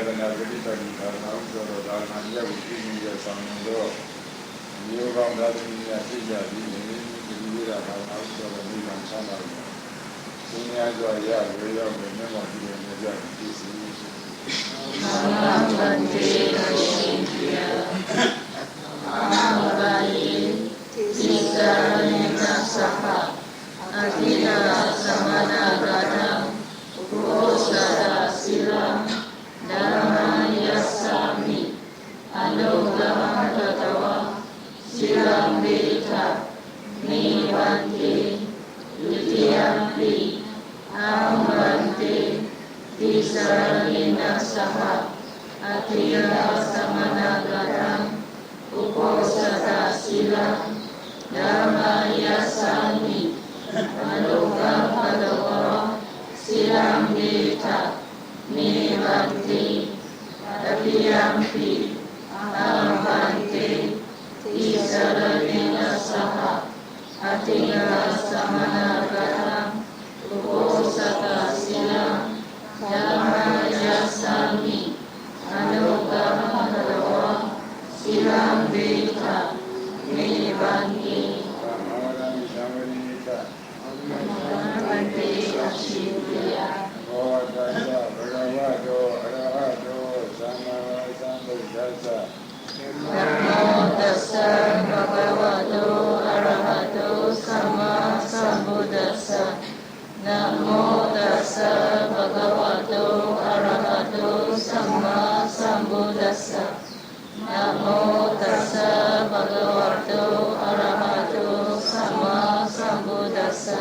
Sayadaw Vedipadi Dharma Uddhara Dharma Yavukini Samando Yoga Dharmiya Sijadi Nivira Dharma Uddhara Nivan Sandar Punya Jaya Veda Venema Dile Neja Kisi Bhante Ashindya Amabali Tisarana Saha Adina Samana Gadam Uposada Silam Dhamma Yasami Anugama Tatawa Silam Vita Nivanti Yutiyampi Amvante Tisarana Saha Adina Samana Gadam Uposada Silam Dhamma Yasami Anugama Tatawa Silam Vita Nivanti Yutiyampi Amvante Tisarana Saha Adina Samana Gadam Uposada Silam Dhamma Yasami Anugama Tatawa Silam Vita Nivanti Bhante Ashindya Namo tassa bhagavato arahato sama sambuddhassa Namo tassa bhagavato arahato sama sambuddhassa Namo tassa bhagavato arahato sama sambuddhassa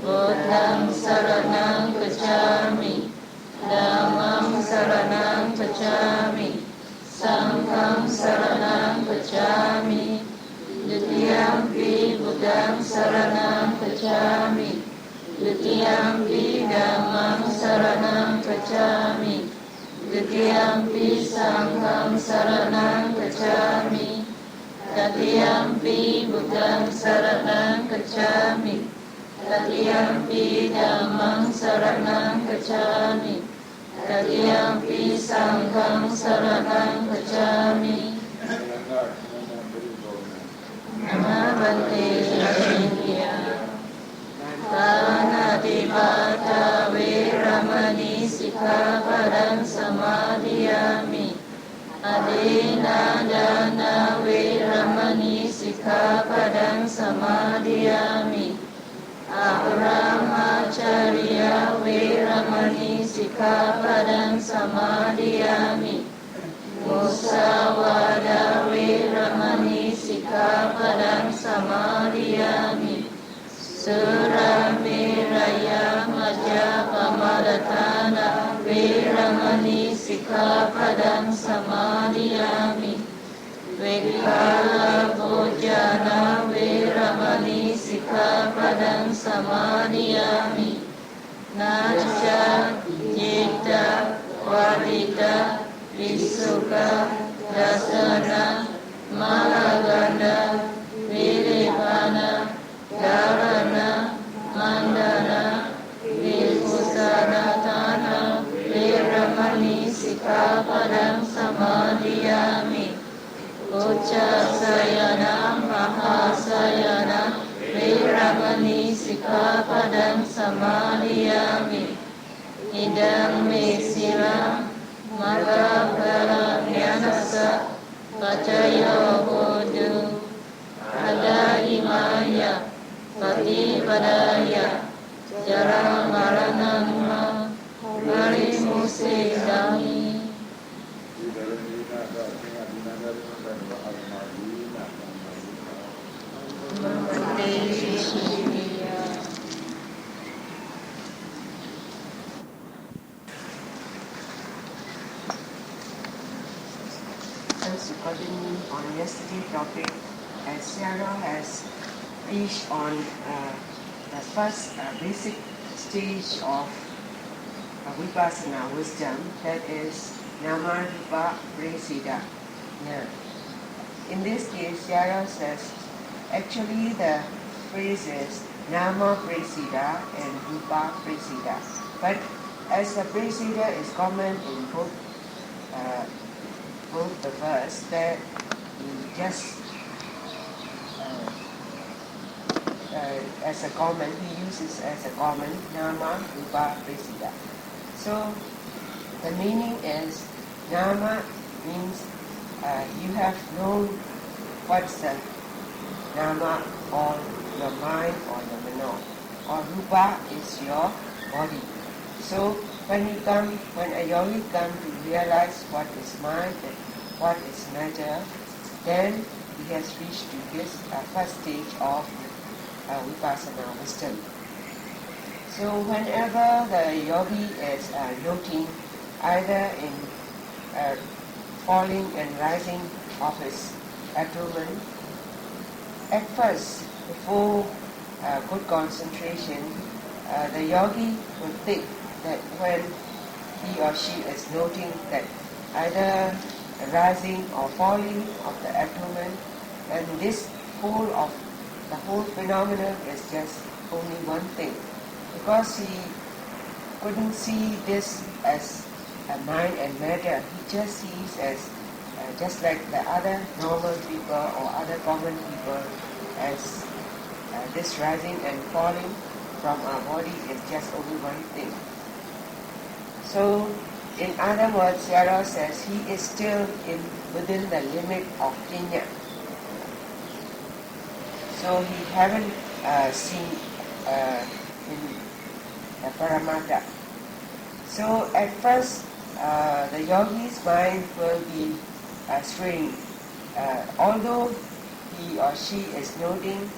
Buddham saranam gacchami Dhammam saranam gacchami Sangham saranam gacchami Dutiyampi Buddham saranam gacchami Dutiyampi Dhammam saranam gacchami Dutiyampi Sangham saranam gacchami Tatiyampi Buddham saranam gacchami Tatiyampi Dhammam saranam gacchami Tatiyampi Sangham saranam gacchami Bhante Ashindya Panatipata Veramani Sikkhapadam Samadhiyami Adena Dana Veramani Sikkhapadam Samadhiyami Abrahmacharya Veramani Sikkhapadam Samadhiyami Musawada Veramani Sikkhapadam Samadhiyami Suramiraya Majapamadatana Veramani Sikkhapadam Samadhiyami Vikala Bhojana Veramani Sikkhapadam Samadhiyami Nacha Jita Vadita Visuka Dasana Malaganda Viripana Dharana Mandana Vipassana Veramani Sikkhapadam Samadhiyami Uccasayana Mahasayana Veramani Sikkhapadam Samadhiyami Idam me siram Magabala Nyanasa Pacayo Hodu Ada imaya Patipadaya Jara Maranama Marimusidami Continuing on yesterday's topic, as Sayadaw has reached on the first basic stage of Vipassana wisdom, that is Nama-Rupa Presida. In this case, Sayadaw says, actually the phrase is Nama Presida and Rupa Presida. But as the precedent is common in both the verse, that he just as a common, he uses as a common nama, rupa, presida. So the meaning is nama means you have known what's the nama or your mind or your mano, or rupa is your body. So when a yogi comes to realize what is mind and what is matter, then he has reached to this first stage of Vipassana wisdom. So whenever the yogi is noting either in falling and rising of his abdomen, at first, before good concentration, the yogi will think that when he or she is noting that either rising or falling of the abdomen, and this the whole phenomenon is just only one thing, because he couldn't see this as a mind and matter. He just sees as just like the other normal people or other common people, as this rising and falling from our body is just only one thing. So, in other words, Sayadaw says he is still within the limit of Jinya. So he haven't seen in Paramatta. So at first, the yogi's mind will be straying. Although he or she is noting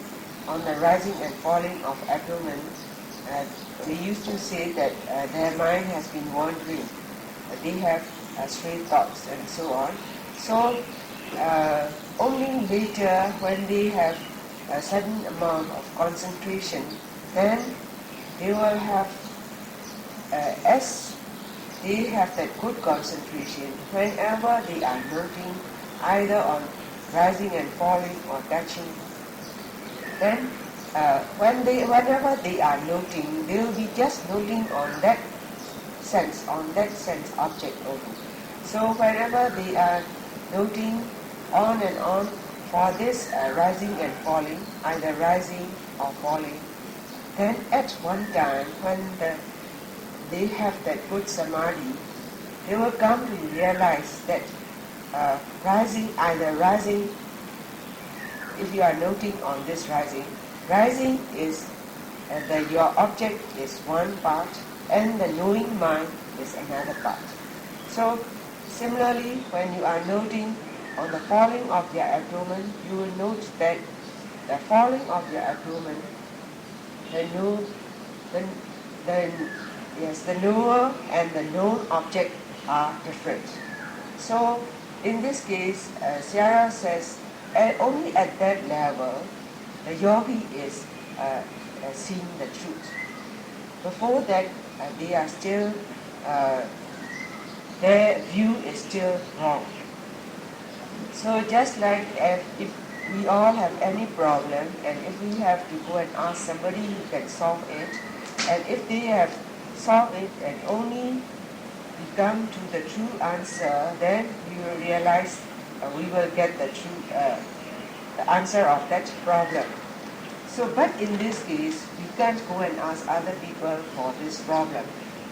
on the rising and falling of abdomen, they used to say that their mind has been wandering. They have stray thoughts and so on. So only later, when they have a certain amount of concentration, then they will have, as they have that good concentration, whenever they are noting either on rising and falling or touching, then whenever they are noting, they will be just noting on that sense object only. So whenever they are noting on and on for this rising and falling, either rising or falling, then at one time when they have that good samadhi, they will come to realize that either rising, if you are noting on this rising is your object is one part and the knowing mind is another part. So similarly, when you are noting on the falling of your abdomen, you will note that the falling of your abdomen, the knower and the known object are different. So in this case, Sayadaw says only at that level the yogi is seeing the truth. Before that, they are still, their view is still wrong. So just like if we all have any problem, and if we have to go and ask somebody who can solve it, and if they have solved it and only we come to the true answer, then we will realize we will get the answer of that problem. So, but in this case, we can't go and ask other people for this problem,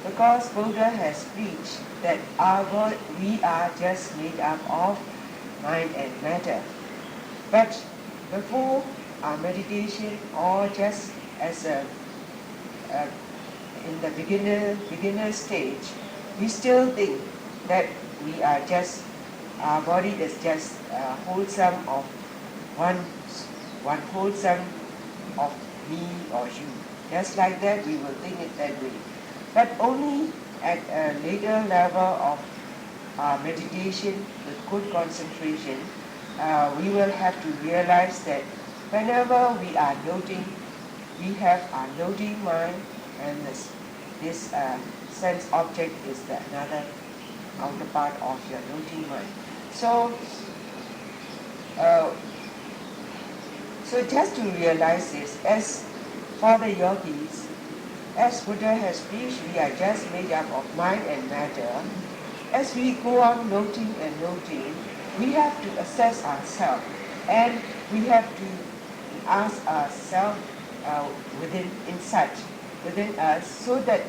because Buddha has preached that we are just made up of mind and matter. But before our meditation, or just as in the beginner stage, we still think that we are just, our body is just wholesome of one wholesome of me or you. Just like that, we will think it that way. But only at a later level of meditation with good concentration, we will have to realize that whenever we are noting, we have our noting mind, and this sense object is the another counterpart of your noting mind. So just to realize this, as for the yogis, as Buddha has preached, we are just made up of mind and matter. As we go on noting and noting, we have to assess ourselves, and we have to ask ourselves within us, so that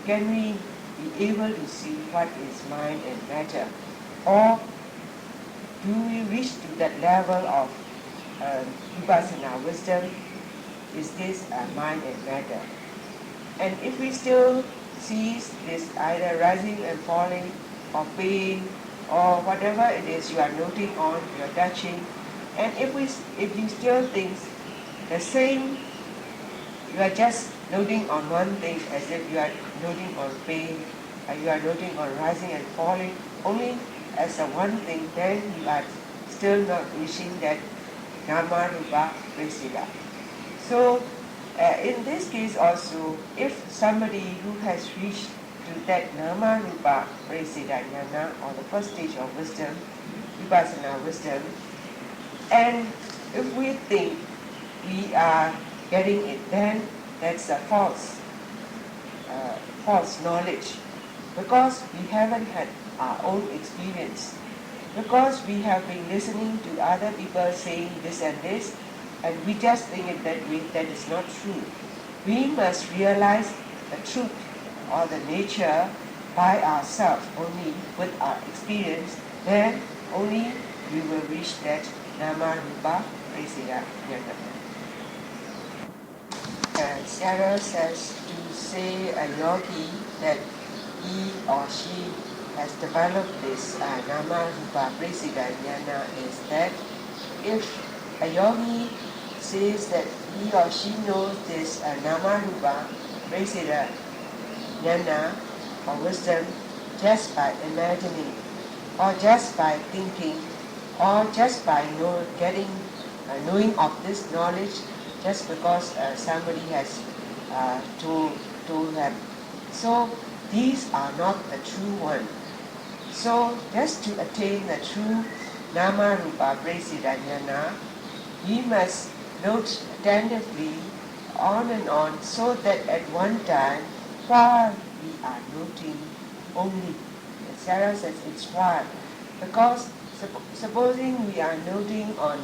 can we be able to see what is mind and matter, or do we reach to that level of Vipassana wisdom? Is this mind and matter? And if we still see this either rising and falling, or pain, or whatever it is you are noting on, you are touching, and if you still think the same, you are just noting on one thing, as if you are noting on pain, you are noting on rising and falling, only as a one thing, then you are still not reaching that Nama Rupa Presida. So in this case also, if somebody who has reached to that Nama Rupa Presida Jnana, or the first stage of wisdom, Vipassana wisdom, and if we think we are getting it, then that's a false knowledge, because we haven't had our own experience, because we have been listening to other people saying this and this, and we just think it that way. That is not true. We must realize the truth or the nature by ourselves, only with our experience, then only we will reach that Nama Rupa Presida Jnana. Sayadaw says to say a yogi that he or she has developed this Nama Rupa Presida Jnana is that if a yogi says that he or she knows this Nama Rupa Presida Jnana or wisdom just by imagining, or just by thinking, or just by knowing of this knowledge, just because somebody has told them. So these are not the true one. So just to attain the true Nama Rupa Presida Jnana, we must note attentively on and on, so that at one time, while we are noting only, Sayadaw says it's while, because supposing we are noting on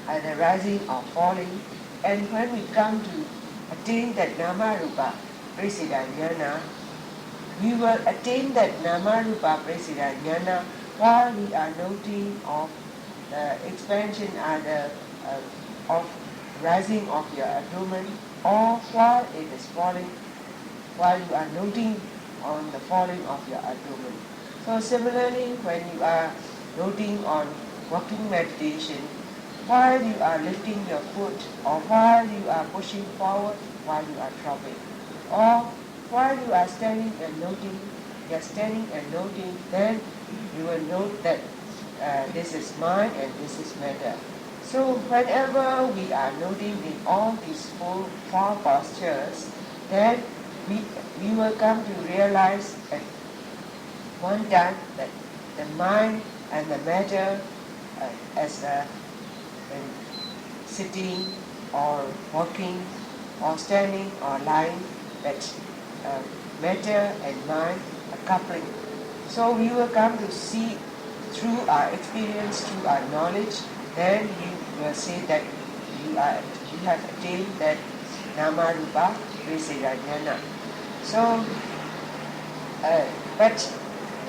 either rising or falling, and when we come to attain that Nama Rupa Presida Jnana, we will attain that Nama Rupa Presida Jnana while we are noting of the expansion either of rising of your abdomen, or while it is falling, while you are noting on the falling of your abdomen. So similarly, when you are noting on walking meditation, while you are lifting your foot, or while you are pushing forward, while you are dropping, or while you are standing and noting, then you will note that this is mind and this is matter. So whenever we are noting in all these four postures, then we will come to realize at one time that the mind and the matter, as sitting or walking or standing or lying, that matter and mind are coupling. So we will come to see through our experience, through our knowledge, then we will say that you have attained that Nama Rupa Presida Jnana. So, but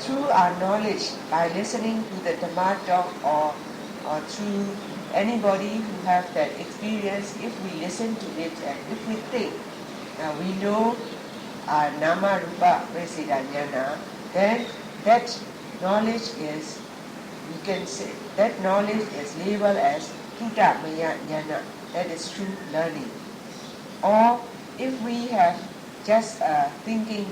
through our knowledge, by listening to the Dhamma talk, or through anybody who have that experience, if we listen to it and if we think, we know Nama Rupa Presida Jnana, then that knowledge is, we can say, that knowledge is labeled as Tuta Maya Jnana, that is true learning. Or if we have just thinking,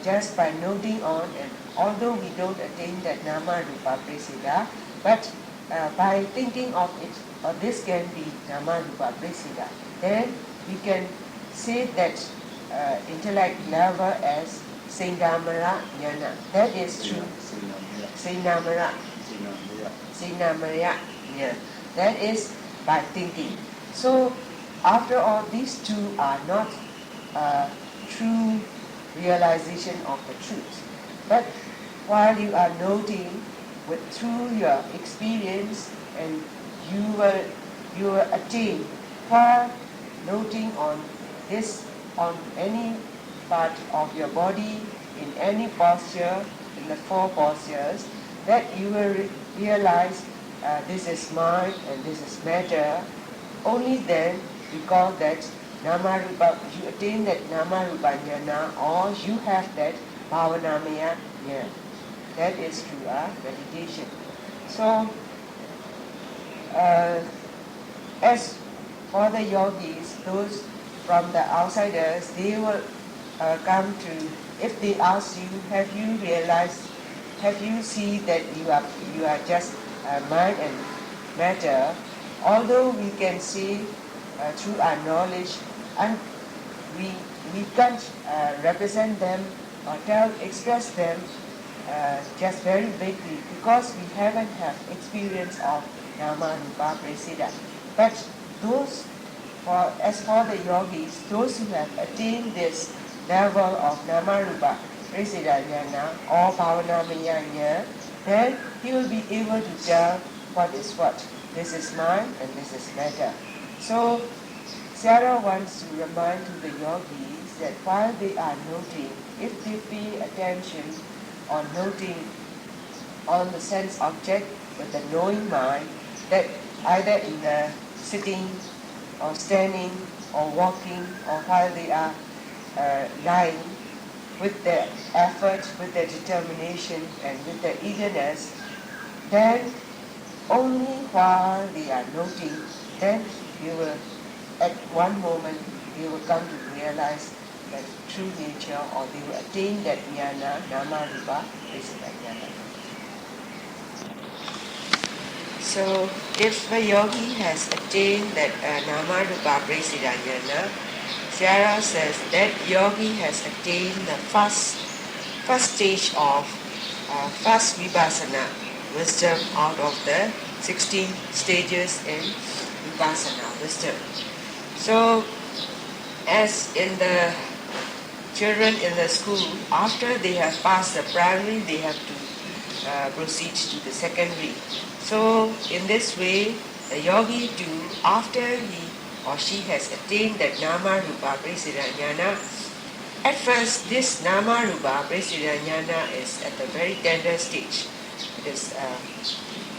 just by noting on, and although we don't attain that Nama Rupa Presida, but by thinking of it, or this can be Nama Rupa Presida, then we can say that intellect level as Sayadamara Jnana. That is true. Sayadamara. Yeah. That is by thinking. So after all, these two are not true realization of the truth. But while you are noting through your experience, and you will attain, while noting on any part of your body, in any posture, in the four postures, that you will realize this is mind and this is matter. Only then we call that Namarupa, you attain that Namarupa jnana, or you have that Bhavanamaya jnana. That is through meditation. So, as for the yogis, those from the outsiders, they will come to, if they ask you, have you realized, have you seen that you are just mind and matter, although we can see through our knowledge, and we can't represent them or express them just very vaguely, because we haven't had experience of Nama Rupa Prasida. But as for the yogis, those who have attained this level of Nama Rupa Prasida Jnana or Bhavanamaya Jnana, then he will be able to tell what is what. This is mind and this is matter. So Sayadaw wants to remind to the yogis that while they are noting, if they pay attention on noting on the sense object with the knowing mind, that either in the sitting or standing or walking or while they are lying, with their effort, with their determination and with their eagerness, then only while they are noting, then they will, at one moment, they will come to realize that true nature, or they will attain that jnana, Nama Rupa Prasida Jnana. So, if a yogi has attained that Nama Rupa Prasida Jnana, Sayadaw says that yogi has attained the first stage of first Vipassana, wisdom out of the 16 stages in Vipassana wisdom. So, as in the children in the school, after they have passed the primary, they have to proceed to the secondary. So, in this way, the yogi too, after he or she has attained that Nama Rupa Prasida Jnana, at first this Nama Rupa Prasida Jnana is at a very tender stage. It is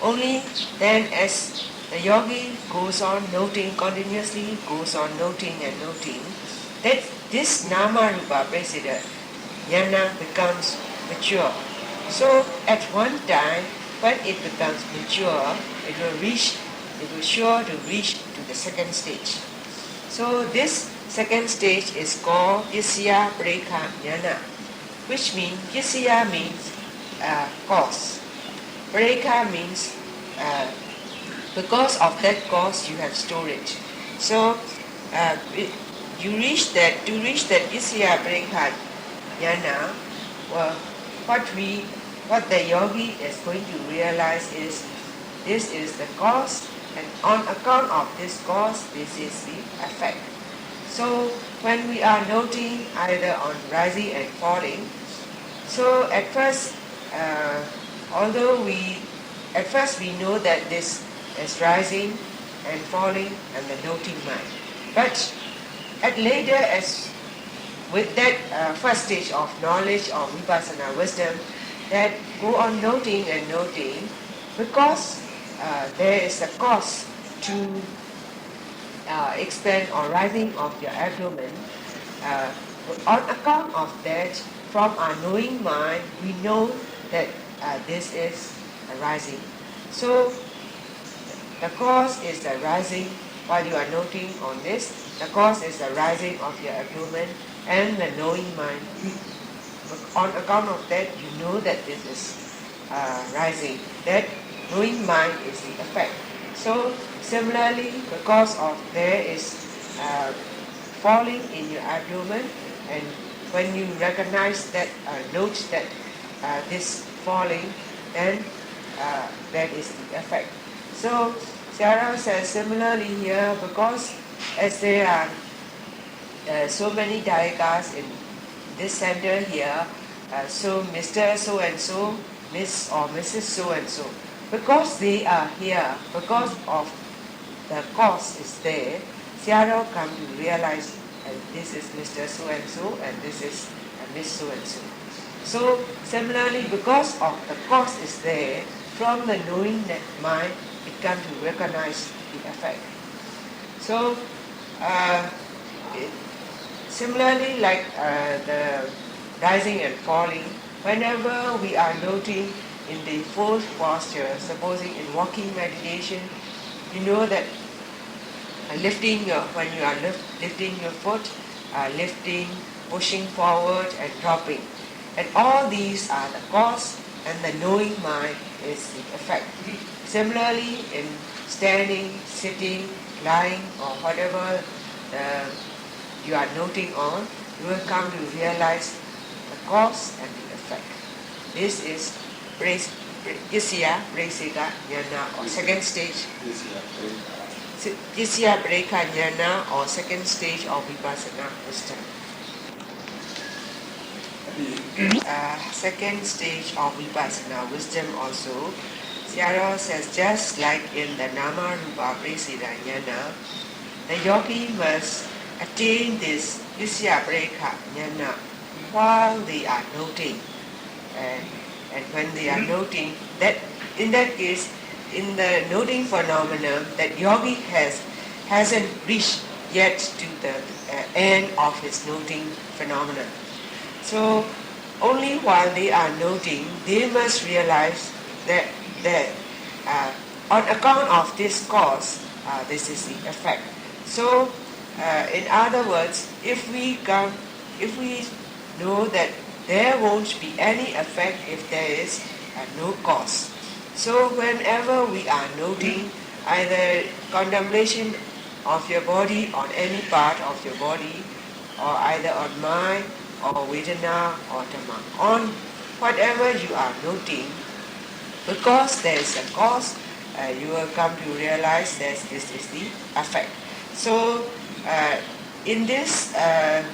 only then, as the yogi goes on noting continuously, goes on noting and noting, that this Nama Rupa Prasida Jnana becomes mature. So at one time, when it becomes mature, it will sure to reach to the second stage. So this second stage is called Yisya Parekha Jnana, which means, Yisya means cause. Parekha means because of that cause you have storage. So to reach that Yisya Parekha Jnana, what the yogi is going to realize is, this is the cause, and on account of this cause, this is the effect. So when we are noting either on rising and falling, so at first, although we know that this is rising and falling and the noting mind, but at later, as with that first stage of knowledge of Vipassana wisdom, that go on noting and noting, because there is a cause to expand or rising of your abdomen. On account of that, from our knowing mind, we know that this is arising. So the cause is the rising, while you are noting on this, the cause is the rising of your abdomen and the knowing mind. On account of that, you know that this is rising. That knowing mind is the effect. So similarly, because of there is falling in your abdomen, and when you recognize that, note that this falling, then that is the effect. So Sayadaw says similarly here, because as they are so many dayakas in this center here, so Mr. So and so, Miss or Mrs. So and so. Because they are here, because of the cause is there, Sayadaw come to realize this is Mr. So and so and this is Miss So and so. So similarly, because of the cause is there, from the knowing that mind, it come to recognize the effect. So similarly, like the rising and falling, whenever we are noting in the fourth posture, supposing in walking meditation, you know that lifting when you are lifting your foot, lifting, pushing forward and dropping. And all these are the cause and the knowing mind is the effect. Similarly, in standing, sitting, lying or whatever you are noting on, you will come to realize the cause and the effect. This is Isya Bresika Jnana or second stage. Isya Breka Jnana or second stage of Vipassana wisdom. Second stage of Vipassana wisdom also, Sayadaw says, just like in the Nama Rupa Presida Jnana, the yogi must attain this Isya Breka Jnana while they are noting. And when they are noting, that in that case, in the noting phenomenon, that yogi hasn't reached yet to the end of his noting phenomenon. So only while they are noting, they must realize that on account of this cause, this is the effect. So in other words, if we know that there won't be any effect if there is no cause. So whenever we are noting either contemplation of your body on any part of your body, or either on mind or Vedana or Dhamma, on whatever you are noting, because there is a cause, you will come to realize that this is the effect. So in this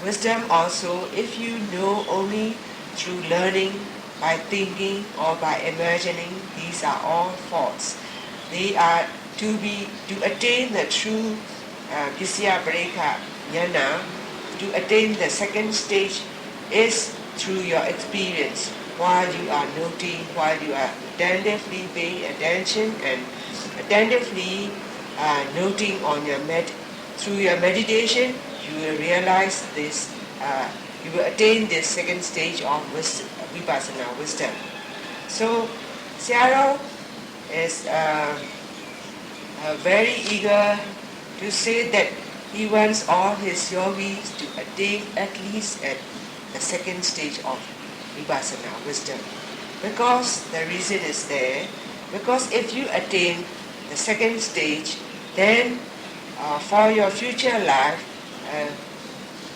wisdom also, if you know only through learning, by thinking or by imagining, these are all false. They are to attain the true Isya Breka Jnana, to attain the second stage is through your experience while you are noting, while you are attentively paying attention and attentively noting on your through your meditation, you will realize this, you will attain this second stage of Vipassana wisdom. So Sayadaw is very eager to say that he wants all his yogis to attain at least at the second stage of Vipassana wisdom. Because the reason is there, because if you attain the second stage, then for your future life,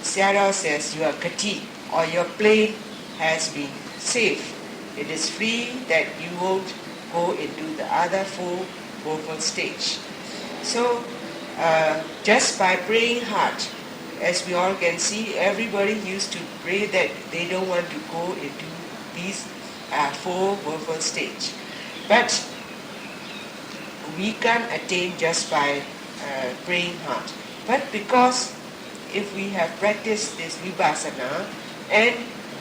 Sayadaw says your kati or your plane has been safe. It is free, that you won't go into the other four woeful stage. So just by praying hard, as we all can see, everybody used to pray that they don't want to go into these four woeful stage. But we can attain just by praying hard. But because if we have practiced this Vipassana, and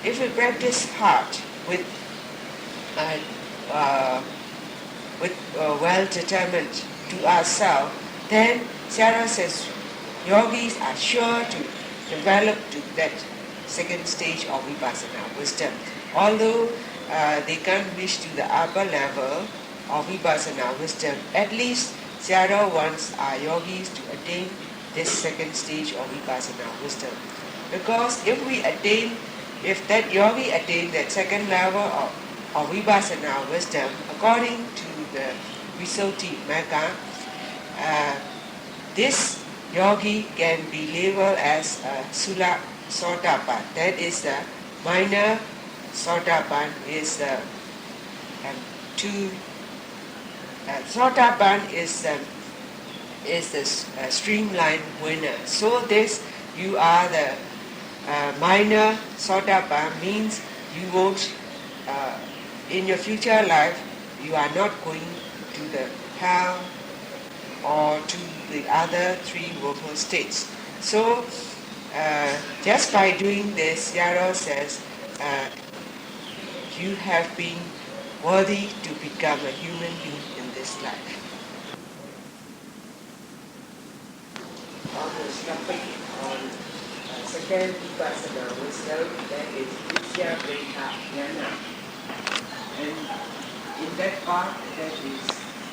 if we practice hard with well determined to ourselves, then Sayadaw says yogis are sure to develop to that second stage of Vipassana wisdom. Although they can't reach to the upper level of Vipassana wisdom, at least Sayadaw wants our yogis to attain this second stage of Vipassana wisdom. Because if that yogi attain that second level of Vipassana wisdom, according to the Visuddhi Magga, this yogi can be labeled as a Sula Sotapan. That is the minor Sotapan is the Sotapan is the streamlined winner. So this you are the minor Sotapan, means you won't, in your future life, you are not going to the hell or to the other three woeful states. So, just by doing this, Sayadaw says, you have been worthy to become a human being in this life. On the topic on second Vipassana wisdom, that is Vidya Breka Jnana. And in that part, that is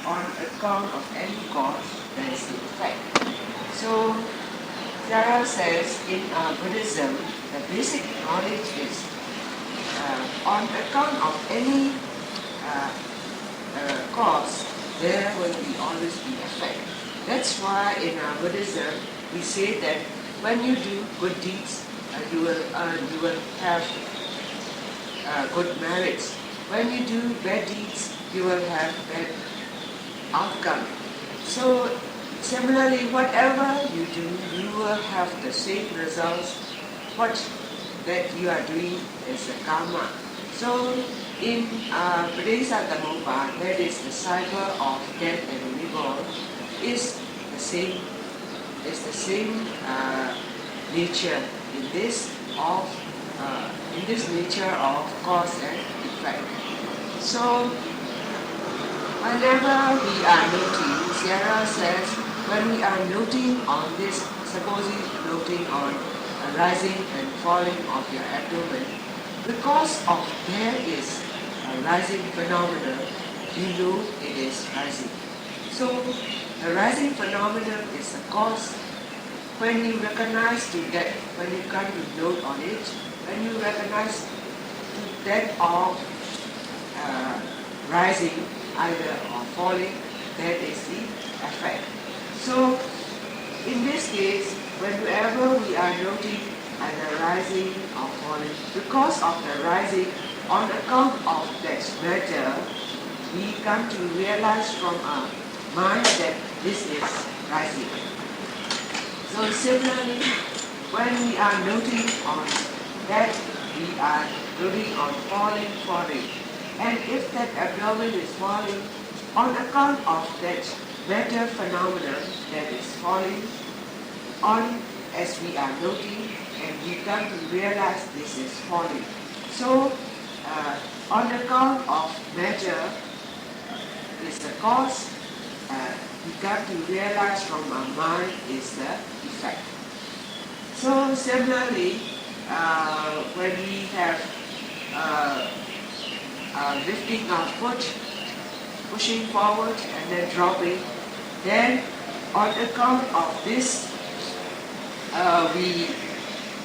on account of any cause, there is an effect. So, Sayadaw says in Buddhism, the basic knowledge is on account of any cause, there will always be effect. That's why in Buddhism we say that when you do good deeds, you will have good merits. When you do bad deeds, you will have bad outcome. So similarly, whatever you do, you will have the same results. What that you are doing is a karma. So in Padesattamoppa, that is the cycle of death and rebirth, is the same nature in this nature of cause and effect. So whenever we are noting, Sayadaw says, when we are noting on this, supposing noting on rising and falling of your abdomen, because of there is a rising phenomenon, you know it is rising. So the rising phenomenon is the cause. When you recognize to that, when you come to note on it, when you recognize to that of rising, either or falling, that is the effect. So in this case, whenever we are noting either rising or falling, because of the rising, on account of that matter, we come to realize from our mind that this is rising. So similarly, when we are noting on that, we are noting on falling. And if that abdomen is falling, on account of that matter phenomenon that is falling, on as we are noting, and we come to realize this is falling. So, on account of matter is the cause, we come to realize from our mind is the effect. So similarly, when we have lifting our foot, pushing forward and then dropping, then on account of this,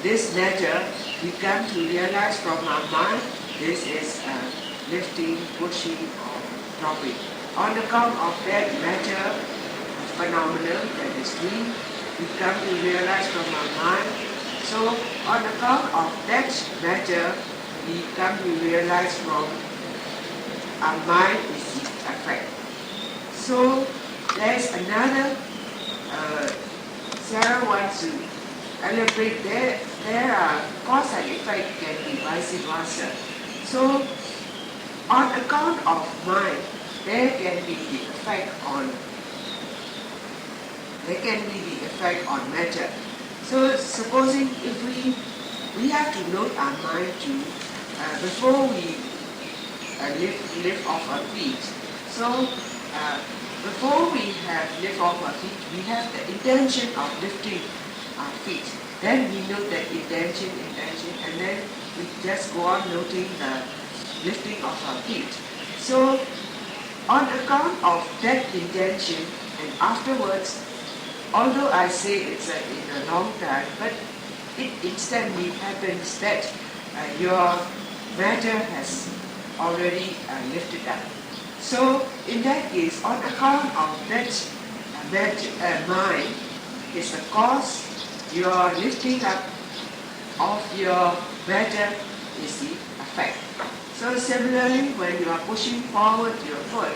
this matter, we come to realize from our mind, this is lifting, pushing, or dropping. On account of that matter, phenomenon that is doing, we come to realize from our mind. So, on account of that matter, we come to realize from our mind is the effect. So, there's another, Sarah wants to elaborate there are cause and effect can be vice versa. So, on account of mind, there can be the effect on matter. So, supposing if we have to note our mind to before we lift off our feet. So, before we have lift off our feet, we have the intention of lifting our feet. Then we note that intention, and then we just go on noting the lifting of our feet. So, on account of that intention, and afterwards, although I say it's in a long time, but it instantly happens that your matter has already lifted up. So, in that case, on account of that mind is the cause, your lifting up of your matter is the effect. So similarly, when you are pushing forward your foot,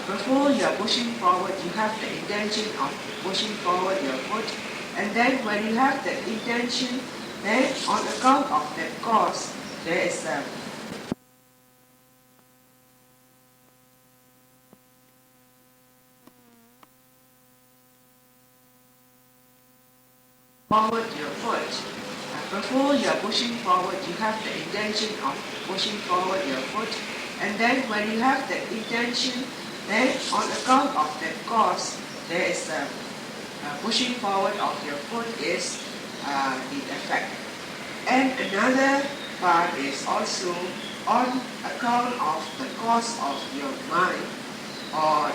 before you are pushing forward, you have the intention of pushing forward your foot, And then when you have the intention, then on account of that cause, there is a forward your foot. Before you are pushing forward, you have the intention of pushing forward your foot. And then when you have the intention, then on account of that cause, there is a pushing forward of your foot is the effect. And another part is also on account of the cause of your mind or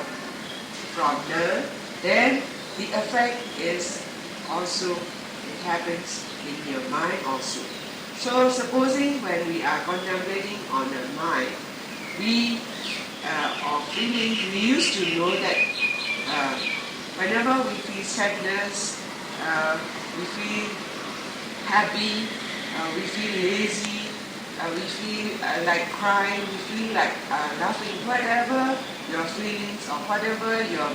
from nerve, then the effect is also, it happens in your mind also. So supposing when we are contemplating on the mind, we or feeling, we used to know that whenever we feel sadness, we feel happy, we feel lazy, we feel like crying, we feel like laughing, whatever your feelings or whatever your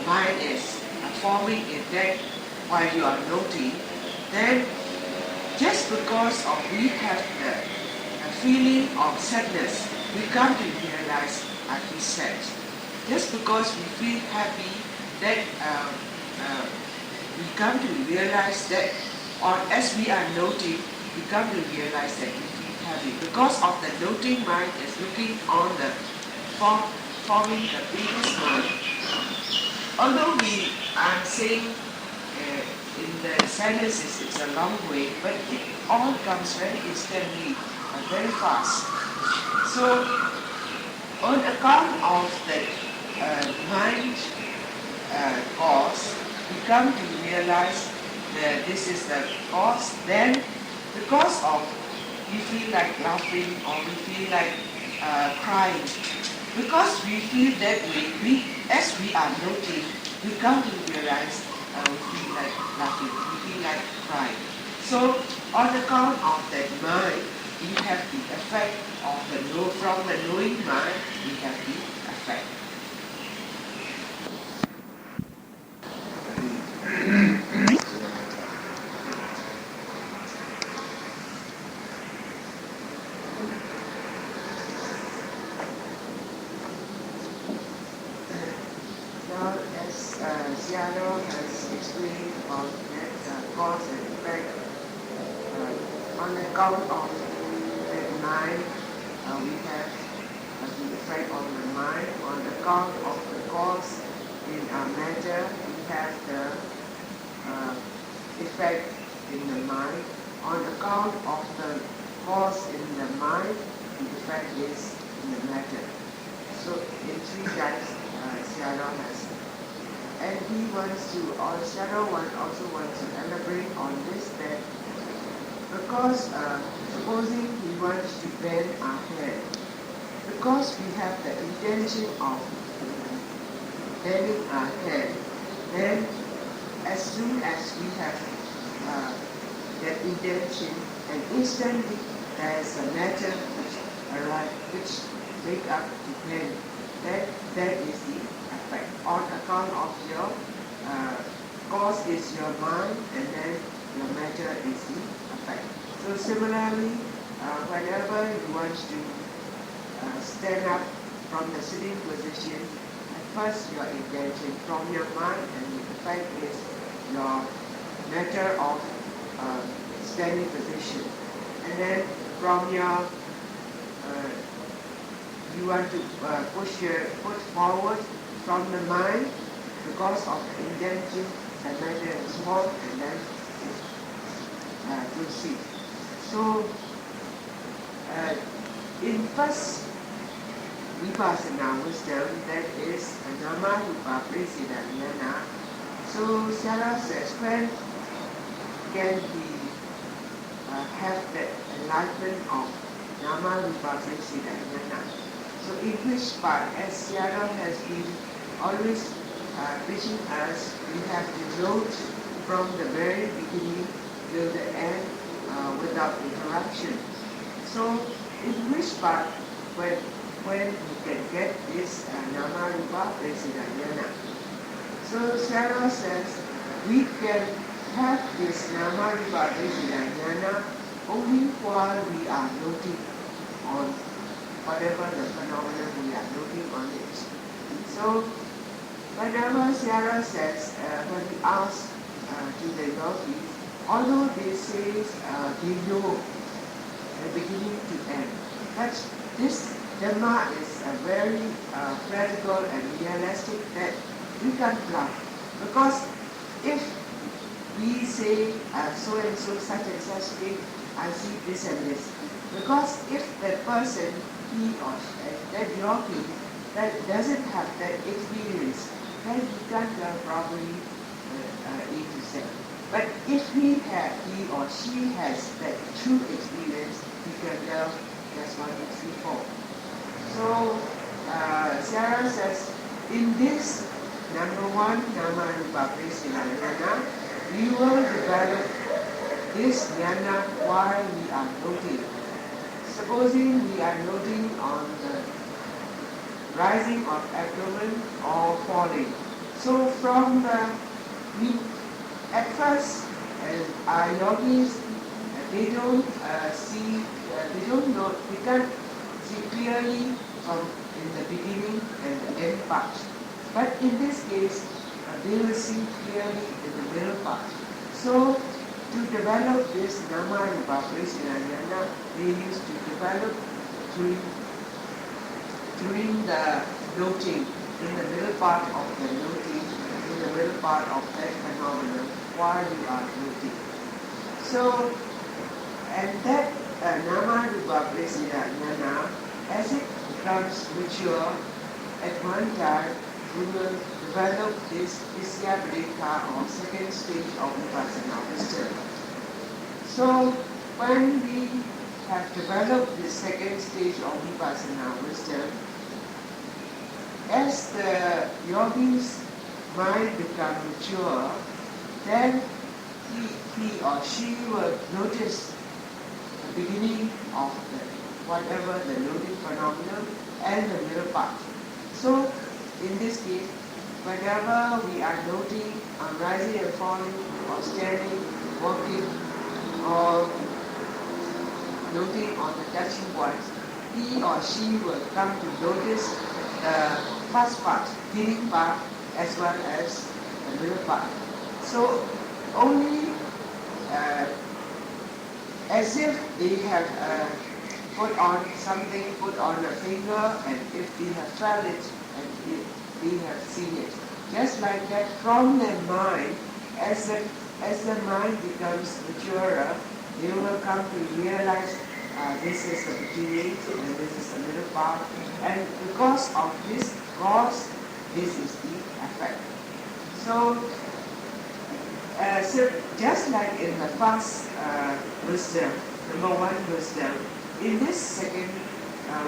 mind is forming in that while you are noting, then just because of we have the feeling of sadness, we come to realize, as we said, just because we feel happy, that we come to realize that, or as we are noting, we come to realize that we feel happy. Because of the noting mind is looking on the forming the previous mind. Although we are saying in the silences it's a long way, but it all comes very instantly, very fast. So, on account of the mind cause, we come to realize that this is the cause. Then, because of we feel like laughing or we feel like crying, because we feel that way, as we are noting, we come to realize we feel like laughing, we feel like crying. So, on account of that mind, we have the effect of from the knowing mind, we have the effect. Now, as Sayadaw has explained about that cause and effect, on account of that mind, we have the effect on the mind. On account of the cause in our matter, we have the effect in the mind. On account of the cause in the mind, the effect is in the matter. So in 3 times, Sayadaw has, and he wants to, or Sayadaw also wants to elaborate on this, that because supposing he wants to bend our head, because we have the intention of bending our head, then as soon as we have that intention, and instantly there is a matter which arrives, which make up to bend. That is the effect. On account of your cause is your mind, and then your matter is the effect. So similarly, whenever you want to stand up from the sitting position, at first your intention from your mind, and the effect is your matter of standing position. And then from your you want to push your foot forward from the mind, because of the intention, the matter is small, and then proceed. So, in first Vipassana wisdom, that is Nama Rupa Prasiddhanyana. So, Sayadaw says, when can we have the enlightenment of Nama Rupa Prasiddhanyana? So in which part, as Sayadaw has been always teaching us, we have to note from the very beginning till the end without interruption. So in which part, when we can get this Nama Rupa Prasiddhanyana? So Sayadaw says, we can have this nama vipassana jnana only while we are noting on whatever the phenomenon we are noting on it. So whenever Sayadaw says, when we ask to the yogi, although they say they know the beginning to end, but this Dhamma is very practical and realistic that we can bluff. Because if we say so and so, such and such thing, I see this and this. Because if that person, he or that yogi, that doesn't have that experience, then he can't probably A to Z. But if he or she has that true experience, he can tell that's 1, 2, 3, 4. So Sayadaw says, in this number 1, Nama Rupa Jnana, we will develop this jnana while we are noting. Supposing we are noting on the rising of abdomen or falling. So from at first, our yogis, they don't see, they don't know, they can't see clearly from in the beginning and the end part. But in this case, they will see clearly in the middle part. So to develop this nama and vipassana jnana, they used to develop during the noting, in the middle part of the noting, in the middle part of that phenomenon while you are noting. So, and that nama vipassana jnana, as it becomes mature, at one time we will develop this Isyabrika or second stage of Vipassana wisdom. So when we have developed this second stage of Vipassana wisdom, as the yogi's mind becomes mature, then he or she will notice the beginning of whatever the noting phenomenon and the middle part. So in this case, whenever we are noting on rising and falling, or standing, walking, or noting on the touching points, he or she will come to notice the first part, beginning part, as well as the middle part. So only as if they have put on something, put on a finger, and if they have felt it, and if they have seen it. Just like that, from their mind, as the mind becomes maturer, they will come to realize this is the beginning and this is the middle part, and because of this cause, this is the effect. So just like in the first wisdom, number 1 wisdom, in this second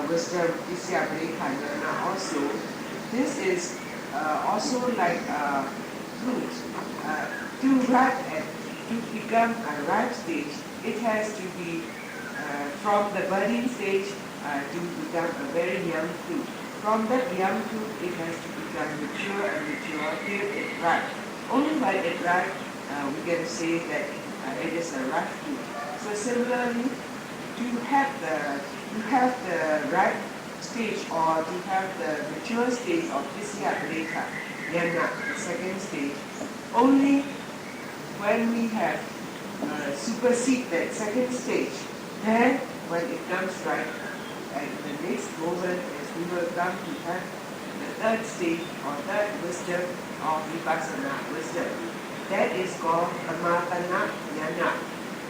wisdom, Isyabrika jnana also, this is also like fruit. To ripe and to become a ripe stage, it has to be from the budding stage to become a very young fruit. From that young fruit, it has to become mature and mature till it ripe. Only when it ripe, we can say that it is a ripe fruit. So similarly, to have the ripe stage or to have the mature stage of Isyabrika jnana, the second stage, only when we have supersede that second stage, then when it comes right, and the next moment is we will come to have the third stage or third wisdom of Vipassana wisdom. That is called Samatana jnana,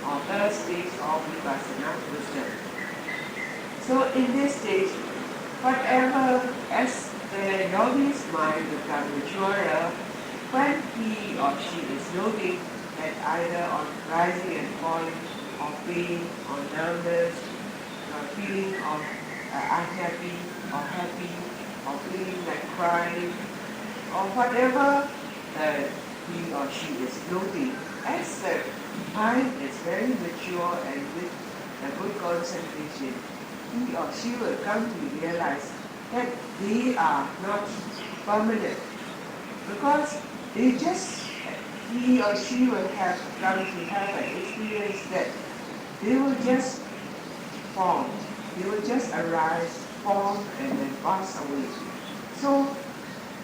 or third stage of Vipassana wisdom. So in this stage, whatever as the yogi's mind becomes maturer, when he or she is noting that either on rising and falling, or pain, or numbness, or feeling of unhappy, or happy, or feeling like crying, or whatever he or she is noting, as the mind is very mature and with a good concentration, he or she will come to realize that they are not permanent, because they just he or she will have come to have an experience that they will just form, they will just arise, form, and then pass away. So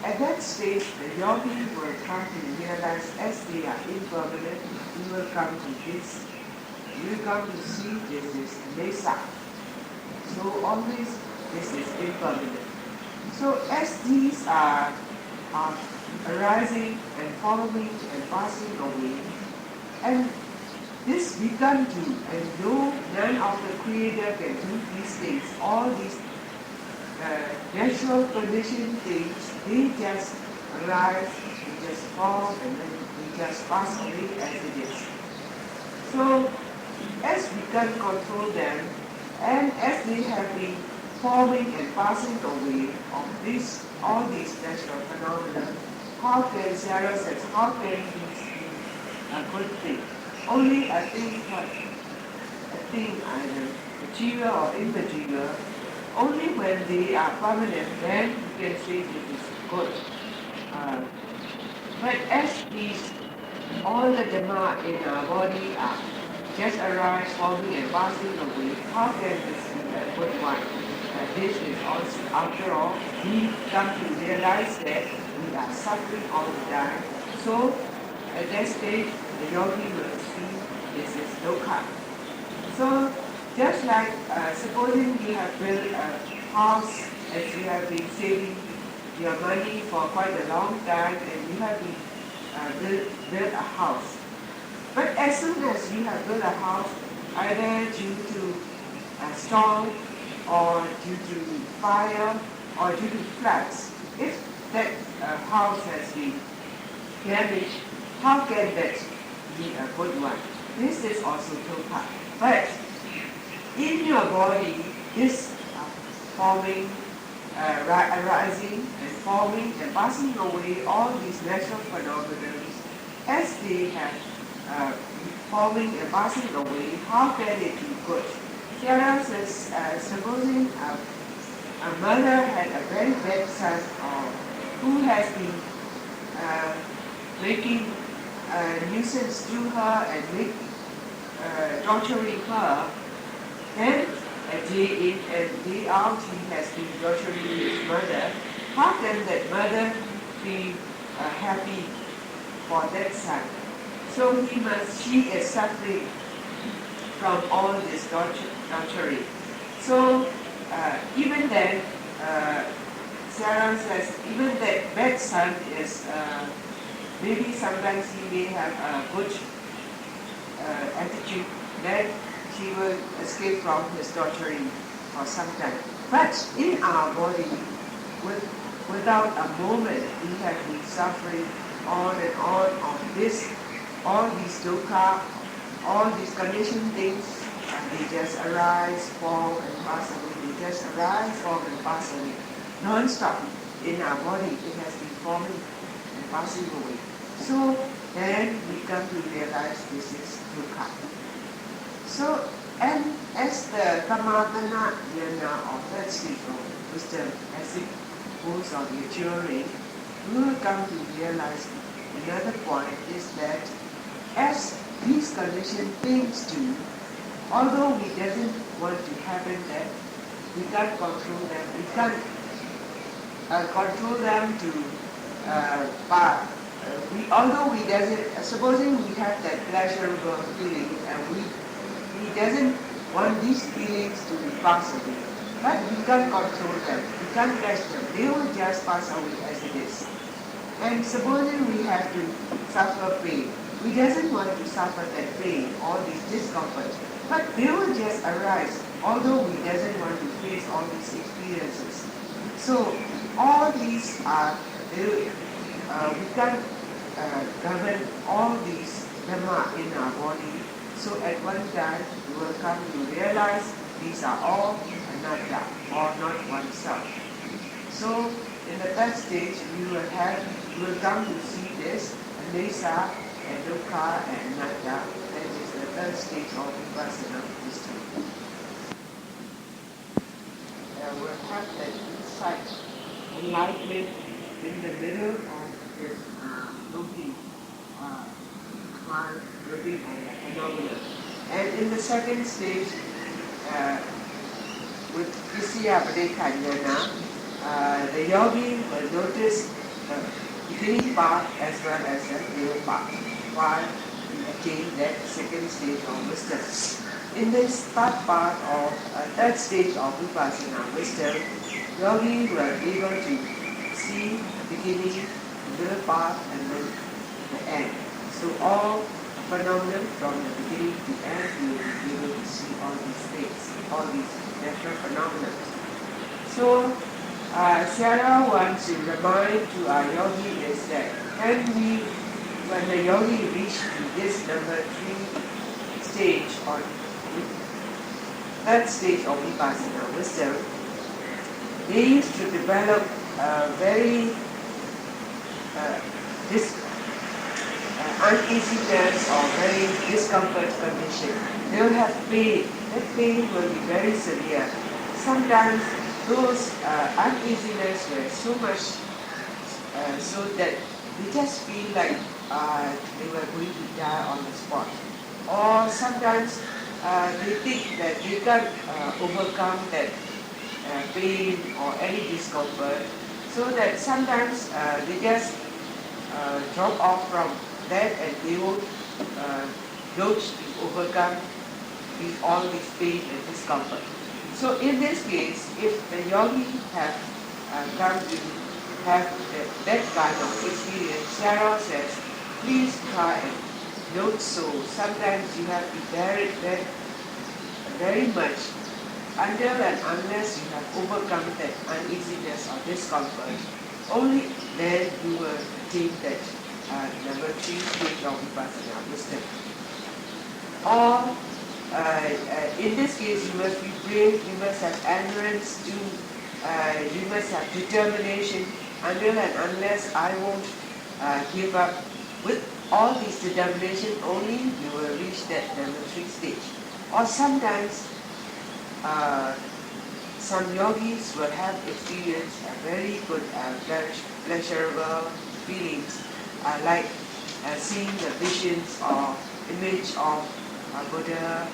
at that stage, the yogi will come to realize as they are impermanent, he will come to this. You come to see this is Mesa. So always this is impermanent. So as these are arising and forming and passing away, and this begun to, and though none of the Creator can do these things, all these natural conditioned things, they just arise, they just form, and then they just pass away as it is. So, as we can control them, and as they have been forming and passing away of this, all these natural phenomena, how can Sarah says, how can these be a good thing? Only a thing either material or immaterial, only when they are permanent, then you can say this is good. But as these, all the Dhamma in our body are just arise, forming and passing away, how can this be a good one? This is also, after all, we come to realize that we are suffering all the time. So, at that stage, the yogi will see this is dukkha. So, just like supposing you have built a house, as you have been saving your money for quite a long time, and you have been built a house. But as soon as you have built a house, either due to a storm, or due to fire, or due to floods, if that house has been damaged, how can that be a good one? This is also dukkha. But in your body, this forming, arising and forming and passing away, all these natural phenomena, as they have forming and passing away, how can it be good? Sarah says, supposing a mother had a very bad son who has been making a nuisance to her and torturing her, then a day in and day out he has been torturing his mother. How can that mother be happy for that son? So she is suffering from all this torturing. So even then, Sarah says, even that bad son is, maybe sometimes he may have a good attitude, then she will escape from his torturing for some time. But in our body, without a moment, we have been suffering on and on this, all these dukkha, all these conditioned things, and they just arise, form and pass away. They just arise, form and pass away. Non-stop in our body, it has been forming and passing away. So then we come to realize this is dukkha. So, and as the Kamatana Jnana of that state of wisdom, as it goes on maturing, we will come to realize another point is that as these conditioned things do, although we doesn't want to happen that, we can't control them, we can't control them to although we doesn't, supposing we have that pleasurable feeling and we doesn't want these feelings to be passed away, but we can't control them, we can't catch them, they will just pass away as it is. And supposing we have to suffer pain, we doesn't want to suffer that pain, all these discomforts, but they will just arise, although we doesn't want to face all these experiences. So all these are, we can't govern all these dhamma in our body. So at one time we will come to realize these are all anatta, or not oneself. So in the third stage we will come to see this anesa and dukkha and anatta. That is the third stage of Vipassana wisdom. We'll have that insight, enlightenment in the middle of this looking looking at the phenomena. And in the second stage, with Krisya Padekanyana, the yogi will notice the beginning part as well as the middle part while he attain that second stage of wisdom. In this third part of third stage of Vipassana wisdom, yogi will be able to see the beginning, the middle part, and then the end. So all phenomena from the beginning to end, you will be able to see all these things, all these natural phenomena. So, Sayadaw wants to remind to our yogi is that when the yogi reached to this number 3 stage or third stage of Vipassana wisdom, they used to develop a very uneasiness or very discomfort condition. They will have pain. That pain will be very severe. Sometimes those uneasiness were so much so that they just feel like they were going to die on the spot. Or sometimes they think that they can't overcome that pain or any discomfort, so that sometimes they just drop off from that and they won't to overcome all this pain and discomfort. So in this case, if the yogi have come to have that kind of experience, Sayadaw says, please try and note so. Sometimes you have to bear it very much until and unless you have overcome that uneasiness or discomfort. Only then you will attain that number 3 stage of Vipassana wisdom. Or in this case, you must be brave, you must have endurance, you must have determination. Until and unless I won't give up, with all this determination, only you will reach that number 3 stage. Or sometimes, some yogis will have experienced a very good pleasurable feelings, like seeing the visions or image of Buddha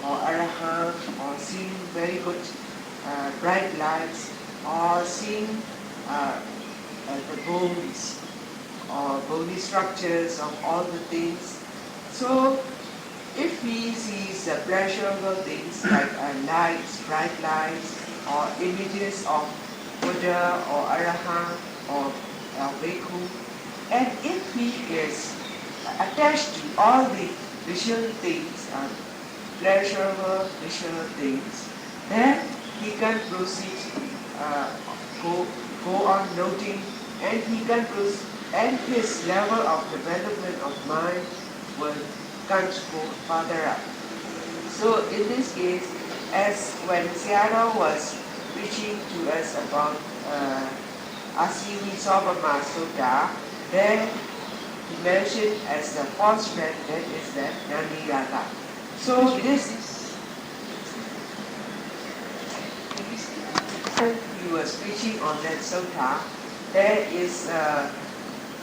or Arahant, or seeing very good bright lights, or seeing the bones or bony structures of all the things. So if he sees pleasurable things like lights, bright lights, or images of Buddha or Arahant or Bhikkhu, and if he is attached to all the visual things, pleasurable visual things, then he can proceed, go on noting, and he can proceed, and his level of development of mind will can't go further up. So in this case, as when Sayadaw was preaching to us about Asimi Sobama Sutta, then he mentioned as the fourth strand, that is the Nani Raga. So this he was preaching on that sutta, there is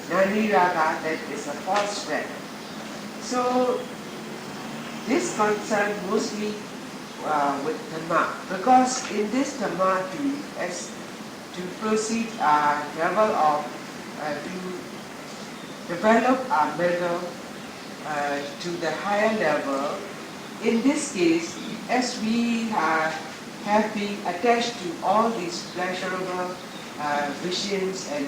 Nani Raga, that is the fourth strand. So this concern mostly with Dhamma, because in this Dhamma to proceed level of to develop our mental to the higher level. In this case, as we have been attached to all these pleasurable visions and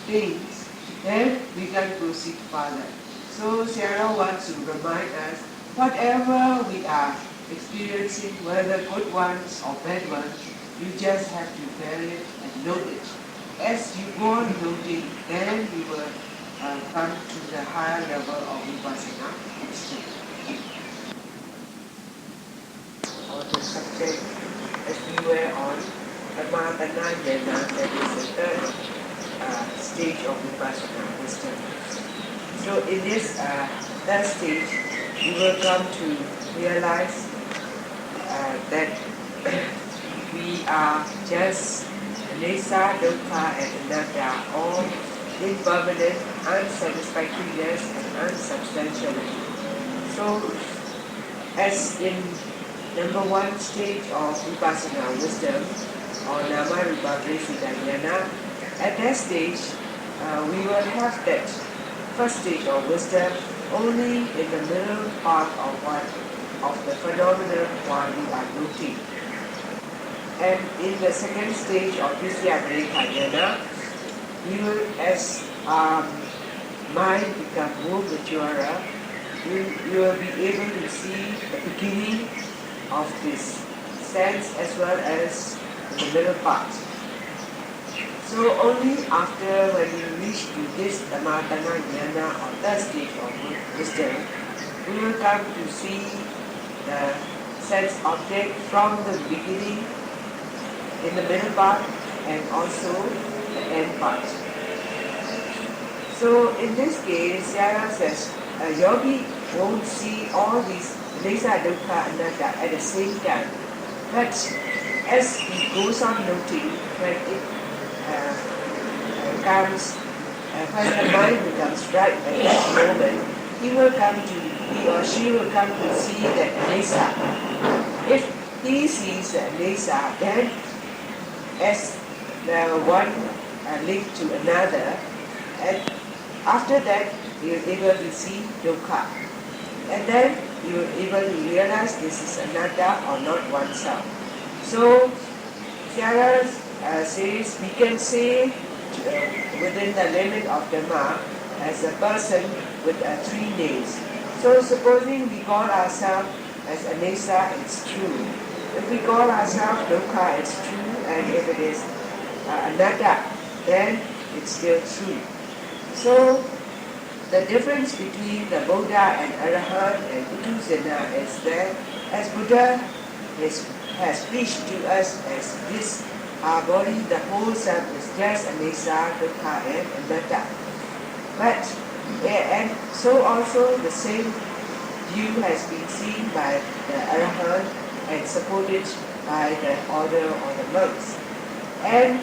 things, then we can proceed further. So Sayadaw wants to remind us, whatever we are experiencing, whether good ones or bad ones, you just have to bear it and note it. As you go on noting, then you will come to the higher level of Vipassana. Or the subject, as we were on Tamatana Jnana, that is the third stage of Vipassana wisdom. So in this third stage, you will come to realize that we are just Nesa, Dukkha, and Anatta, all impermanent, unsatisfactoriness, and unsubstantiality. So, as in number 1 stage of Vipassana wisdom, or Nama Rupa Dhyana, at that stage, we will have that first stage of wisdom only in the middle part of the phenomenon while we are noting. And in the second stage of Dhyana, we will, as mind become more mature, you will be able to see the beginning of this sense as well as the middle part. So only after when we reach to this Dhammatana Jnana or third stage of wisdom, we will come to see the sense object from the beginning, in the middle part, and also the end part. So in this case, Sayadaw says, a yogi won't see all these Nesa, Dukkha, Anatta at the same time. But as he goes on noting, when it comes, when the mind becomes right at that moment, he or she will come to see that Nesa. If he sees Nesa, then as the one linked to another, and after that you are able to see dukkha. And then you are able to realize this is anatta or not oneself. So Sayadaw says we can say within the limit of Dhamma as a person with 3 names. So supposing we call ourselves as Anesa, it's true. If we call ourselves dukkha, it's true. And if it is anatta, then it's still true. So the difference between the Buddha and Arahant and Vipassana is that as Buddha has preached to us as this, our body, the whole self is just Anesa, dukkha and anatta. But, and so also the same view has been seen by the Arahant and supported by the order or the monks. And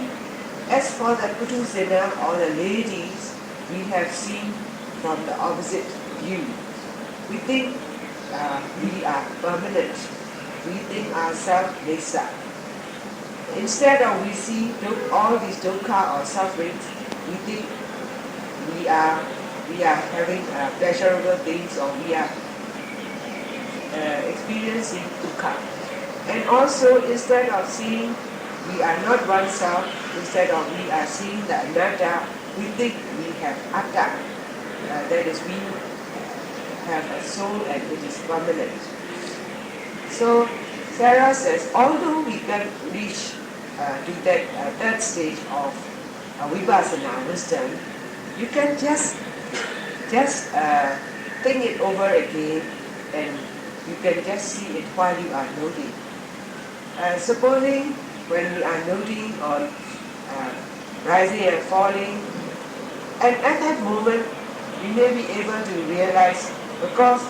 as for the Vipassana or the ladies, we have seen from the opposite view. We think we are permanent. We think ourselves Nesa. Instead of we see all these dukkha or sufferings, we think we are having pleasurable things, or we are experiencing dukkha. And also, instead of seeing we are not oneself, instead of we are seeing the anatta, we think we have atta. That is, we have a soul and it is permanent. So Sayadaw says, although we can reach to that third stage of Vipassana wisdom, you can just think it over again, and you can just see it while you are noting. Supposing when we are noting on rising and falling, and at that moment you may be able to realize, because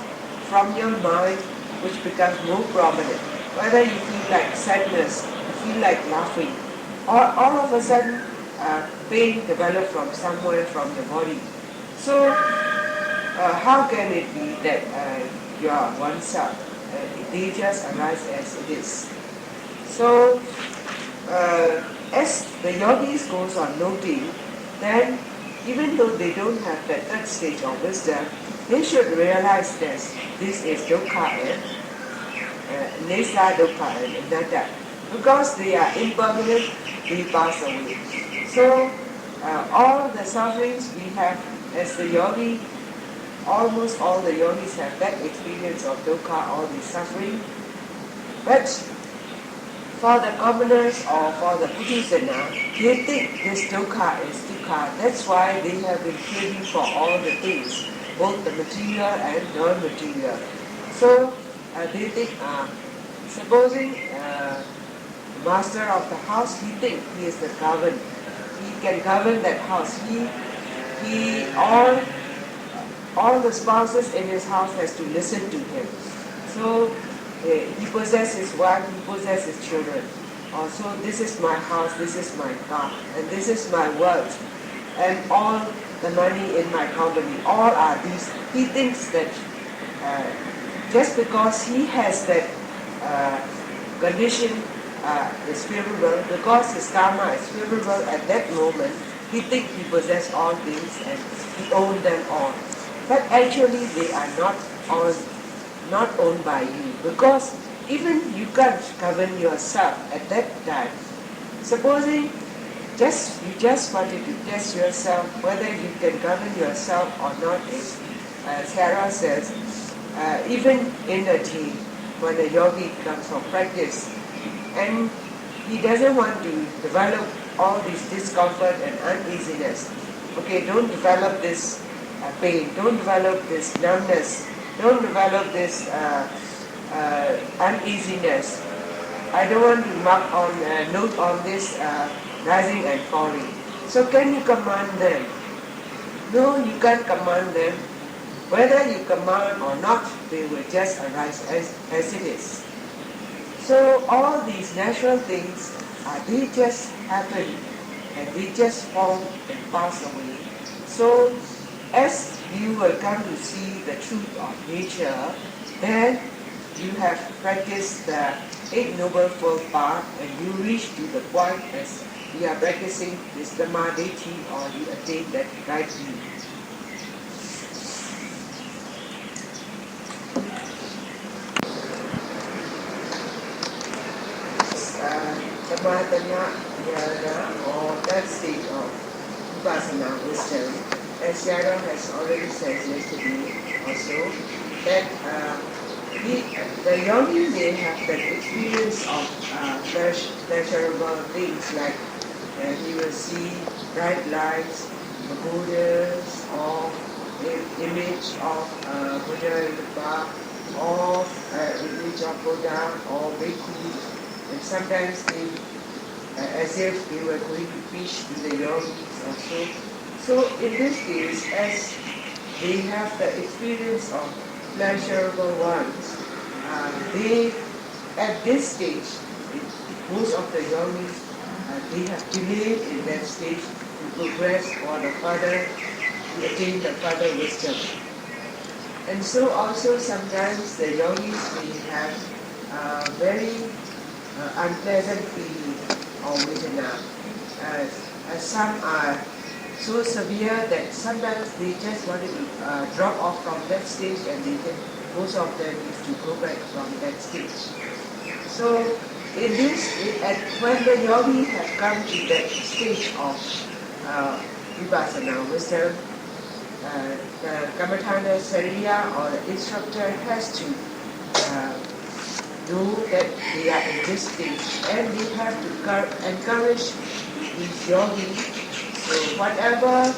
from your mind, which becomes more prominent, whether you feel like sadness, you feel like laughing, or all of a sudden pain develops from somewhere from your body. So how can it be that you are oneself? They just arise as it is. So as the yogis goes on noting, then even though they don't have that third stage of wisdom, they should realize that this is dukkha and nesa, dukkha and anatta. Because they are impermanent, they pass away. So all the sufferings we have as the yogi, almost all the yogis have that experience of dukkha, all the suffering. But for the commoners or for the Vipassana, they think this dukkha is dukkha. That's why they have been craving for all the things, both the material and non-material. So they think, supposing the master of the house, he thinks he is the governor. He can govern that house. All the spouses in his house has to listen to him. So he possesses his wife, he possesses his children. Also, this is my house, this is my car, and this is my wealth, and all the money in my company, all are these. He thinks that just because he has that condition is favorable, because his karma is favorable at that moment, he thinks he possesses all things and he owns them all. But actually they are not owned by you, because even you can't govern yourself at that time. Supposing you just wanted to test yourself whether you can govern yourself or not, is, Sarah says, even in a day when a yogi comes for practice and he doesn't want to develop all this discomfort and uneasiness. Okay, don't develop this pain, don't develop this numbness, don't develop this uneasiness. I don't want to note on this rising and falling. So can you command them? No, you can't command them. Whether you command or not, they will just arise as it is. So all these natural things, they just happen and they just form and pass away. So as you will come to see the truth of nature, then you have practiced the Eight Noble Fold Path and you reach to the point as we are practicing this Dhammadeti, or you attain that right view. Dhammadana, or that state of Vipassana wisdom, as Sayadaw has already said yesterday also, that the yogi may have that experience of pleasurable things, like he will see bright lights, pagodas, or image of Buddha in the park, or image of Buddha, or bhikkhu. And sometimes they, as if they were going to preach to the yogis also. So in this case, as they have the experience of pleasurable ones, they, at this stage, most of the yogis, they have delayed in that stage to progress or the further, to attain the further wisdom. And so also sometimes the yogis may have very unpleasant feeling or vedana. Some are so severe that sometimes they just want to drop off from that stage, and most of them need to go back from that stage. So in this, when the yogi have come to that stage of Vipassana wisdom, the Kammatthana Sariya or the instructor has to know that they are in this stage, and they have to encourage these yogis. So whatever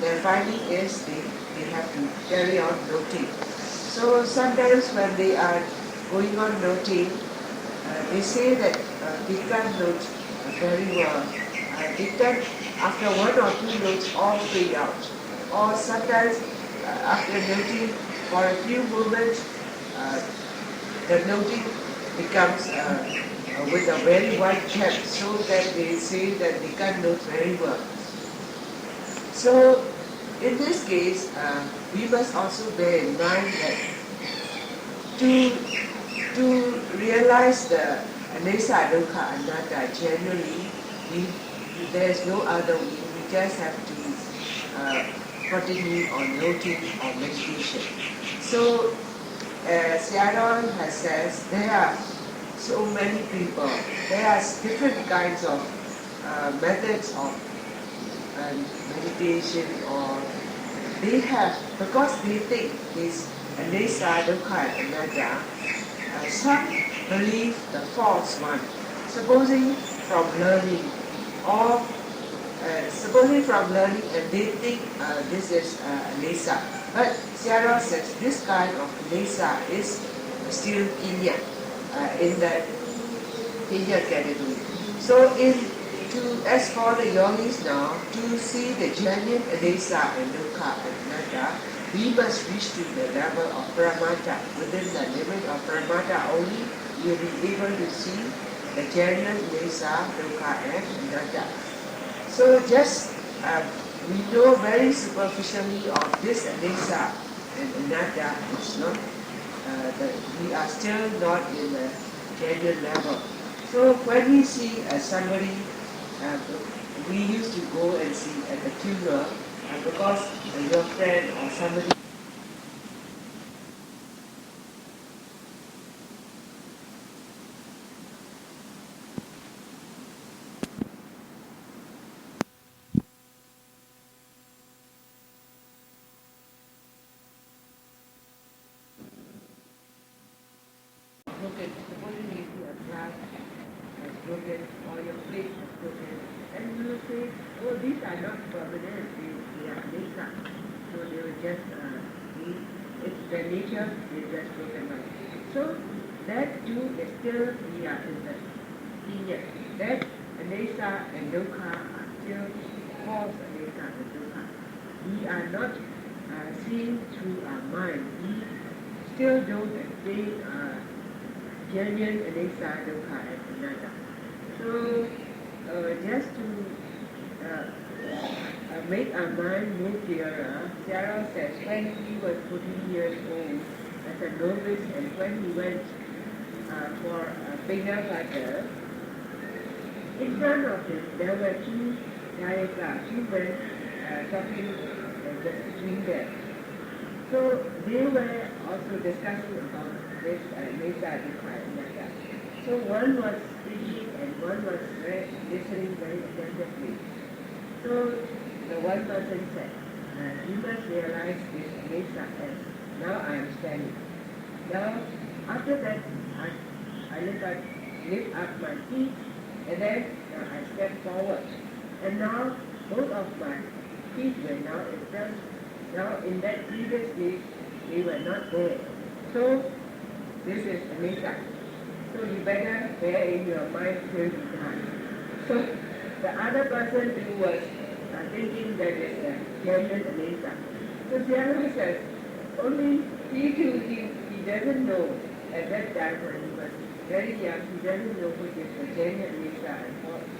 their finding is, they have to carry on noting. So sometimes when they are going on noting, they say that they can't note very well. They can, after one or two notes, all fade out. Or sometimes after noting for a few moments, the noting becomes with a very wide gap, so that they say that they can't note very well. So in this case, we must also bear in mind that to realize the Anesa, Dukkha, Anatta genuinely, there is no other way. We just have to continue on noting or meditation. So Sayadaw has says there are so many people. There are different kinds of methods of meditation, or they have, because they think this Anesa, Dukkha, and Anatta, some believe the false one, supposing from learning, or and they think this is Anesa. But Sayadaw says this kind of Anesa is still Kinya, in the Kinya category. So as for the yogis now, to see the genuine Anesa and Dukkha and Anatta, we must reach to the level of Paramata. Within the limit of Paramata only, you will be able to see the genuine Anesa, Dukkha and Anatta. So just we know very superficially of this Anesa and Anatta is not we are still not in the genuine level. So when we see somebody, we used to go and see at the funeral because your friend or somebody broken, supposing you see a glass has broken or your plate has broken, and you will say, oh, these are not permanent, they are nature. So they will just, it's their nature, they just broken down. So that too is still, we are in the linear. That anesa and dukkha are still false anesa and dukkha. We are not seeing through our mind. We still don't attain genuine anesa, dukkha, and anatta. So, just to make our mind more clearer, Sayadaw says when he was 14 years old as a novice and when he went for a bigger father, in front of him there were two men talking just between them. So they were also discussing about this Nesa, Dukkha, and Anatta. So one was speaking and one was listening very attentively. So the one person said, you must realize this Nesa as now I am standing. Now after that I lift up my feet and then I step forward. And now both of my feet were now in front. Now in that previous day they were not there. So this is Anesa. So you better bear in your mind till you die. So the other person who was thinking that is a genuine Anesa. So Sayadaw says, only he too, he doesn't know at that time when he was very young, he doesn't know which is the genuine Anesa and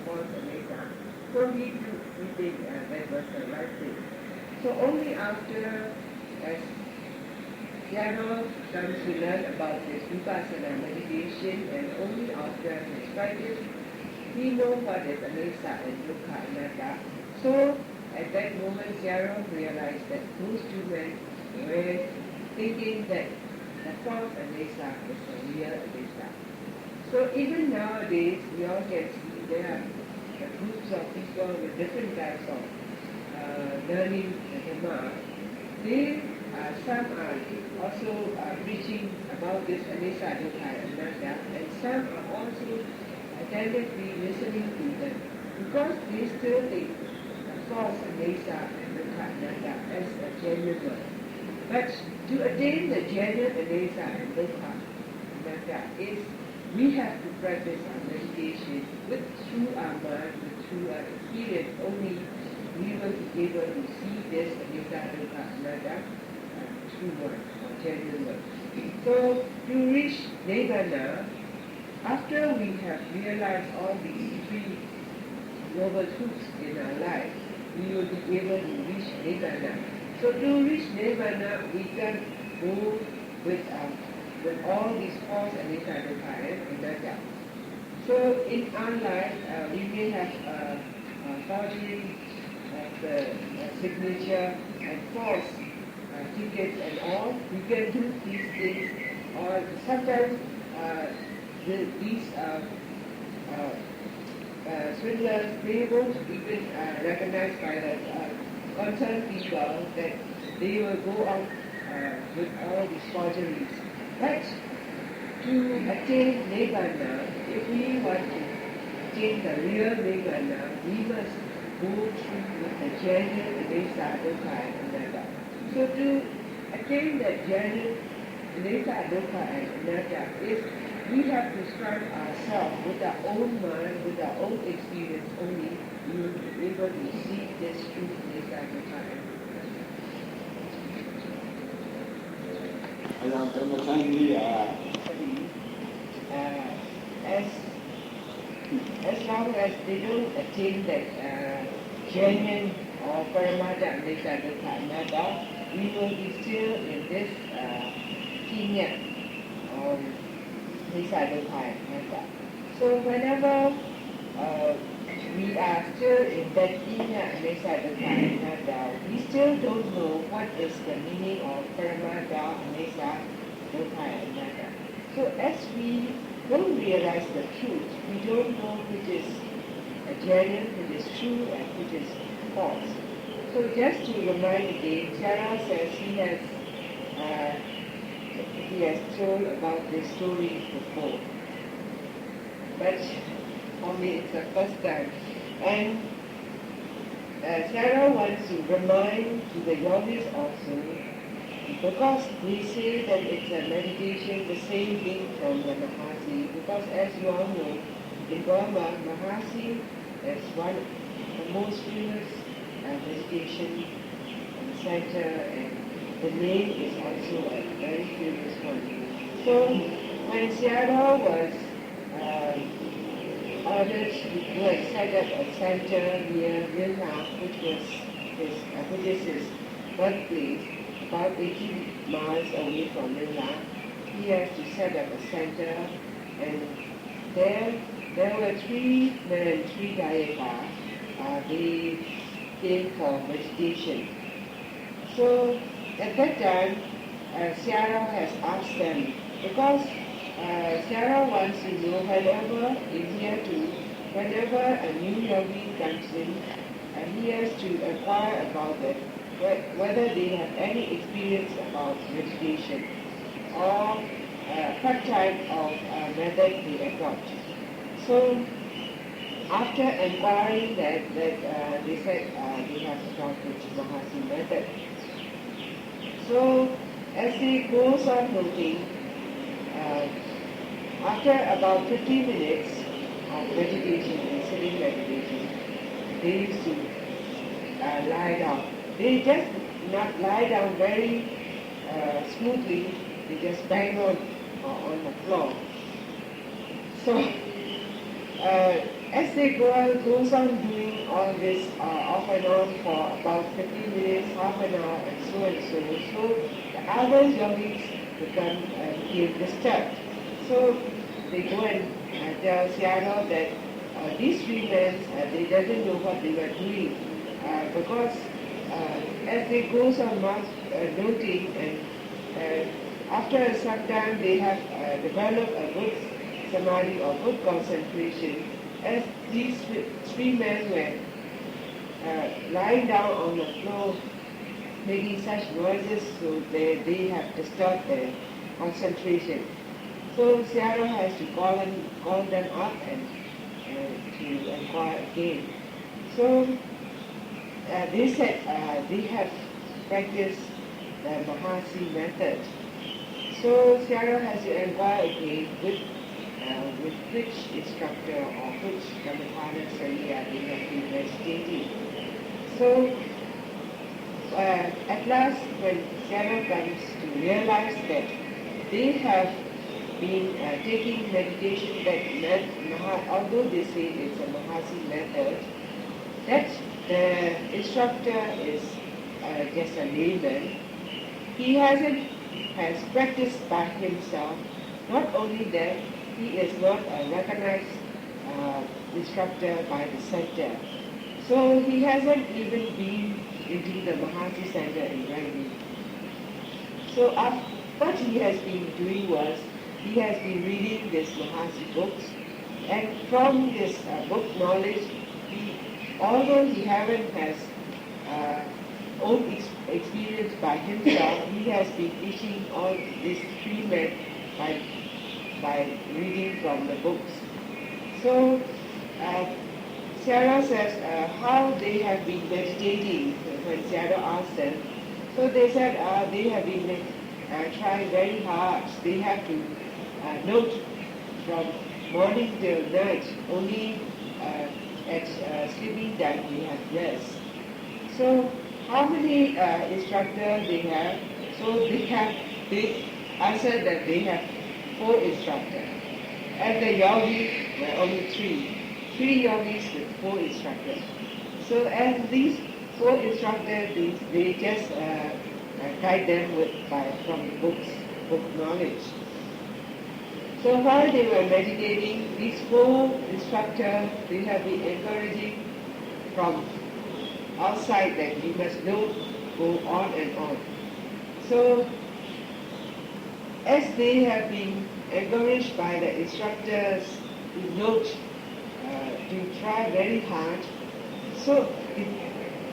false Anesa. So he too, he think that was the right thing. So only after Sayadaw comes to learn about this Vipassana meditation and only after his practice, he knows what is Anesa and Dukkha Anatta. So at that moment Sayadaw realized that those two men were thinking that the false Anesa is the real Anesa. So even nowadays we all can see there are groups of people with different types of learning the Dhamma. Some are also preaching about this Anesa, Dukkha, and Anatta, and some are also attentively listening to them because they still think the false Anesa and Dukkha, Anatta as a genuine one. But to attain the genuine Anesa and Dukkha, Anatta is we have to practice our meditation through our mind, through our experience. Only we will be able to see this Anesa, Dukkha, Anatta true one or genuine one. So to reach Nibbana, after we have realized all these three noble truths in our life, we will be able to reach Nibbana. So to reach Nibbana, we can go with all these false Anesa, Dukkha, and Anatta. So in our life, we may have forgery of the signature and false tickets and all. We can do these things, or sometimes these swindlers, they won't even recognize by the concerned people that they will go out with all these forgeries. But to attain Nibbana, if we want to attain the real Nibbana, we must go through with the genuine Anesa, Dukkha, and Anatta. So to attain that genuine Anesa, Dukkha, and Anatta is we have to strive ourselves with our own mind, with our own experience only, we will be able to see this truth Anesa, Dukkha, and Anatta. အရာကမ္မထန်ကြီးက as long as they don't attain that genuine or paramata Anesa, Dukkha, Anatta, we will be still in this senior Sayadaw method. So whenever we are still in that inner Sayadaw method, we still don't know what is the meaning of Paramada Sayadaw method. So as we don't realize the truth, we don't know which is genuine, which is true, and which is false. So just to remind again, Sarah says he has told about this story before, but for me it's the first time. And Sarah wants to remind to the yogis also, because we say that it's a meditation, the same thing from the Mahasi, because as you all know, in Burma, Mahasi is one of the most famous meditation center, and the name is also a very famous one. So when Sayadaw was ordered to go and set up a center near Vilna, which was his Buddhist birthplace, about 18 miles away from Vilna, he has to set up a center, and there were 3 men, 3 Dayaka. They came for meditation. So at that time, Sayadaw has asked them, because Sayadaw wants to know whenever a new yogi comes in, he has to inquire about it, whether they have any experience about meditation or what type of method they adopt. So after inquiring that they said they have adopted Mahasi method. So as he goes on noting, after about 50 minutes of meditation and sitting meditation, they used to lie down. They just not lie down very smoothly, they just bang on the floor. So as they goes on doing all this off and on for about 15 minutes, half an hour, and so, the other yogis became disturbed. So they go and tell Sayadaw that these 3 men, they didn't know what they were doing, because as they goes on noting, and after some time they have developed a good samadhi or good concentration, as these 3 men were lying down on the floor making such noises, so they have disturbed their concentration. So Sayadaw has to call them up and to inquire again. So they said they have practiced the Mahasi method. So Sayadaw has to inquire again with which instructor or which Kammatthana Sariya they have been meditating. So at last, when Sayadaw comes to realize that they have been taking meditation that although they say it's a Mahasi method, that the instructor is just a layman. He has practiced by himself. Not only that, he is not a recognized instructor by the center. So he hasn't even been into the Mahasi center in Rangi. So what he has been doing was, he has been reading these Mahasi books, and from this book knowledge, although he haven't has own experience by himself, he has been teaching all these 3 men by reading from the books. So Sayadaw says how they have been meditating when Sayadaw asked them. So they said they have been trying very hard. They have to note from morning till night. Only at sleeping time they have rest. So how many instructors they have? So they answered that they have 4 instructors. And the yogis were only 3. 3 yogis with 4 instructors. So as these 4 instructors, they just guide them from the book knowledge. So while they were meditating, these four instructors, they have been encouraging from outside that you must not go on and on. So as they have been encouraged by the instructors to note, to try very hard, so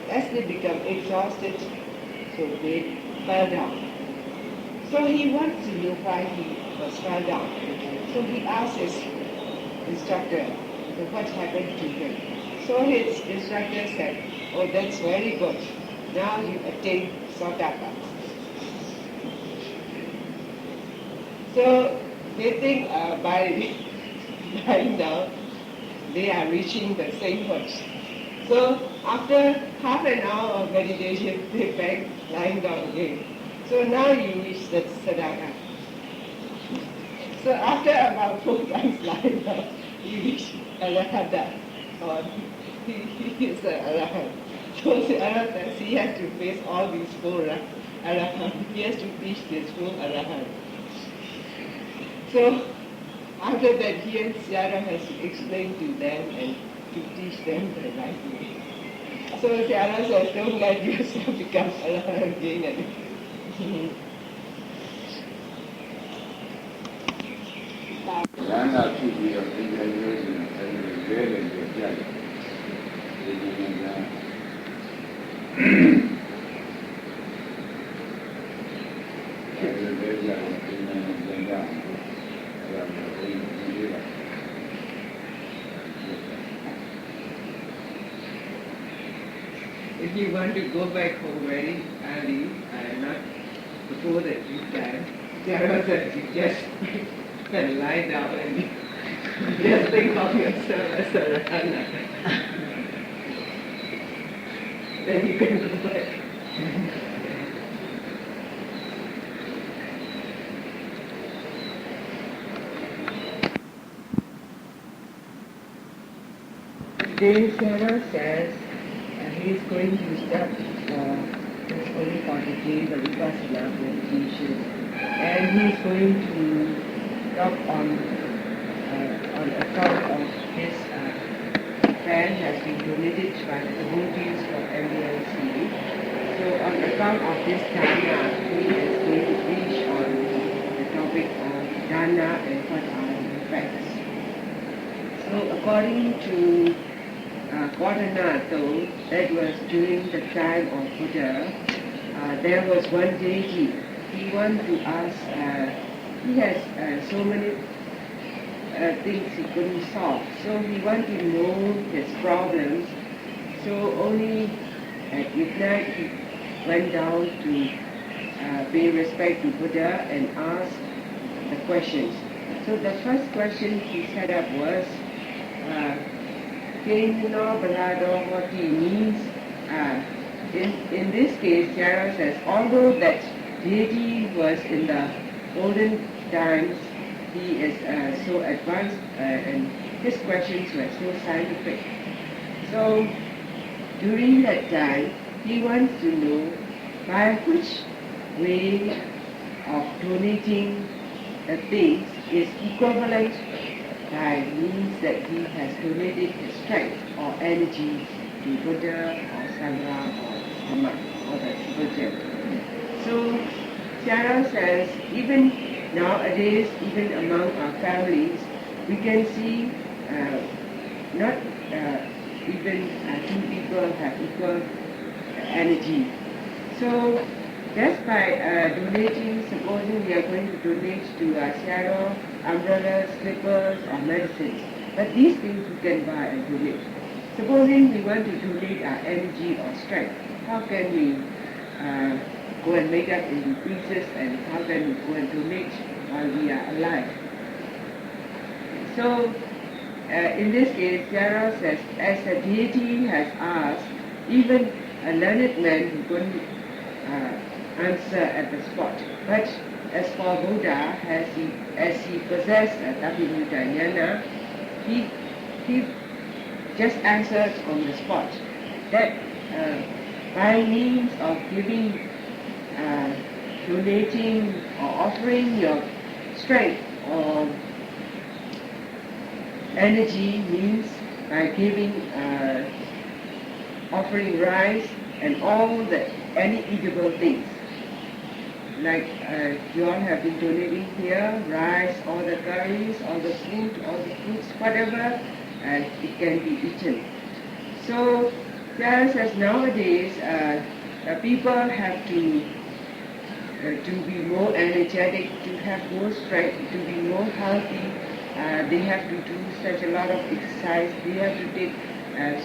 as they become exhausted, so they fell down. So he wants to know why he was fell down. So he asked his instructor, so what happened to him? So his instructor said, oh, that's very good. Now you attain Sotapan. So they think by lying down, they are reaching the same point. So after half an hour of meditation, they back lying down again. So now you reach the Sadaka. So after about 4 times lying down, you reach Arahata, or he is the Arahant. So the Arahant, he has to face all these 4 Arahant. He has to teach this 4 Arahant. So after that, he and Sayadaw has to explain to them and to teach them the right way. So Sayadaw says, don't let yourself become Arahant again and again. Yana TV of Indian and very good. If you want to go back home very early, not before the tea time, Sayadaw says you just can lie down and just think of yourself as a Rahana. Then you can go back. Today Sayadaw says he is going to start his holy quantity, the Vipassana meditation, and he is going to talk on account of his fan has been donated by the devotees from MBLC. So on account of this dana, he is going to preach on the topic of dana and what are the effects. So according to Quadranato, that was during the time of Buddha, there was one deity. He wanted to ask, he has so many things he couldn't solve. So he wanted to know his problems. So only at midnight he went down to pay respect to Buddha and ask the questions. So the first question he set up was, what he means. In this case, Sayadaw says, although that deity was in the olden times, he is so advanced and his questions were so scientific. So during that time, he wants to know by which way of donating the things is equivalent by means that he has donated his strength or energy to Buddha or Sangha or Dhamma or the Buddha. So Sayadaw says, even nowadays, even among our families, we can see not even two people have equal energy. So just by donating, supposing we are going to donate to Sayadaw umbrellas, slippers or medicines, but these things we can buy and donate. Supposing we want to donate our energy or strength, how can we go and make up in pieces and how can we go and donate while we are alive? So in this case, Sayadaw says, as the deity has asked, even a learned man who couldn't answer at the spot. But as for Buddha, as he possessed Tapimuta he just answered on the spot. That by means of giving, donating or offering your strength or energy means by giving, offering rice and all the any eatable things. Like you all have been donating here, rice, all the curries, all the food, all the fruits, whatever, and it can be eaten. So, just as nowadays, people have to be more energetic, to have more strength, to be more healthy. They have to do such a lot of exercise. They have to take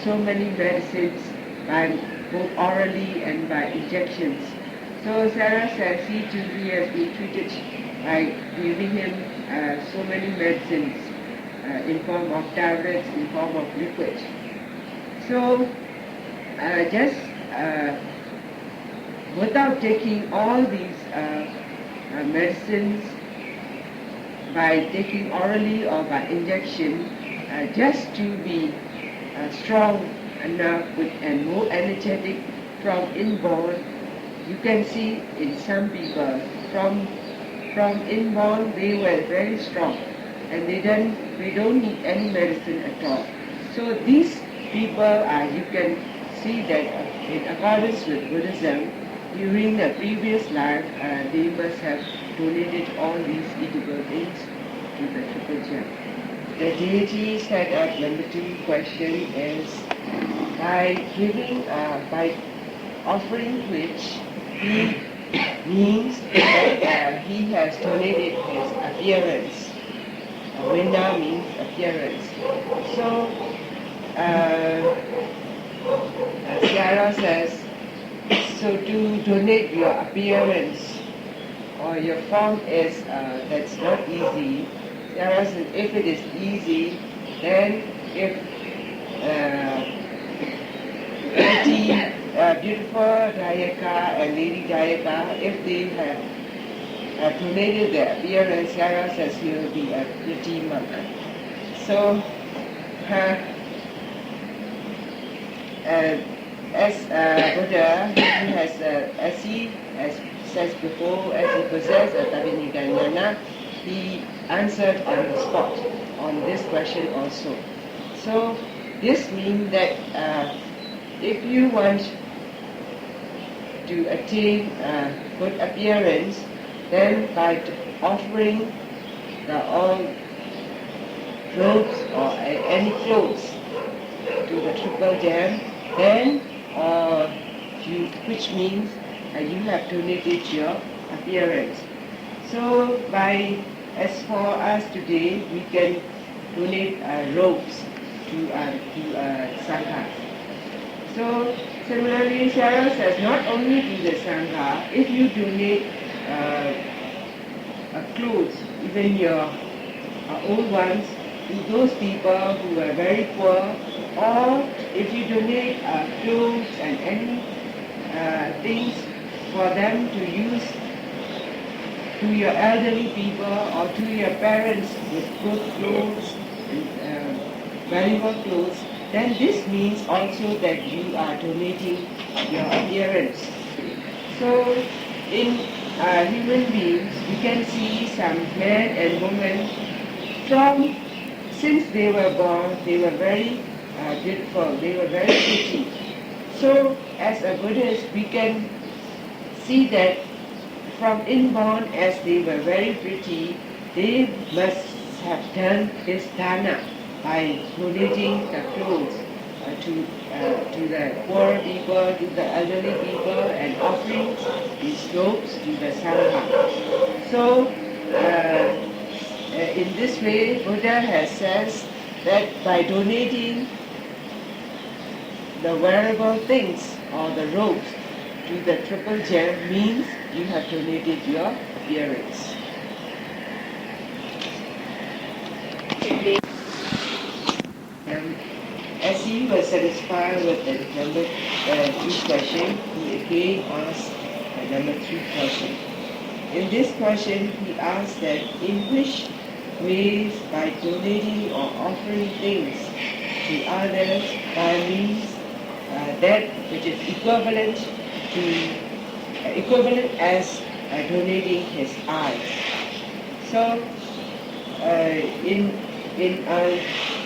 so many medicines by both orally and by injections. So Sarah says he has been treated by giving him so many medicines in form of tablets, in form of liquid. So just without taking all these medicines, by taking orally or by injection, just to be strong enough and more energetic from inborn. You can see in some people from inborn they were very strong and they don't need any medicine at all. So these people you can see that in accordance with Buddhism, during the previous life they must have donated all these eatable things to the Triple Gem. The deity said at number 2 question is by giving, by offering which he means that he has donated his appearance. Vinda means appearance. So Sarah says, so to donate your appearance or your form is that's not easy. Sarah says if it is easy, then if beautiful Dayaka and Lady Dayaka, if they have donated their appearance, Sarah says he will be a pretty monk. So as Buddha, he has, as he says before, as he possessed a Taviniganyana, he answered on the spot on this question also. So this means that if you want to attain good appearance, then by offering all clothes or any clothes to the Triple Gem, then which means you have donated your appearance. So as for us today, we can donate robes to Sangha. So similarly, Sarah says not only to the Sangha, if you donate clothes, even your old ones, to those people who are very poor, or if you donate clothes and any things for them to use to your elderly people or to your parents with good clothes, valuable clothes, then this means also that you are donating your appearance. So in human beings, we can see some men and women since they were born, they were very beautiful, they were very pretty. So as a Buddhist, we can see that from inborn, as they were very pretty, they must have done this dana by donating the clothes to the poor people, to the elderly people, and offering these robes to the Sangha. So in this way, Buddha has said that by donating the wearable things or the robes to the Triple Gem means you have donated your appearance. As he was satisfied with the number 2 question, he again asked the number 3 question. In this question, he asked that in which ways by donating or offering things to others by means that which is equivalent as donating his eyes. So in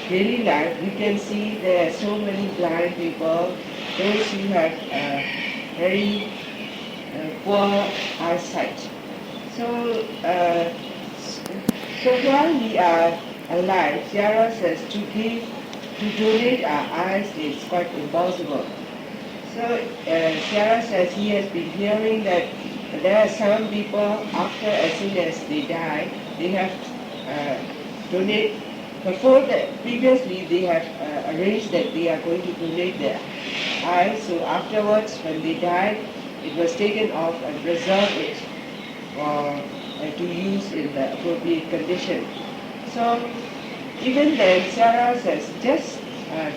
daily life, we can see there are so many blind people, those who have very poor eyesight. So, so while we are alive, Sierra says to donate our eyes is quite impossible. So Sierra says he has been hearing that there are some people after as soon as they die, they have donate. Before that, previously they have arranged that they are going to donate their eyes. So afterwards, when they died, it was taken off and preserved it for to use in the appropriate condition. So even then, Sarah says just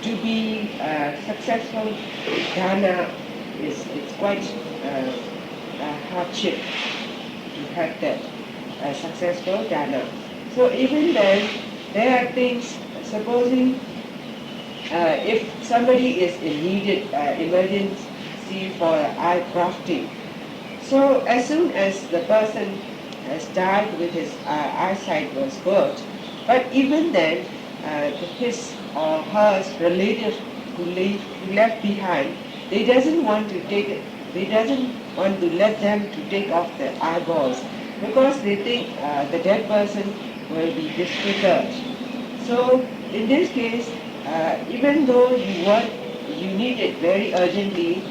to be successful dana it's quite a hardship to have that successful dana. So even then, there are things. Supposing if somebody is in needed emergency for eye grafting, so as soon as the person has died with his eyesight was good, but even then his or her relative who left behind, they doesn't want to let them to take off their eyeballs because they think the dead person will be disfigured. So in this case, even though you need it very urgently,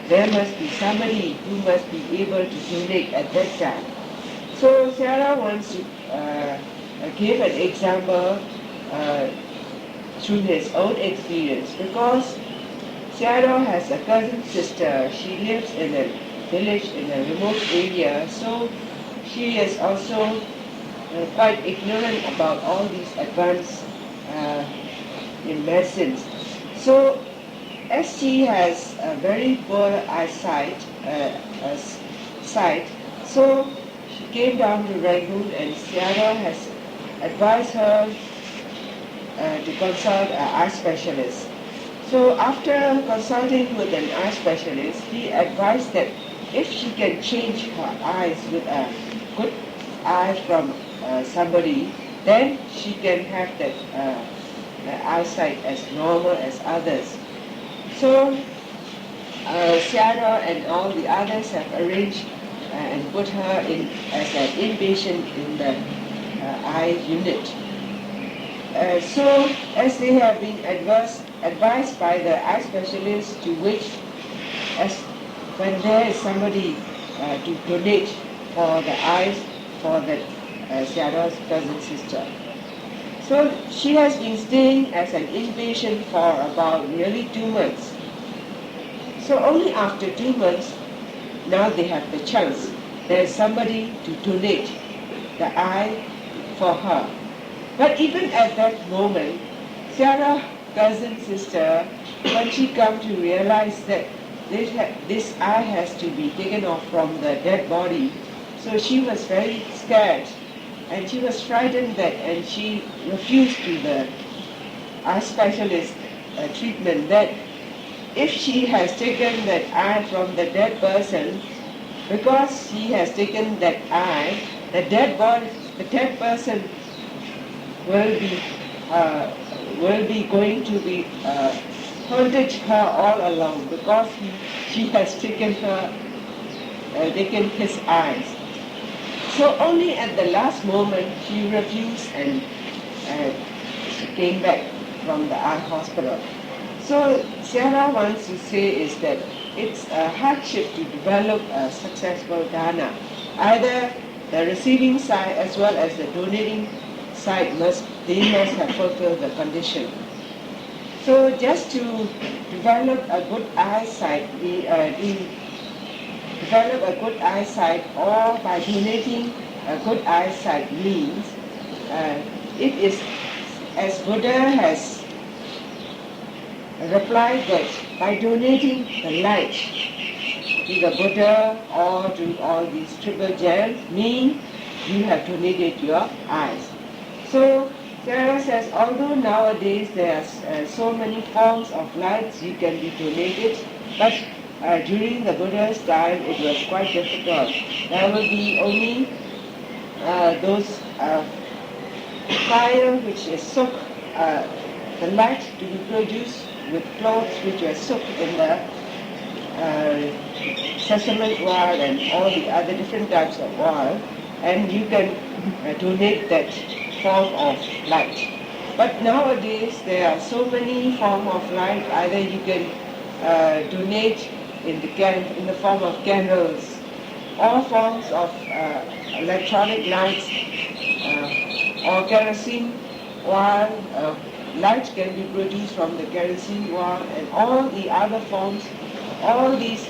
there must be somebody who must be able to donate at that time. So Sarah wants to give an example through his own experience, because Sayadaw has a cousin sister. She lives in a village in a remote area, so she is also quite ignorant about all these advances in medicines. So as she has a very poor eyesight, so she came down to Rangoon, and Sayadaw has advised her to consult an eye specialist. So after consulting with an eye specialist, he advised that if she can change her eyes with a good eye from somebody, then she can have that eyesight as normal as others. So Sayadaw and all the others have arranged and put her in as an inpatient in the eye unit. So as they have been advised by the eye specialist to wait as when there is somebody to donate for the eyes for the Sayadaw's cousin sister. So she has been staying as an inpatient for about nearly 2 months. So only after 2 months, now they have the chance. There is somebody to donate the eye for her. But even at that moment, Sayadaw's cousin sister, when she come to realize that this eye has to be taken off from the dead body, so she was very scared and she was frightened and she refused to the eye specialist treatment that if she has taken that eye from the dead person, because she has taken that eye, the dead person will be going to be haunted her all along because she has taken his eyes. So only at the last moment she refused and she came back from the eye hospital. So Sayadaw wants to say is that it's a hardship to develop a successful dana. Either the receiving side as well as the donating side must have fulfilled the condition. So just to develop a good eyesight, or by donating a good eyesight means it is, as Buddha has replied, that by donating the light to the Buddha or to all these triple gems mean you have donated your eyes. So Sarah says, although nowadays there are so many forms of lights you can be donated, but during the Buddha's time it was quite difficult. There will be only those fire which is soaked the light to be produced with clothes which are soaked in the sesame oil and all the other different types of oil, and you can donate that form of light. But nowadays there are so many forms of light. Either you can donate in the form of candles, all forms of electronic lights, or kerosene oil. Light can be produced from the kerosene oil, and all the other forms. All these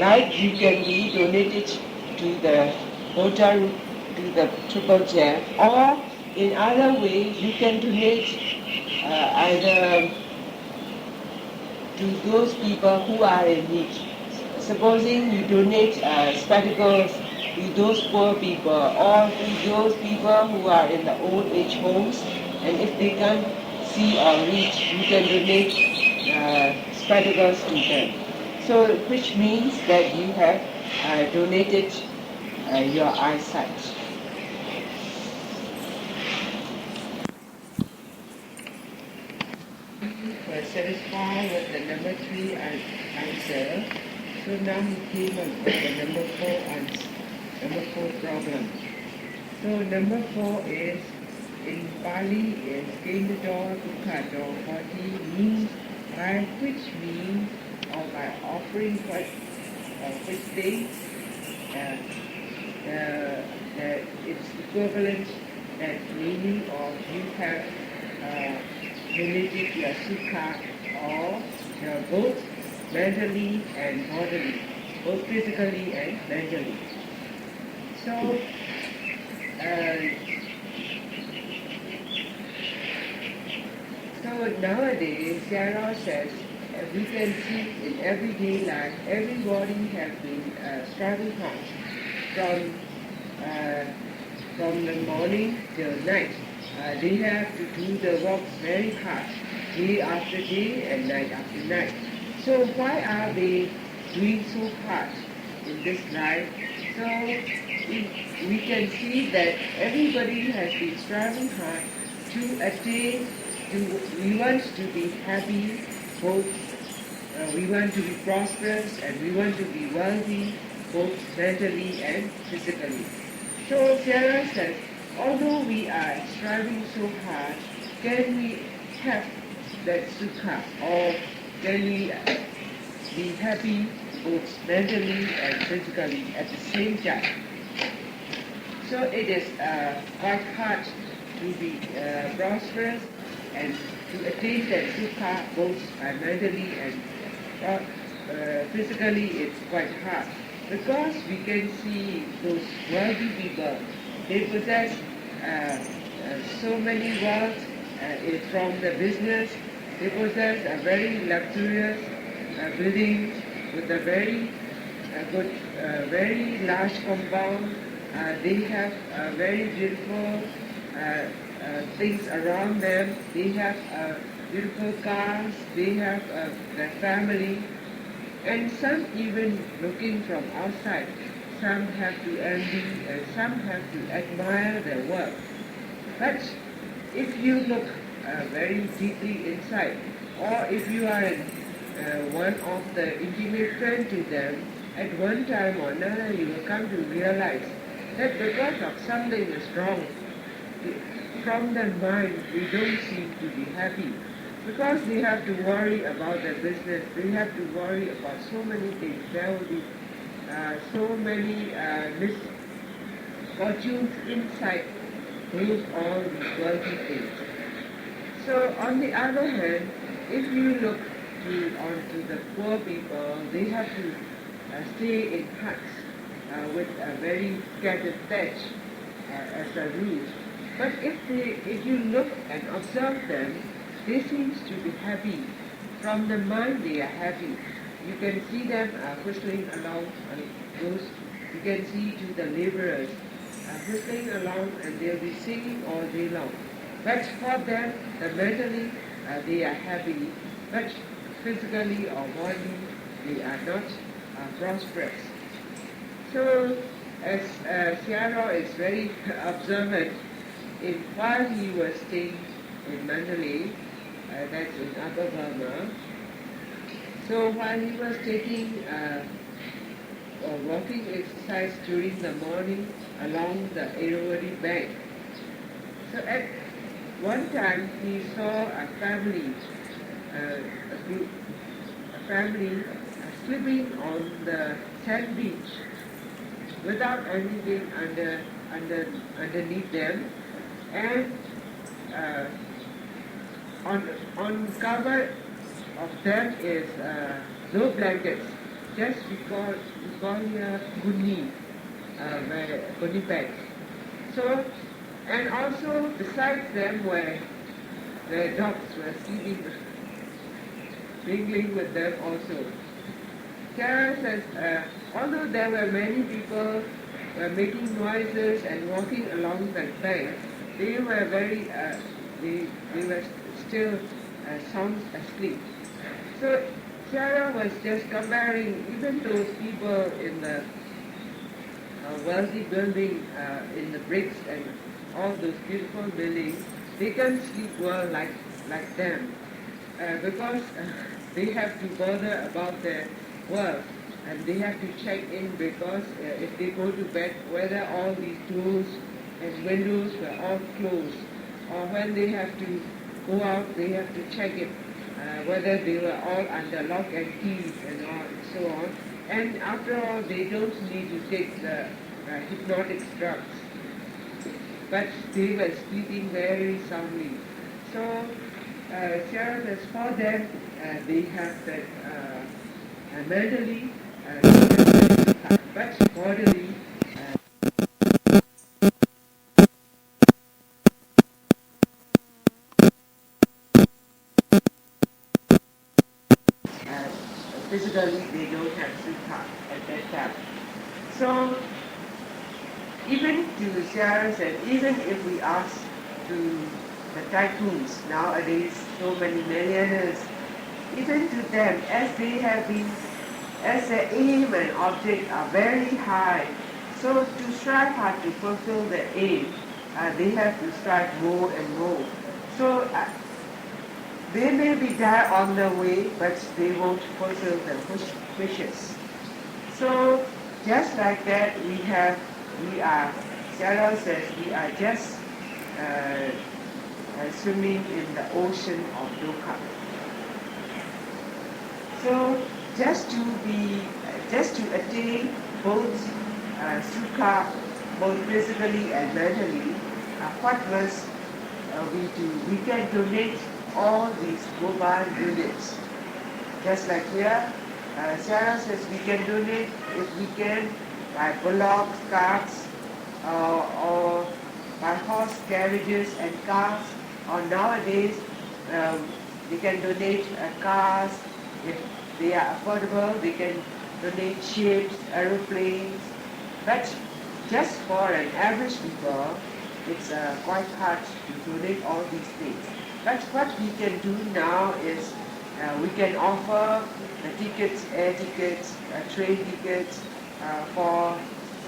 light you can be donated to the hotel, to the triple chair, or in other ways you can donate either to those people who are in need. Supposing you donate spectacles to those poor people, or to those people who are in the old age homes, and if they can't see or read, you can donate spectacles to them. So, which means that you have donated your eyesight. We're satisfied with the number 3 answer. So now we came up with the number 4 problem. So number 4 is, in Pali, is Kendador Kukador 40 means by which means, or by offering which things, it's equivalent, that meaning of you have donated your sukha, or your both mentally and bodily, both physically and mentally. So, so nowadays, Sayadaw says, we can see in everyday life, everybody has been striving hard from the morning till night. They have to do the work very hard, day after day and night after night. So why are they doing so hard in this life? So we can see that everybody has been striving hard to attain. We want to be happy, both we want to be prosperous, and we want to be wealthy, both mentally and physically. So Sayadaw says, although we are striving so hard, can we have that sukha, or can we be happy both mentally and physically at the same time? So it is quite hard to be prosperous and to attain that sukha both mentally and physically. It's quite hard, because we can see those wealthy people, they possess so many wealth from the business. They possess a very luxurious buildings with a very good, very large compound. They have very beautiful things around them. They have beautiful cars. They have their family. And some even looking from outside, some have to envy and some have to admire their work. But if you look very deeply inside, or if you are one of the intimate friends to them, at one time or another you will come to realize that because of something is wrong, from their mind they don't seem to be happy. Because they have to worry about their business, they have to worry about so many things. There will be so many misfortunes inside those all these wealthy things. So on the other hand, if you look onto the poor people, they have to stay in huts with a very scattered thatch as a roof. But if you look and observe them, they seem to be happy. From the mind they are happy. You can see them whistling along those. You can see to the laborers whistling along, and they'll be singing all day long. But for them, mentally they are happy, but physically or bodily they are not prosperous. So as Sayadaw is very observant, while he was staying in Mandalay, that's in Upper Burma, so while he was taking walking exercise during the morning along the Irrawaddy bank, so at one time he saw a family, sleeping on the sand beach without anything underneath them, and on cover of them is no blankets, just we call here guni, guni bags. So, and also besides them were the dogs were sleeping, mingling with them also. Kara says, although there were many people making noises and walking along that bank, they were very, they were still sound asleep. So Sarah was just comparing even those people in the wealthy building, in the bricks and all those beautiful buildings, they can't sleep well like them, because they have to bother about their work, and they have to check in, because if they go to bed, whether all these doors and windows were all closed, or when they have to go out, they have to check it, whether they were all under lock and keys and all, and so on. And after all, they don't need to take the hypnotic drugs, but they were sleeping very soundly. So, Sarah says for them, they have that mentally, but bodily, physically they don't have sukha at that time. So even to Sarah said, even if we ask to the tycoons nowadays, so many millionaires, even to them, as they have been, as their aim and object are very high, so to strive hard to fulfill their aim, they have to strive more and more. So they may be there on their way, but they won't fulfill their wishes. So just like that, Sayadaw says, we are just swimming in the ocean of dukkha. So just to attain both sukha, both physically and mentally, what must we do? We can donate all these mobile units. Just like here, Sarah says we can donate, if we can, by bullocks, carts, or by horse carriages and cars, or nowadays they can donate cars. If they are affordable, they can donate ships, aeroplanes. But just for an average people, it's quite hard to donate all these things. But what we can do now is we can offer the tickets, air tickets, train tickets, for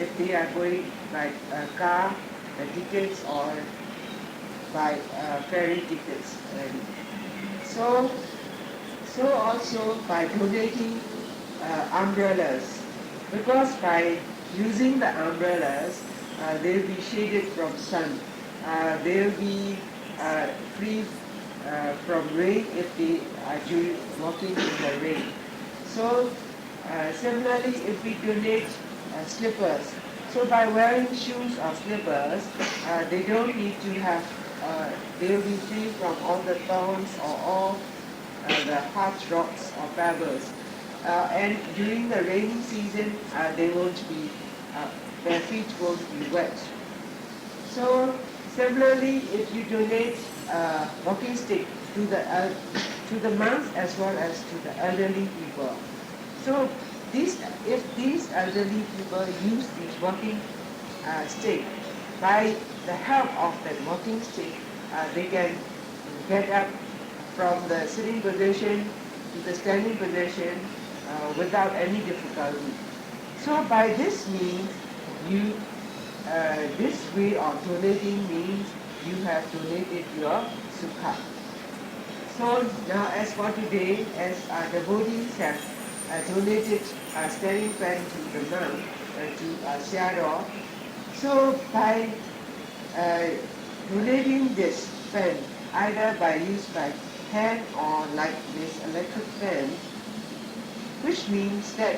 if they are going by car, the tickets, or by ferry tickets. And so also by donating umbrellas, because by using the umbrellas, they will be shaded from sun. They will be free from rain if they are walking in the rain. So similarly, if we donate slippers, so by wearing shoes or slippers, they don't need to have, they will be free from all the thorns or all the hard rocks or pebbles. And during the rainy season, they won't be, their feet won't be wet. So similarly, if you donate walking stick to the monks as well as to the elderly people, so if these elderly people use these walking stick, by the help of that walking stick, they can get up from the sitting position to the standing position without any difficulty. So by this means, this way of donating means you have donated your sukha. So now as for today, as our devotees have donated a standing fan to the monk, to Sayadaw, so by donating this fan, either by use by hand or like this electric fan, which means that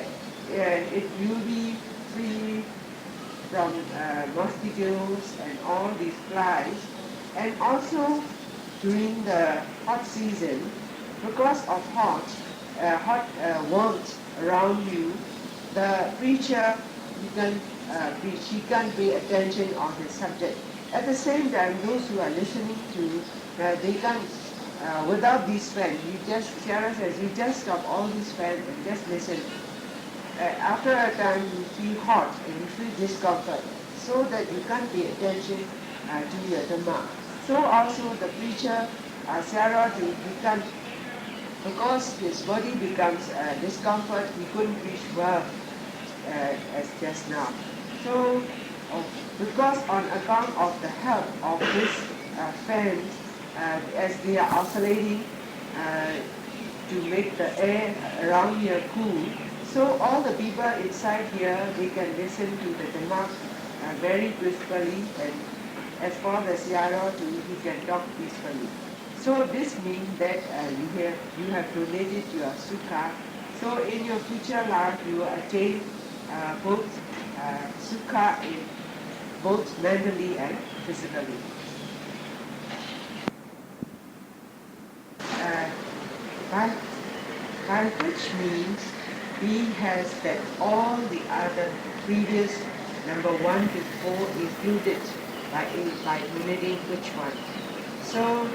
it will be free from mosquitoes and all these flies, and also during the hot season, because of hot warmth around you, the preacher she can't pay attention on his subject. At the same time, those who are listening to, they can't without these fans. Sarah says, you just stop all these fans and just listen. After a time you feel hot and you feel discomfort, so that you can't pay attention to your Dhamma. So also the preacher, Sarah, because his body becomes discomfort, he couldn't preach well as just now. So because on account of the help of this fans, as they are oscillating to make the air around here cool, so all the people inside here, they can listen to the Dhamma very peacefully, and as for the Sayadaw too, he can talk peacefully. So this means that you have donated your sukha. So in your future life, you will attain both sukha in both mentally and physically. By which means he has that all the other previous number 1 to 4 included by donating which one. So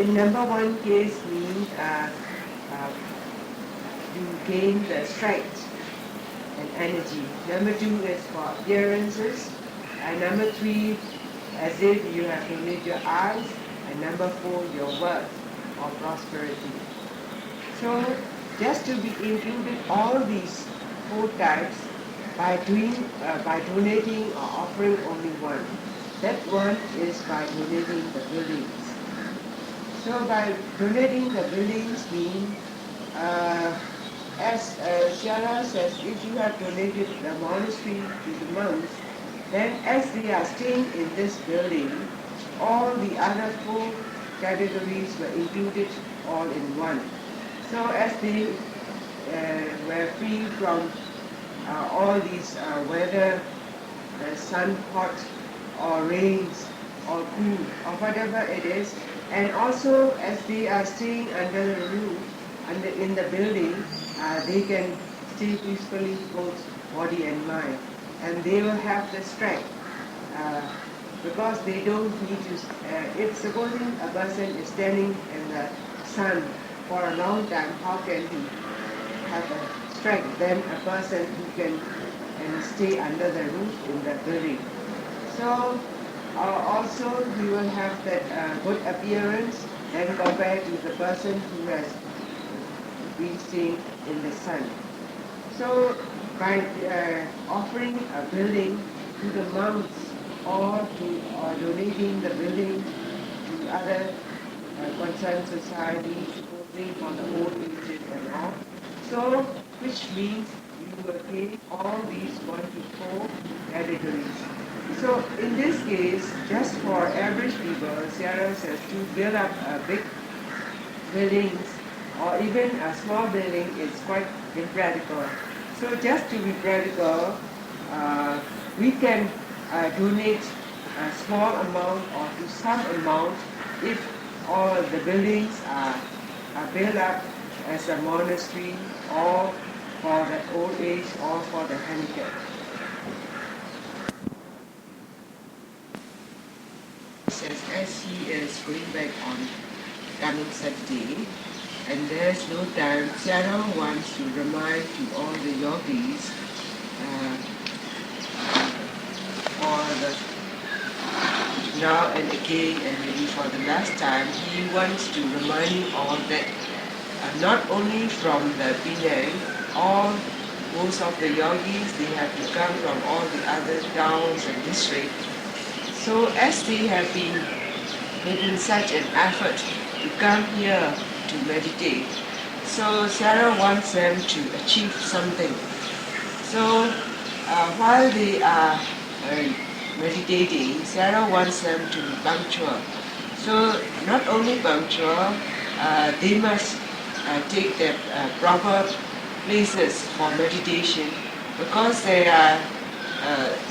in number 1 case means you gain the strength and energy. Number 2 is for appearances. And number 3, as if you have donated your eyes. And number 4, your wealth or prosperity. So just to be included all these 4 types by donating or offering only one. That one is by donating the buildings. So by donating the buildings means, as Shara says, if you have donated the monastery to the monks, then as they are staying in this building, all the other 4 categories were included all in one. So as they were free from all these weather, sun, hot or rains or cool or whatever it is, and also as they are staying under the roof, in the building, they can stay peacefully both body and mind, and they will have the strength because they don't need to. If supposing a person is standing in the sun for a long time, how can he have a strength than a person who can stay under the roof in the building? So also he will have that good appearance and compared to the person who has been staying in the sun. So by offering a building to the monks or donating the building to other concerned societies, supporting for the old ages and all, so which means you will gain all these 1 to 4 categories. So in this case, just for average people, Sarah says to build up big buildings or even a small building is quite impractical. So just to be practical, we can donate a small amount or to some amount if all the buildings are built up as a monastery or for the old age or for the handicapped. Says as he is going back on coming Saturday, and there's no time, Sayadaw wants to remind to all the yogis for the now and again and maybe for the last time, he wants to remind you all that not only from the Penang, all most of the yogis, they have to come from all the other towns and districts. So as they have been making such an effort to come here to meditate, so Sarah wants them to achieve something. So while they are meditating, Sarah wants them to be punctual. So not only punctual, they must take their proper places for meditation, because there are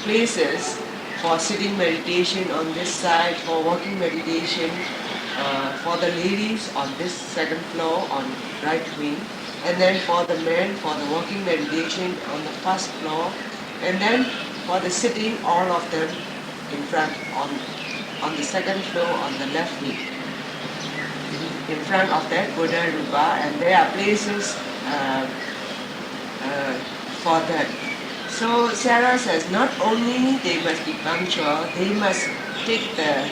places for sitting meditation on this side, for walking meditation for the ladies on this second floor on right wing, and then for the men for the walking meditation on the first floor, and then for the sitting, all of them in front on the second floor on the left wing, in front of that Buddha Rupa, and there are places for that. So Sarah says not only they must be punctual, they must take the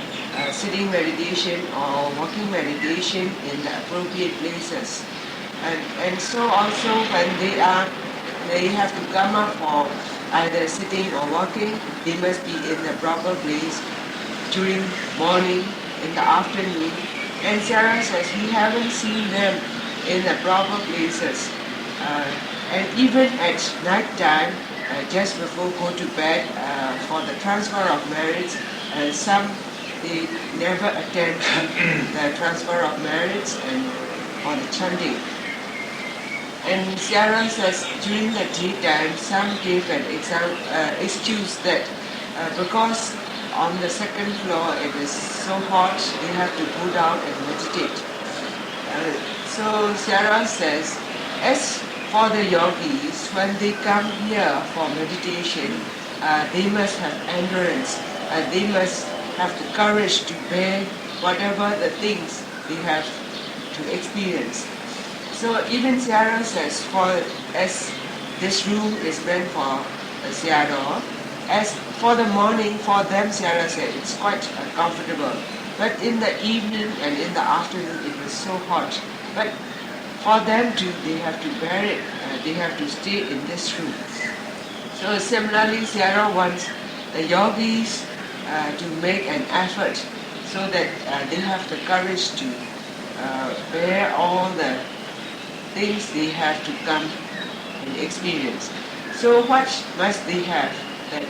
sitting meditation or walking meditation in the appropriate places. And so also when they have to come up for either sitting or walking, they must be in the proper place during morning, in the afternoon. And Sarah says we haven't seen them in the proper places. And even at night time, just before go to bed, for the transfer of merits, some they never attend the transfer of merits and for the chanting. And Sarah says during the daytime, some gave an excuse that because on the second floor it is so hot, they have to go down and meditate. So Sarah says, as for the yogis, when they come here for meditation, they must have endurance. They must have the courage to bear whatever the things they have to experience. So even Sayadaw says, as this room is meant for Sayadaw, as for the morning, for them Sayadaw said it's quite comfortable. But in the evening and in the afternoon it was so hot. But for them too, they have to bear it. They have to stay in this room. So similarly, Sayadaw wants the yogis to make an effort so that they have the courage to bear all the things they have to come and experience. So what must they have that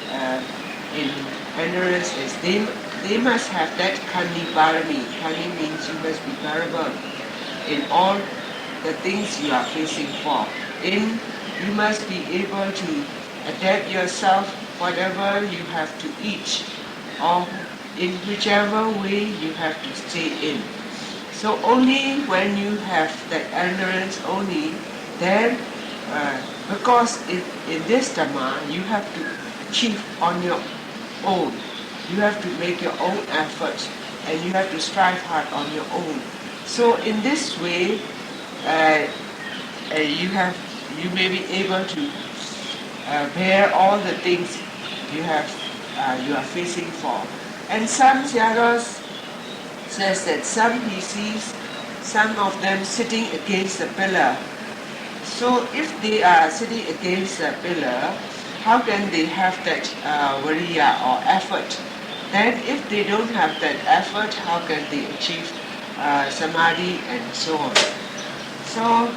in endurance is they must have that Khani Parami. Khani means you must be bearable in all the things you are facing for. You must be able to adapt yourself whatever you have to eat, or in whichever way you have to stay in. So only when you have that endurance only, then because in this Dhamma you have to achieve on your own. You have to make your own effort and you have to strive hard on your own. So in this way, you may be able to bear all the things you are facing for. And some Sayadaws says that some he sees some of them sitting against the pillar. So if they are sitting against the pillar, how can they have that viriya or effort? Then if they don't have that effort, how can they achieve samadhi and so on? So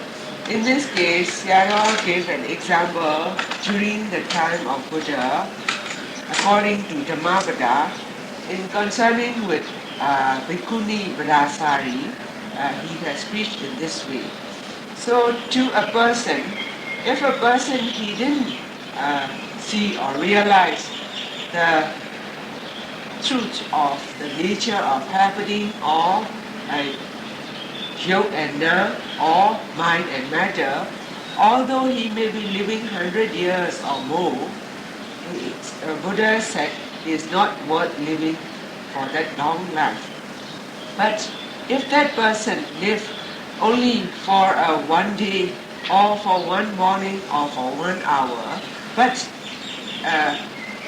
in this case, Sayadaw gave an example during the time of Buddha, according to Dhammapada, in concerning with Bhikkhuni Brahmasari, he has preached in this way. So to a person, if a person he didn't see or realize the truth of the nature of happening or yoke and na or mind and matter, although he may be living 100 years or more, Buddha said he is not worth living for that long life. But if that person live only for one day or for one morning or for 1 hour, but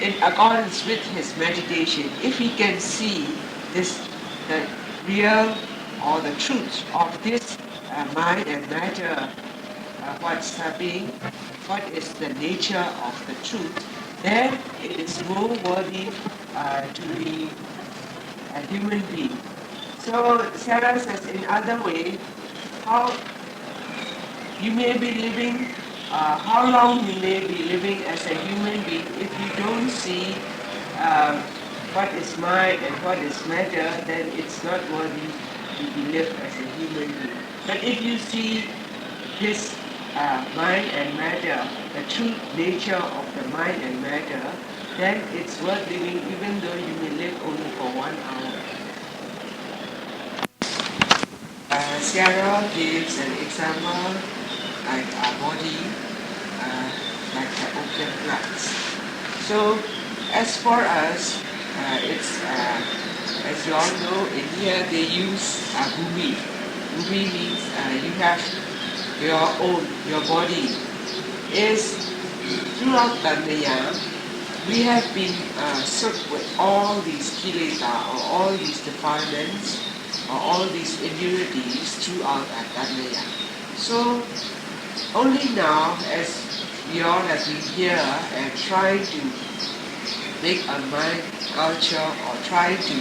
in accordance with his meditation, if he can see the real or the truth of this mind and matter what's happening, what is the nature of the truth, then it is more worthy to be a human being. So Sarah says in other way, how you may be living, how long you may be living as a human being if you don't see uh, what is mind and what is matter, then it's not worthy to be lived as a human being. But if you see this mind and matter, the true nature of the mind and matter, then it's worth living even though you may live only for 1 hour. Sarah gives an example like our body, like the opium plants. So as for us, it's as you all know, in here they use bhumi. Bhumi means you have your body. Is throughout Dandaya, we have been soaked with all these kilesa or all these defilements or all these impurities throughout Dandaya. So only now, as we all have been here and trying to make a mind culture or trying to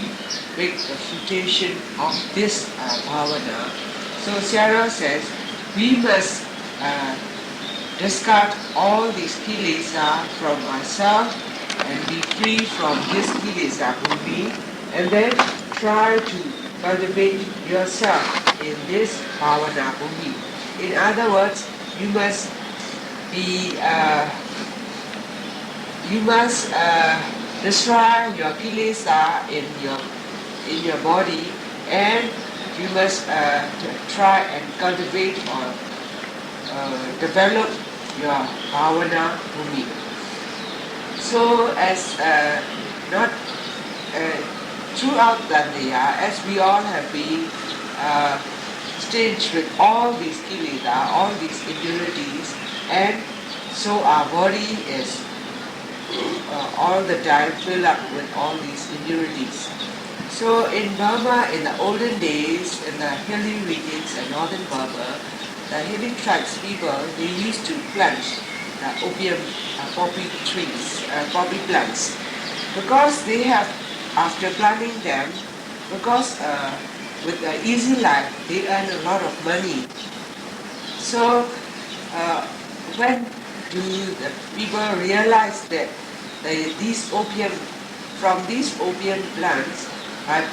make the fruition of this bhavana, so Sarah says we must discard all these kilesa from ourselves and be free from this kilesa bhumi, and then try to cultivate yourself in this bhavana bhumi. In other words, you must be destroy your kilesa in your body, and you must try and cultivate or develop your bhavana bhumi. So as not throughout Dandaya, as we all have been staged with all these kilesa, all these impurities, and so our body is all the time filled up with all these impurities. So in Burma, in the olden days, in the hilly regions and northern Burma, the hilly tribes people, they used to plant opium poppy trees, poppy plants, because they have, after planting them, because with the easy life, they earn a lot of money. So when do the people realize that these opium, from these opium plants are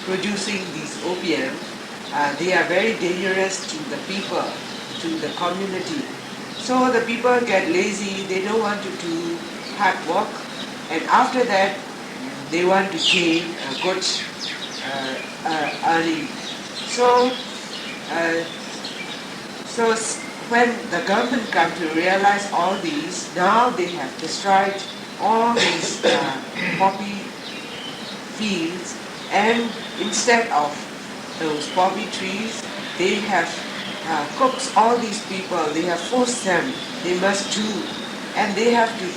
producing these opium, they are very dangerous to the people, to the community. So the people get lazy, they don't want to do hard work, and after that they want to gain a good earning. So when the government come to realize all these, now they have destroyed all these poppy fields, and instead of those poppy trees, they have coaxed all these people, they have forced them, they must do, and they have to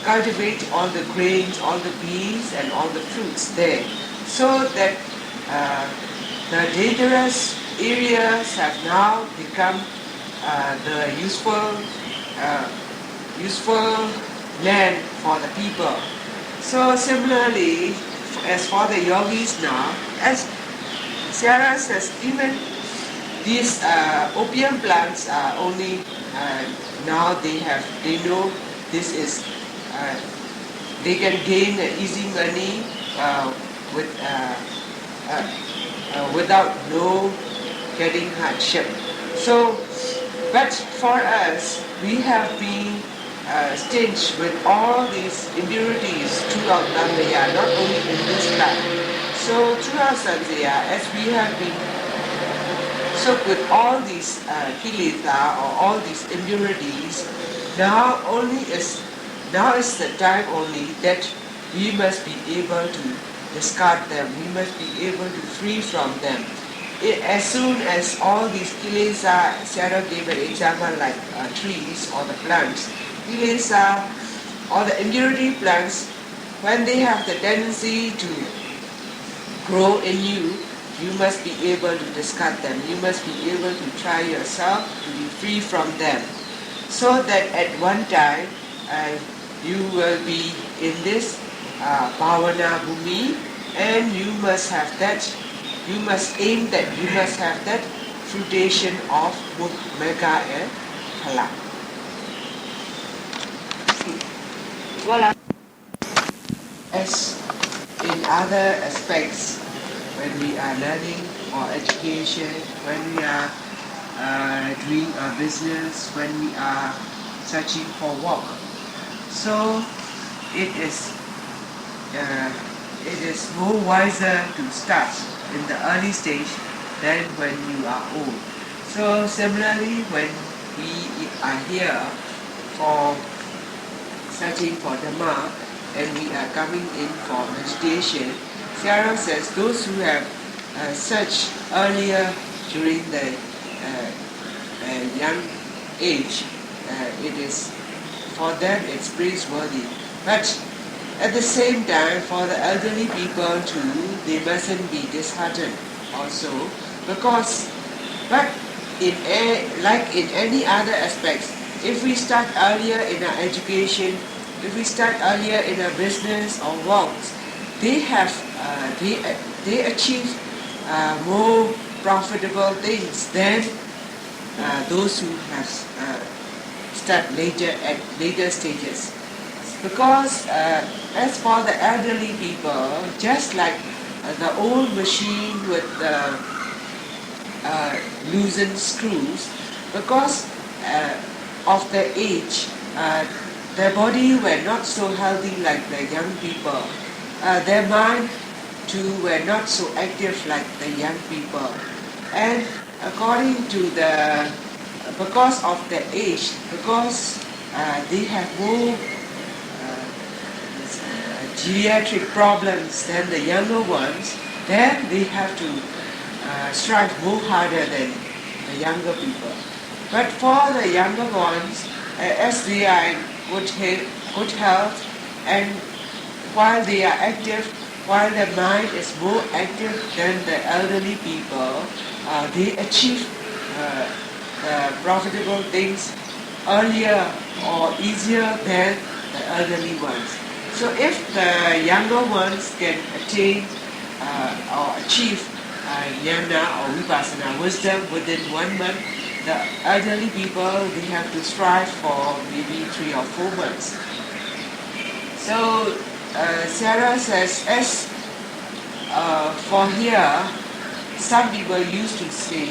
cultivate all the grains, all the beans and all the fruits there, so that the dangerous areas have now become the useful land for the people. So similarly, as for the yogis now, as Sarah says, even these opium plants are only now they know this is they can gain easy money without no getting hardship. So, but for us, we have been staged with all these impurities throughout Dandaya, not only in this life. So throughout Dandaya, as we have been soaked with all these kilesa or all these impurities, now is the time only that we must be able to discard them. We must be able to free from them. As soon as all these kilesa, Sarah gave an example like trees or the plants, kilesa or the impurity plants, when they have the tendency to grow in you, you must be able to discard them. You must be able to try yourself to be free from them, so that at one time you will be in this Bhavana Bhumi, and you must have that, you must aim that, you must have that fruition of Mega and Phala. As in other aspects, when we are learning or education, when we are doing a business, when we are searching for work, so it is more wiser to start in the early stage than when you are old. So similarly, when we are here for searching for Dhamma and we are coming in for meditation, Sayadaw says those who have searched earlier during the young age, it is for them it's praiseworthy. But at the same time, for the elderly people too, they mustn't be disheartened also, because like in any other aspects, if we start earlier in our education, if we start earlier in our business or works, they achieve more profitable things than those who have start later at later stages. Because as for the elderly people, just like the old machine with the loosened screws, because of their age, their body were not so healthy like the young people. Their mind too were not so active like the young people. And according to the, because of their age, because they have more geriatric problems than the younger ones, then they have to strive more harder than the younger people. But for the younger ones, as they are in good health, and while they are active, while their mind is more active than the elderly people, they achieve profitable things earlier or easier than the elderly ones. So if the younger ones can attain or achieve jnana or vipassana wisdom within 1 month, the elderly people, they have to strive for maybe 3 or 4 months. So Sayadaw says, as for here, some people used to say,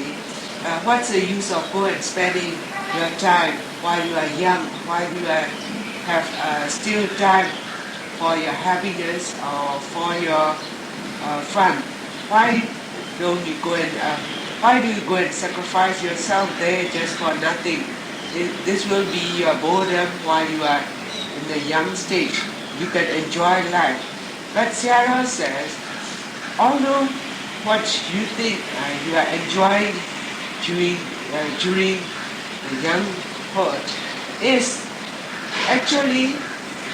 what's the use of go and spending your time while you are young, while you have still time for your happiness or for your fun? Why don't you go and why do you go and sacrifice yourself there just for nothing? This will be your boredom while you are in the young stage. You can enjoy life. But Sayadaw says, although what you think you are enjoying during the younghood is actually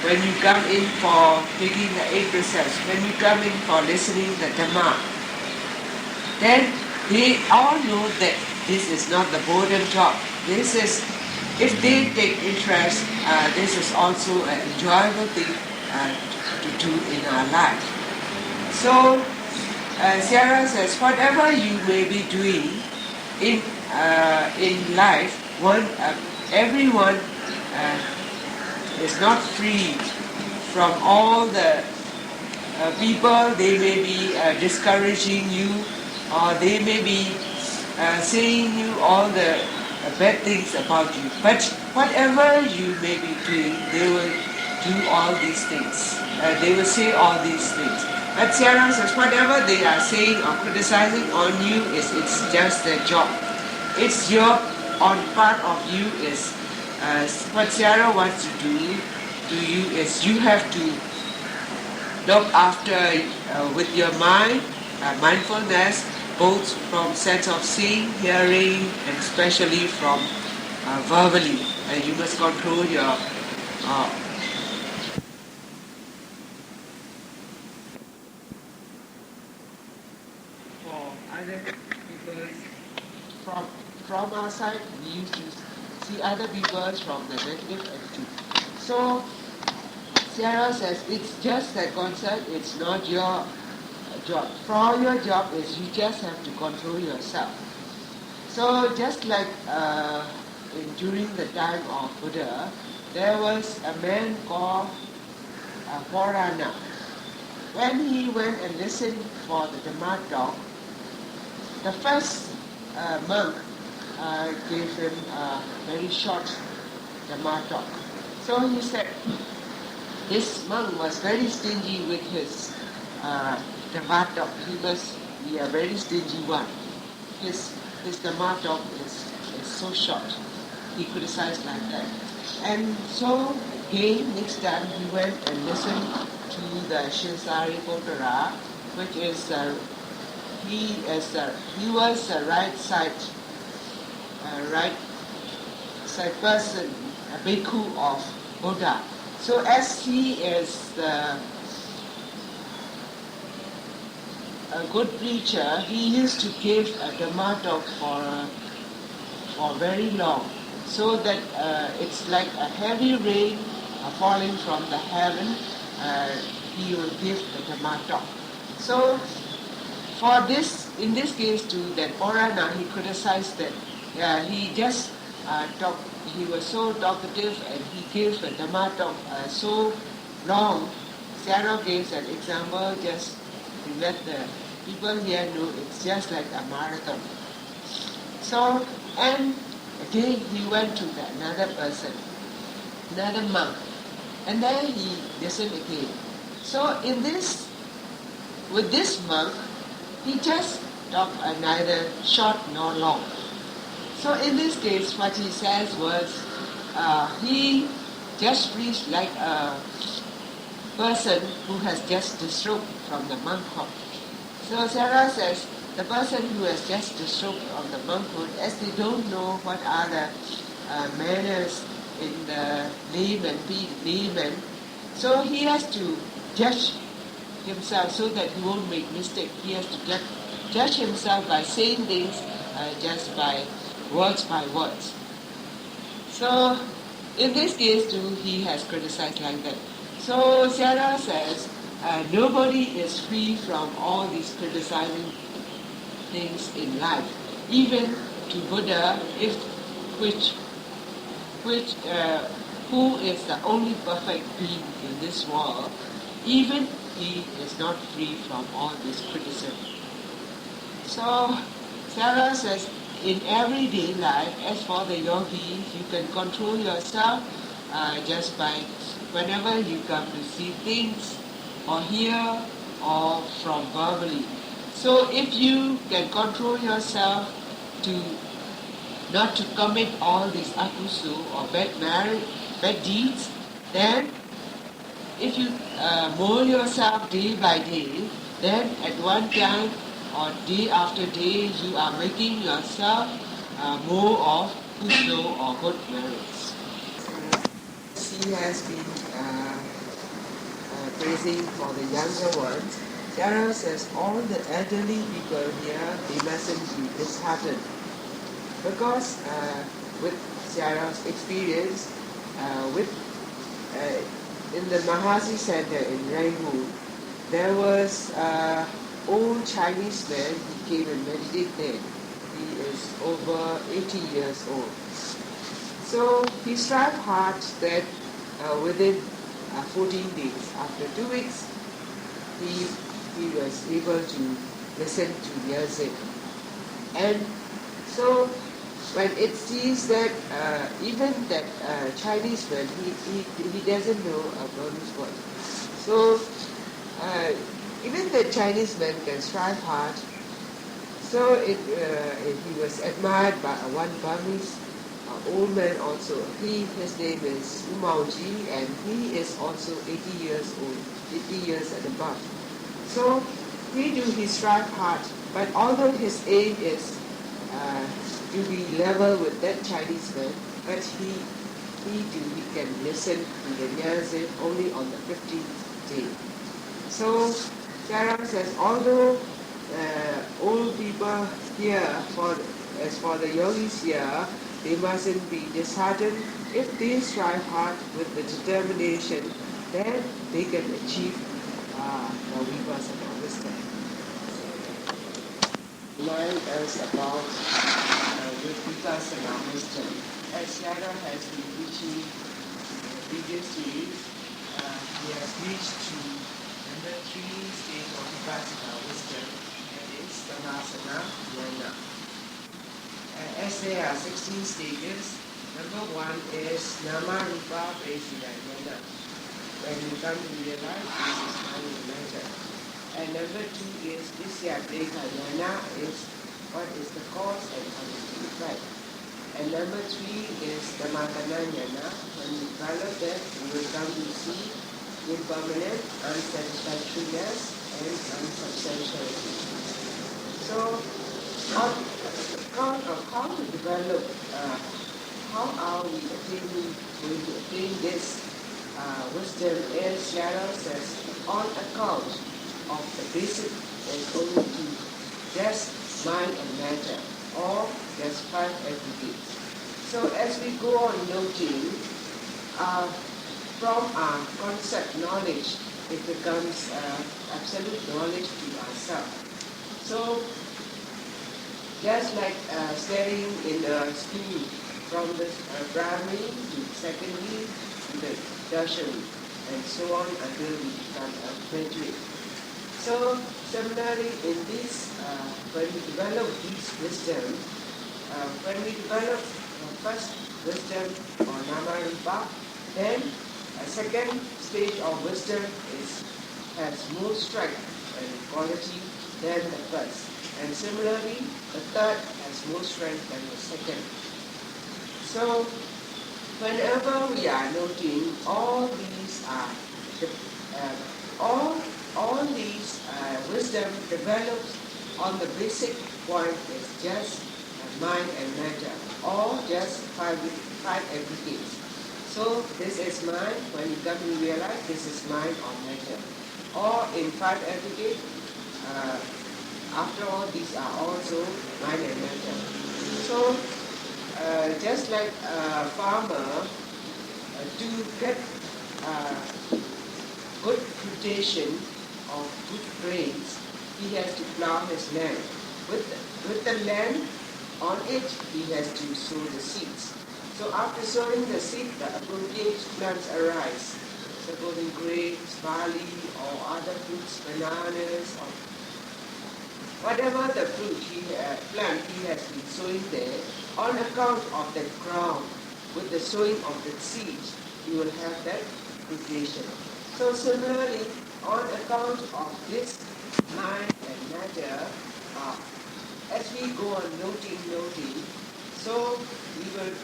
when you come in for taking the 8 precepts, when you come in for listening the Dhamma, then they all know that this is not the boredom job. This is, if they take interest, this is also an enjoyable thing to do in our life. So Sayadaw says, whatever you may be doing in life, everyone is not free from all the people. They may be discouraging you, or they may be saying you all the bad things about you. But whatever you may be doing, they will do all these things. They will say all these things. But Sayadaw says, whatever they are saying or criticizing on you it's just their job. It's your, on part of you is what Sayadaw wants to do to you is you have to look after with your mind, mindfulness, both from sense of seeing, hearing, and especially from verbally. And you must control your for from our side, we used to see other people from the negative attitude. So Sayadaw says, it's just that concern, it's not your job. For your job is you just have to control yourself. So just like during the time of Buddha, there was a man called Purana. When he went and listened for the Dhamma talk, the first monk gave him a very short Dhamma talk. So he said, this monk was very stingy with his Dhamma talk. He must be a very stingy one. His Dhamma talk is so short. He criticized like that. And so again, next time he went and listened to the Shinsari Potara, which is he was a right side person, a bhikkhu of Buddha. So as he is a good preacher, he used to give a Dhamma talk for very long, so that it's like a heavy rain falling from the heaven. He will give the Dhamma talk. So for this, in this case too, that Purana, he criticized that he just talked. He was so talkative and he gave a Dhamma talk so long. Sayadaw gives an example just to let the people here know it's just like a marathon. So, and again he went to another person, another monk, and then he listened again. So with this monk, he just talked neither short nor long. So in this case, what he says was, he just preached like a person who has just disobeyed from the monkhood. So Sayadaw says, the person who has just disobeyed from the monkhood, as they don't know what are the manners in the layman, so he has to judge himself so that he won't make mistake. He has to judge himself by saying things just by words. So in this case too, he has criticized like that. So Sayadaw says, nobody is free from all these criticizing things in life. Even to Buddha, who is the only perfect being in this world, even he is not free from all this criticism. So Sayadaw says, in everyday life, as for the yogi, you can control yourself just by whenever you come to see things or hear or from verbally. So if you can control yourself to not to commit all these akusu or bad deeds, then if you mold yourself day by day, then at one time or day after day, you are making yourself more of kusu or good merits. He has been praising for the younger ones. Sayadaw says all the elderly people here, they mustn't be disheartened, because with Sayadaw's experience, in the Mahasi Center in Rangoon, there was old Chinese man. He came and meditated there. He is over 80 years old. So he strived hard that within 14 days, after 2 weeks, he was able to listen to music. And so when it sees that even that Chinese man, he doesn't know a Burmese word. So even the Chinese man can strive hard. So he was admired by one Burmese old man also. His name is Umauji, and he is also 80 years old, 80 years and above. So he strive hard, but although his aim is to be level with that Chinese man, but he can listen to the music only on the 15th day. So Sayadaw says, although old people here as for the yogis here, they mustn't be disheartened. If they strive hard with the determination, then they can achieve the Vipassana wisdom. Mind is about with Vipassana wisdom. As Sayadaw has been teaching previously, he has reached to number 3 stage of Vipassana wisdom, that is Vipassana Jnana. As there are 16 stages, number 1 is Nama Rupa Prasida Jnana. When you come to realize this is mind and matter. And number 2 is Visya Dekha Jnana, is what is the cause and what is the effect. And number 3 is Dhammatana Jnana. When you develop that, you will come to see impermanent, unsatisfactoriness, and unsubstantiality. So, on account of how to develop, how are we going to attain this wisdom is, Sayadaw says, on account of the basic is only to just mind and matter, or just 5 aggregates. So as we go on noting, from our concept knowledge, it becomes absolute knowledge to ourselves. So just like studying in a school from the primary to secondary to the tertiary, and so on until we become a graduate. So similarly in this, when we develop these wisdom, when we develop first wisdom or Nama Rupa, then a second stage of wisdom has more strength and quality than the first. And similarly, the third has more strength than the second. So whenever we are noting, all these wisdom develops on the basic point is just mind and matter, or just 5 aggregates. So this is mind. When you come to realize this is mind or matter, or in 5 aggregate. After all, these are also mind and matter. So, just like a farmer, to get good fruitation of good grains, he has to plow his land. With the land on it, he has to sow the seeds. So after sowing the seed, the appropriate plants arise. Supposing grapes, barley, or other fruits, bananas, or whatever the fruit plant he has been sowing there, on account of that ground, with the sowing of the seeds, you will have that fruitation. So similarly, on account of this mind and matter, as we go on noting, so we will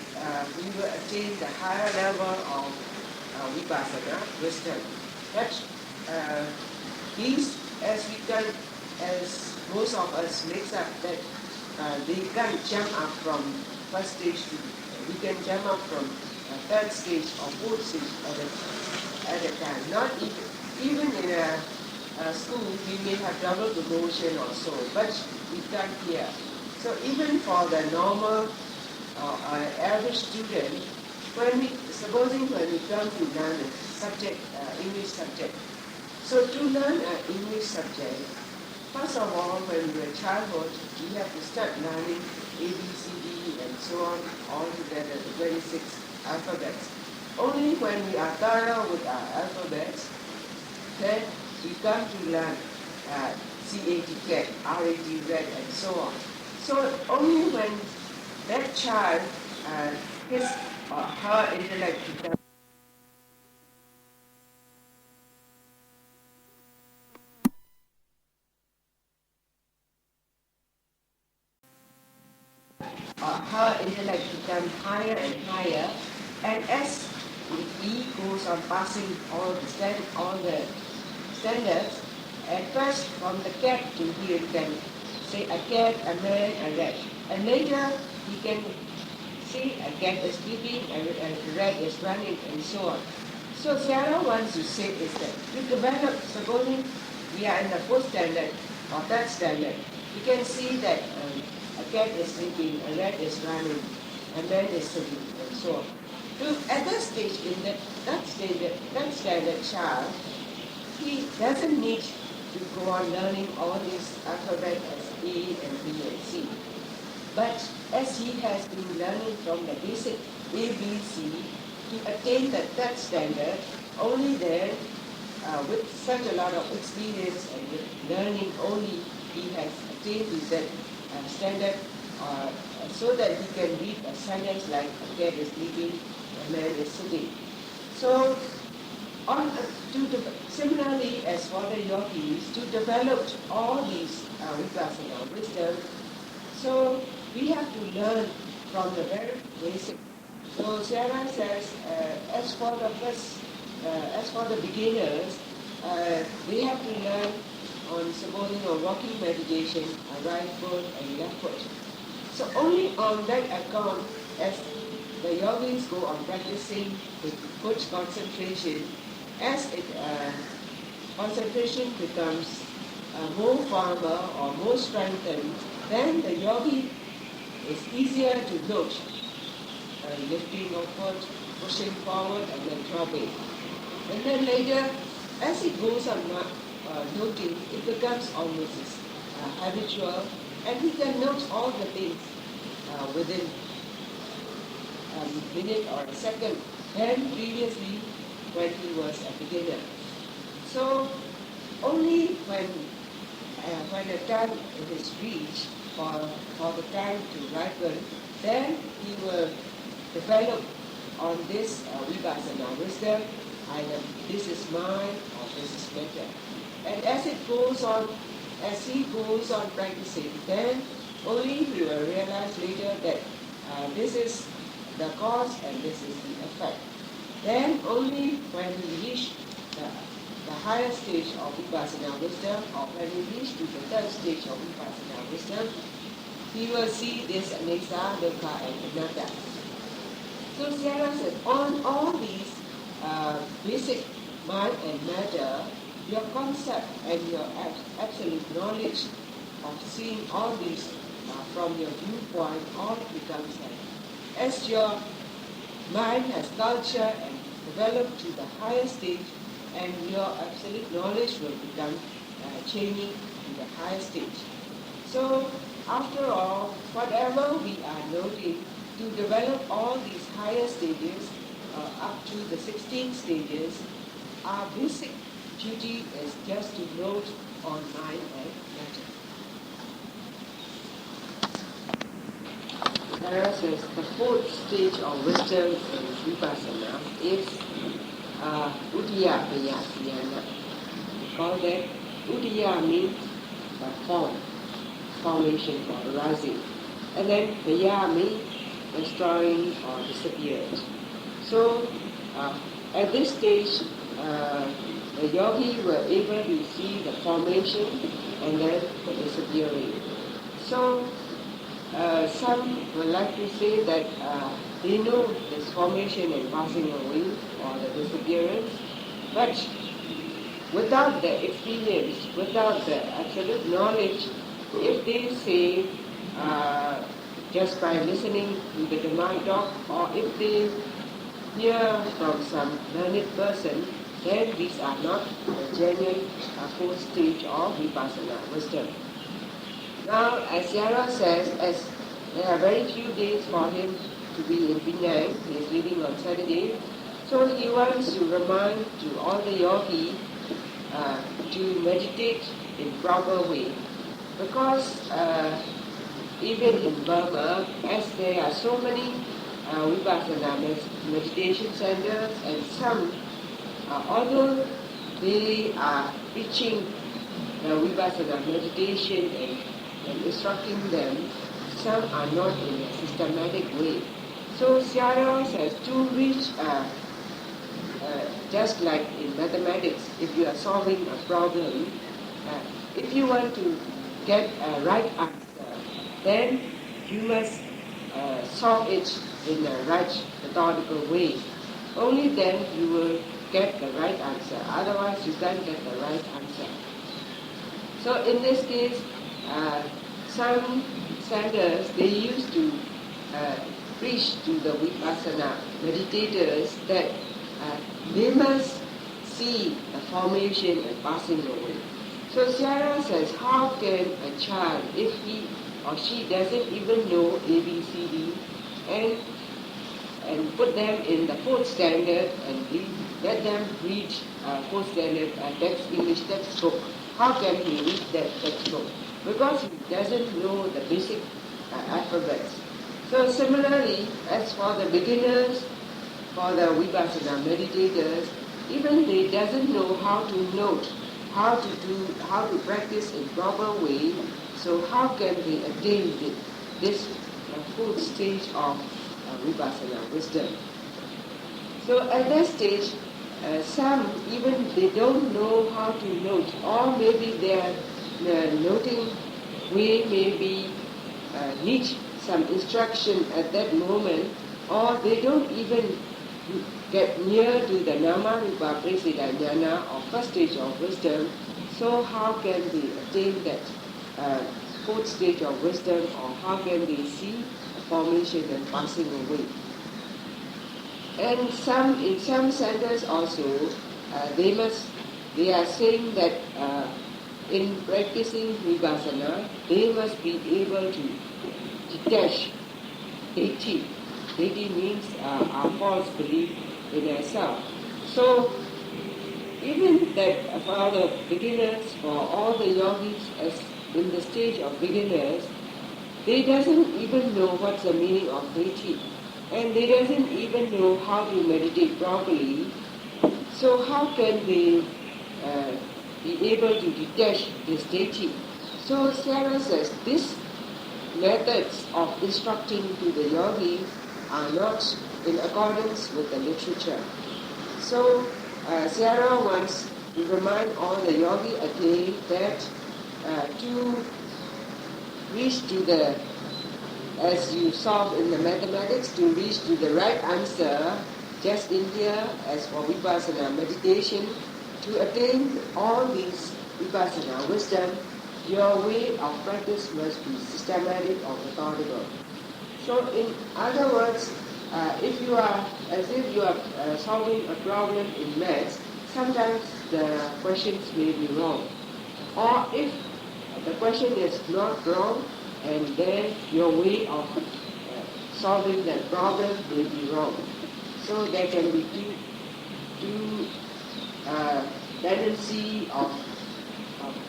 attain the higher level of Vipassana wisdom. But these, as most of us makes up that they can't jump up from first stage to, we can jump up from third stage or fourth stage at a time. Not even in a school, we may have double promotion or so, but we can't here. So even for the normal average student, supposing when we come to learn a subject, English subject. So to learn an English subject, first of all, when we're a childhood, we have to start learning A, B, C, D, and so on, all together, the 26 alphabets. Only when we are thorough with our alphabets, then we come to learn CAT, cat, RAT, red, and so on. So only when that child, his or her intellect becomes higher and higher, and as he goes on passing all the standards, at first from the cat to he can say a cat, a man, a rat, and later he can see a cat is sleeping, a rat is running, and so on. So Sayadaw wants to say is that to develop, supposing we are in the fourth standard or third standard, you can see that a cat is sleeping, a rat is running, a man is sitting, and so on. At that stage, in that standard child, he doesn't need to go on learning all these alphabet as A and B and C. But as he has been learning from the basic A, B, C, to attain that standard, only then, with such a lot of experience and with learning, only he has attained to that standard, so that he can read a sentence like a cat is sleeping, a man is sitting. So, similarly as for the yogis, to develop all these Vipassana wisdom, so we have to learn from the very basic. So Sayadaw says, as for the beginners, they have to learn on supposing a walking meditation, a right foot and left foot. So only on that account, as the yogis go on practicing with good concentration, as concentration becomes more firmer or more strengthened, then the yogi is easier to note, lifting of foot, pushing forward and then dropping. And then later, as it goes on noting, it becomes almost habitual, and he can note all the things within a minute or a second than previously when he was a beginner. So only when the time is reached for the time to ripen, then he will develop on this Vipassana wisdom, either this is mine or this is better. And as he goes on practicing, then only he will realize later that this is the cause and this is the effect. Then only when he reach the higher stage of Vipassana wisdom, or when he reach to the third stage of Vipassana wisdom, he will see this anicca, dukkha and anatta. So Sayadaw said, on all these basic mind and matter, your concept and your absolute knowledge of seeing all these from your viewpoint all becomes as your mind has culture and developed to the higher stage, and your absolute knowledge will become changing to the higher stage. So after all, whatever we are noting, to develop all these higher stages up to the 16 stages, our basic duty is just to note on mind and matter. Sayadaw says the fourth stage of wisdom in Vipassana is Udaya Vayasiyana. We call that Udaya means formation or arising. And then Vaya means destroying or disappearing. So at this stage, the yogi will able to see the formation and then the disappearing. So some would like to say that they know this formation and passing away or the disappearance, but without the experience, without the absolute knowledge, if they say just by listening to the Dhamma talk, or if they hear from some learned person, then these are not the genuine fourth stage of Vipassana wisdom. Now, as Sayadaw says, as there are very few days for him to be in Penang, he is leaving on Saturday, so he wants to remind to all the yogis to meditate in proper way. Because even in Burma, as there are so many Vipassana meditation centers, and some, although they are teaching Vipassana meditation and instructing them, some are not in a systematic way. So Sayadaw says to reach, just like in mathematics, if you are solving a problem, if you want to get a right answer, then you must solve it in a right methodical way. Only then you will get the right answer. Otherwise you can't get the right answer. So in this case, some centers, they used to preach to the Vipassana meditators that they must see the formation and passing away. So Sayadaw says, how can a child, if he or she doesn't even know ABCD, and put them in the fourth standard and let them read fourth standard English textbook, how can he read that textbook? Because he doesn't know the basic alphabets. So similarly, as for the beginners, for the Vipassana meditators, even they doesn't know how to note, how to practice in proper way. So how can they attain this full stage of Vipassana wisdom? So at that stage, some even they don't know how to note, or maybe their noting way maybe need some instruction at that moment, or they don't even get near to the Nama Rupa Prasida Jnana or first stage of wisdom. So how can they attain that fourth stage of wisdom, or how can they see formation and passing away? And in some centers also, they are saying that in practicing Vipassana, they must be able to detach deity. Deity means our false belief in ourselves. So even that for the beginners, for all the yogis as in the stage of beginners, they doesn't even know what's the meaning of deity. And they doesn't even know how to meditate properly. So how can they be able to detach this deity? So Sayadaw says these methods of instructing to the yogis are not in accordance with the literature. So Sayadaw wants to remind all the yogi again that to reach to the, as you solve in the mathematics, to reach to the right answer, just in here, as for Vipassana meditation, to attain all these Vipassana wisdom, your way of practice must be systematic or methodical. So in other words, if you are, as if you are solving a problem in maths, sometimes the questions may be wrong. Or if the question is not wrong, and then your way of solving that problem may be wrong. So there can be two tendency of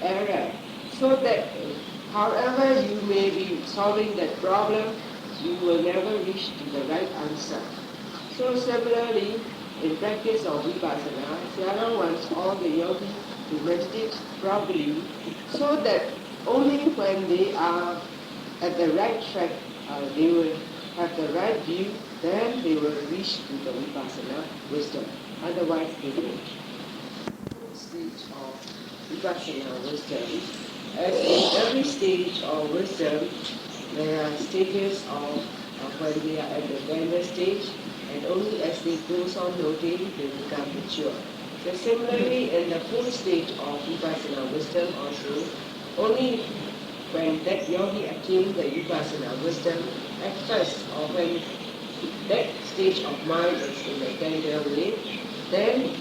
error. So that however you may be solving that problem, you will never reach to the right answer. So similarly, in practice of Vipassana, Sayadaw wants all the yogis to meditate properly, so that only when they are at the right track, they will have the right view, then they will reach to the Vipassana wisdom. Otherwise, they won't. Stage of Vipassana wisdom. As in every stage of wisdom, there are stages of when they are at the beginner stage, and only as they goes on noting, they become mature. So similarly, in the fourth stage of Vipassana wisdom also, only when that yogi attains the Vipassana wisdom, at first, or when that stage of mind is in a tender way, then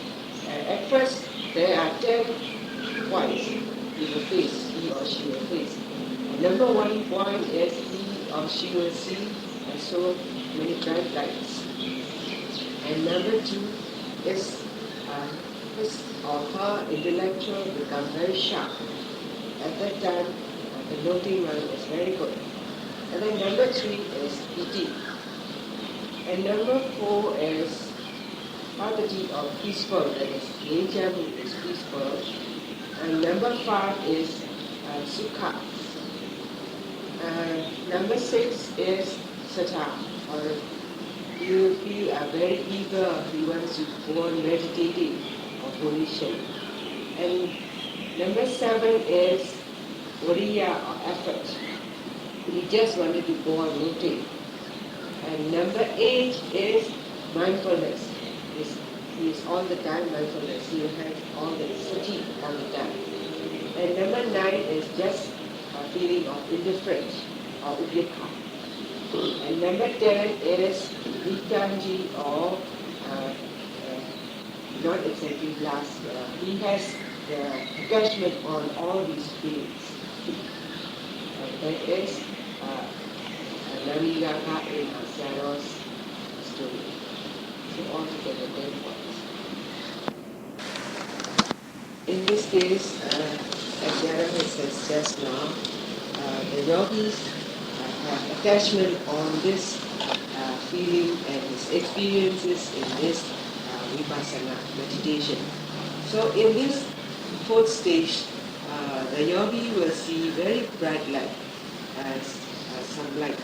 at first there are 10 points he will face, he or she will face. Number 1 point is he or she will see and so many bright lights. And number 2 is his or her intellectual become very sharp. At that time, the noting mind is very good. And then number 3 is piti. And number 4 is patati or peaceful, that is nature who is peaceful. And number 5 is sukha. Number 6 is sata, or you feel very eager, he wants to go on meditating or volition. And number 7 is viriya or effort. He just wanted to go on noting. And number 8 is mindfulness. He is all the time mindfulness. He has all the sati all the time. And number 9 is just a feeling of indifference. or Ubekha. And number 10 is Vitanji or not exactly glass. He has the attachment on all these feelings. That is Nariyaga in Sayadaw's story. So all together 10 points. In this case, as Sayadaw has said just now, the yogis have attachment on this feeling and his experiences in this Vipassana meditation. So in this fourth stage, the yogi will see very bright light, as some light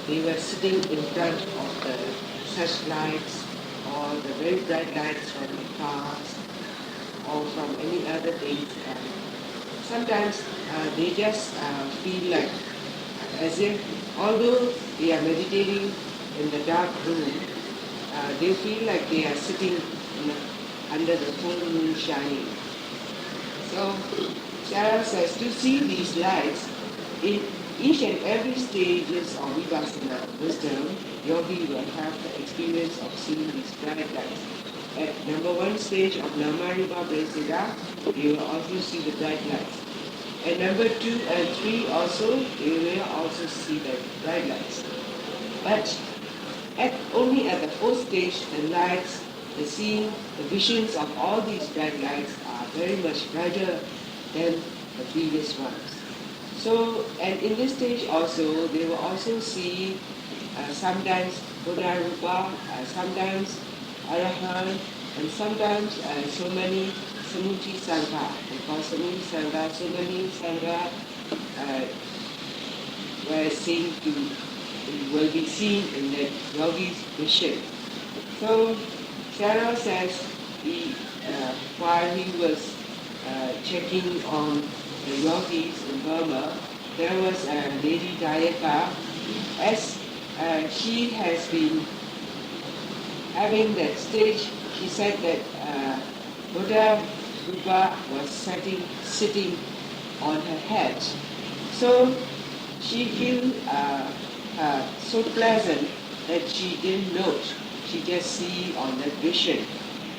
they were sitting in front of the such lights or the very bright lights from the cars or from any other things. Sometimes they just feel like as if, although they are meditating in the dark room, they feel like they are sitting under the full moon shining. So Sayadaw says to see these lights in each and every stages of Vipassana wisdom, yogi will have the experience of seeing these bright lights. At number 1 stage of Namarupa Presida, you will also see the bright lights. At number 2 and 3 also, you will also see the bright lights. But only at the 4th stage, the lights, the seeing, the visions of all these bright lights are very much brighter than the previous ones. So, and in this stage also, they will also see sometimes Buddha Rupa, sometimes Arahant, and sometimes so many Samuti Sangha. Because Samuti Sangha, so many Sangha will be seen in the yogi's vision. So Sayadaw says while he was checking on the yogis in Burma, there was a lady Dayaka, as she has been having that stage. She said that Buddha Rupa was sitting on her head. So she feel so pleasant that she didn't note. She just see on that vision.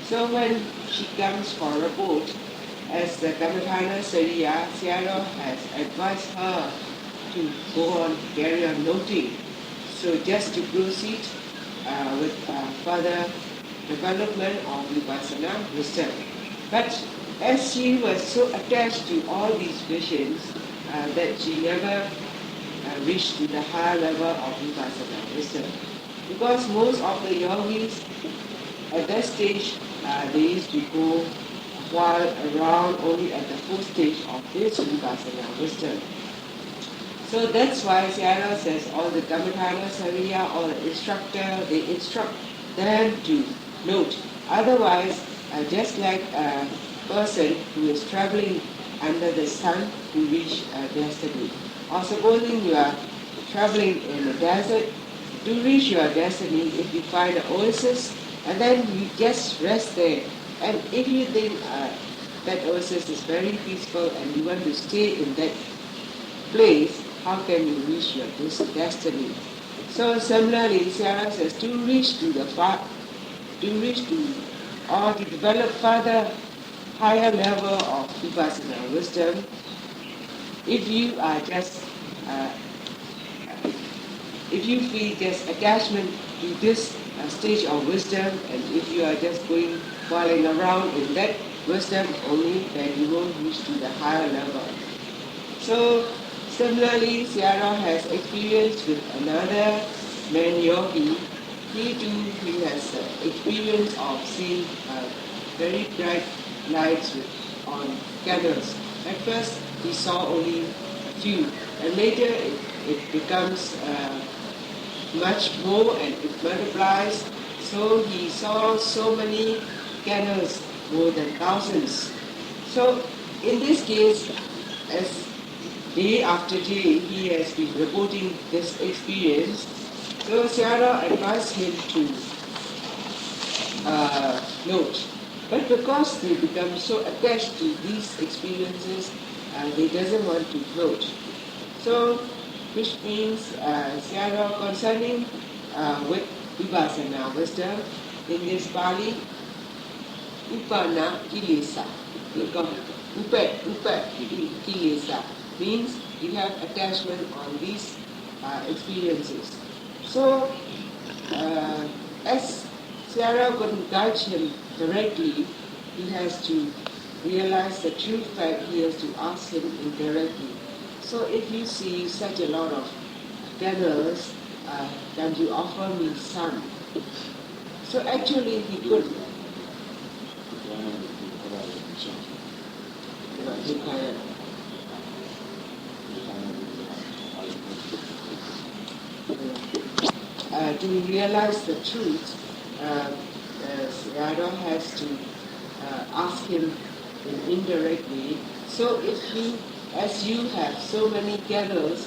So when she comes for a boat, as the Kammatthana Sariya, Sayadaw has advised her to go on, carry on noting. So just to proceed with further development of Vipassana wisdom. But as she was so attached to all these visions that she never reached to the higher level of Vipassana wisdom. Because most of the yogis at that stage, they used to go while around only at the 4th stage of this Vipassana wisdom. So that's why Sayadaw says all the Kammatthana Sariya or the instructor, they instruct them to note. Otherwise, just like a person who is traveling under the sun to reach a destiny. Or supposing you are traveling in a desert, to reach your destiny, if you find an oasis, and then you just rest there. And if you think that oasis is very peaceful and you want to stay in that place, how can you reach your destiny? So similarly, Sayadaw says to reach to or to develop further higher level of Vipassana wisdom, if you are just if you feel just attachment to this stage of wisdom, and if you are just falling around in that wisdom only, then you won't reach to the higher level. So similarly, Sayadaw has experience with another man yogi. He has experience of seeing very bright lights on candles. At first, he saw only a few, and later it becomes much more and it multiplies. So he saw so many candles, more than thousands. So in this case, as day after day he has been reporting this experience, so Sayadaw advised him to note. But because they become so attached to these experiences, they doesn't want to note. So which means Sayadaw concerning with Vipassana wisdom. In this Pali, Upana Kilesa. Upa Kilesa means you have attachment on these experiences. So, as Sayadaw couldn't guide him directly, he has to realize the true fact, he has to ask him indirectly. So if you see such a lot of candles, can you offer me some? So actually he could. To realize the truth, Sayadaw has to ask him indirectly. So if you, as you have so many candles,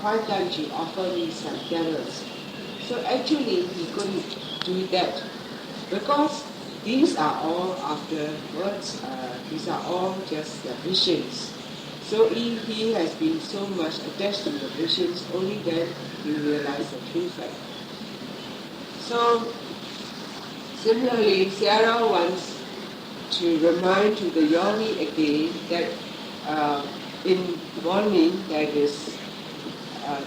why can't you offer me some candles? So actually he couldn't do that because these are all afterwards, these are all just the visions. So if he has been so much attached to the visions, only then he realizes the true fact. So similarly, Sayadaw wants to remind to the yogi again that in morning, that is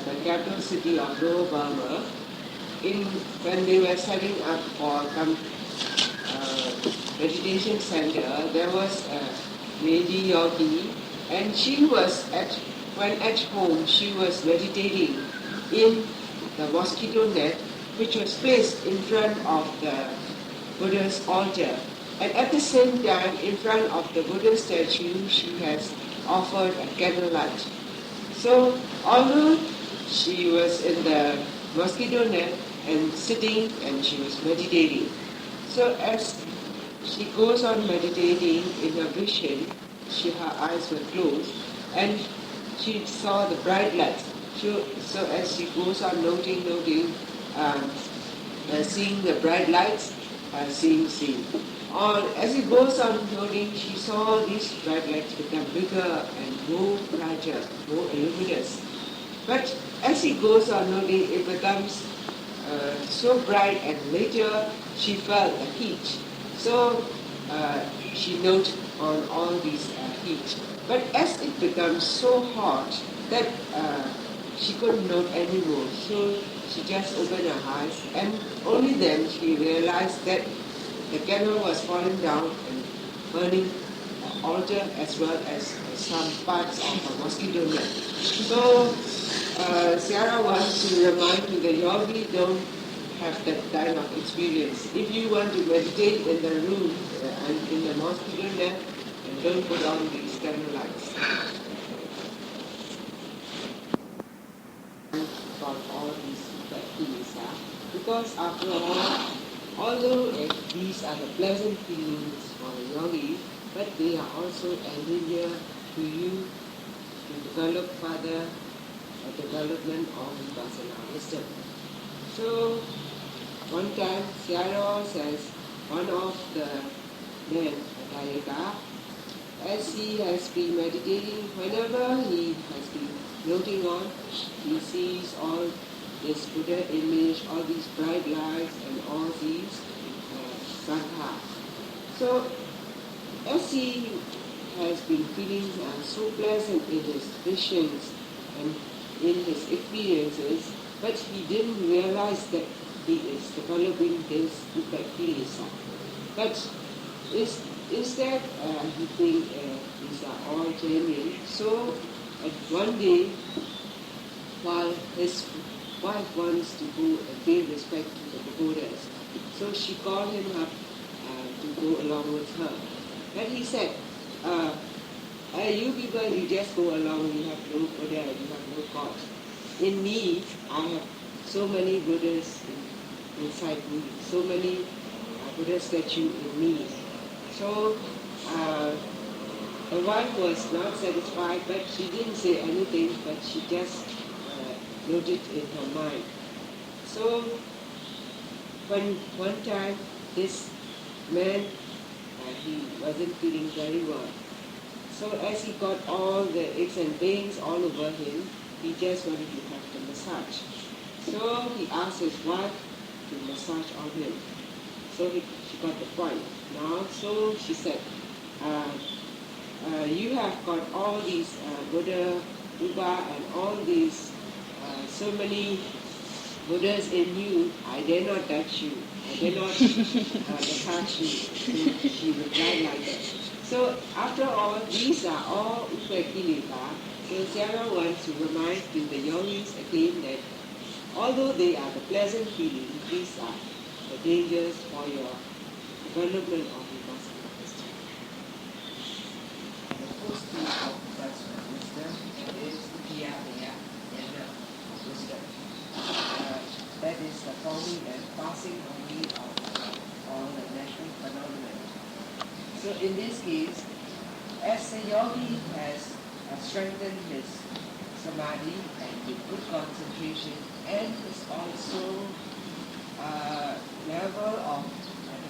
the capital city of Lower Burma, when they were setting up for some meditation center, there was a lady yogi, and she was when at home she was meditating in the mosquito net, which was placed in front of the Buddha's altar. And at the same time, in front of the Buddha statue, she has offered a candlelight. So, although she was in the mosquito net and sitting and she was meditating, so as she goes on meditating in her vision, her eyes were closed and she saw the bright lights. So as she goes on noting, seeing the bright lights, seeing. As he goes on noting, she saw these bright lights become bigger and more brighter, more luminous. But as he goes on noting, it becomes so bright, and later she felt the heat. So she noted on all these heat. But as it becomes so hot that she couldn't note anymore, so she just opened her eyes, and only then she realized that the candle was falling down and burning the altar as well as some parts of a mosquito net. So Sayadaw wants to remind to the yogi, don't have that kind of experience. If you want to meditate in the room and in the mosquito net, and don't put on these candle lights. About all these things, because after all, although these are the pleasant feelings for the yogi, but they are also a danger to you to develop further a development of Vipassana wisdom. So one time Sayadaw says, one of the men, Adayaka, as he has been meditating, whenever he has been noting on, he sees all this Buddha image, all these bright lights and all these sangha. So as he has been feeling so pleasant in his visions and in his experiences, but he didn't realize that he is developing this Vipassana. But instead he thinks these are all genuine. So at one day, while his wife wants to go and pay respect to the pagodas, so she called him up to go along with her. But he said, you people, you just go along, you have no Buddha, you have no God. In me, I have so many Buddhas inside me, so many Buddha statues in me. So the wife was not satisfied, but she didn't say anything, but she just noted in her mind. So when one time this man, he wasn't feeling very well. So as he got all the aches and pains all over him, he just wanted to have the massage. So he asked his wife to massage on him. So she got the point. Now, so she said, you have got all these Buddha, and all these so many Buddhas in you. I dare not touch you. I dare not massage you. So she replied like that. So after all, these are all upekilita. So Sayadaw wants to remind to the yogis again that although they are the pleasant feelings, these are the dangers for your development of Vipassana wisdom. The first tool of Vipassana wisdom is Vipassana wisdom. That is the forming and passing away of all the natural phenomena. So in this case, as the yogi has strengthened his samadhi and with good concentration, and is also level of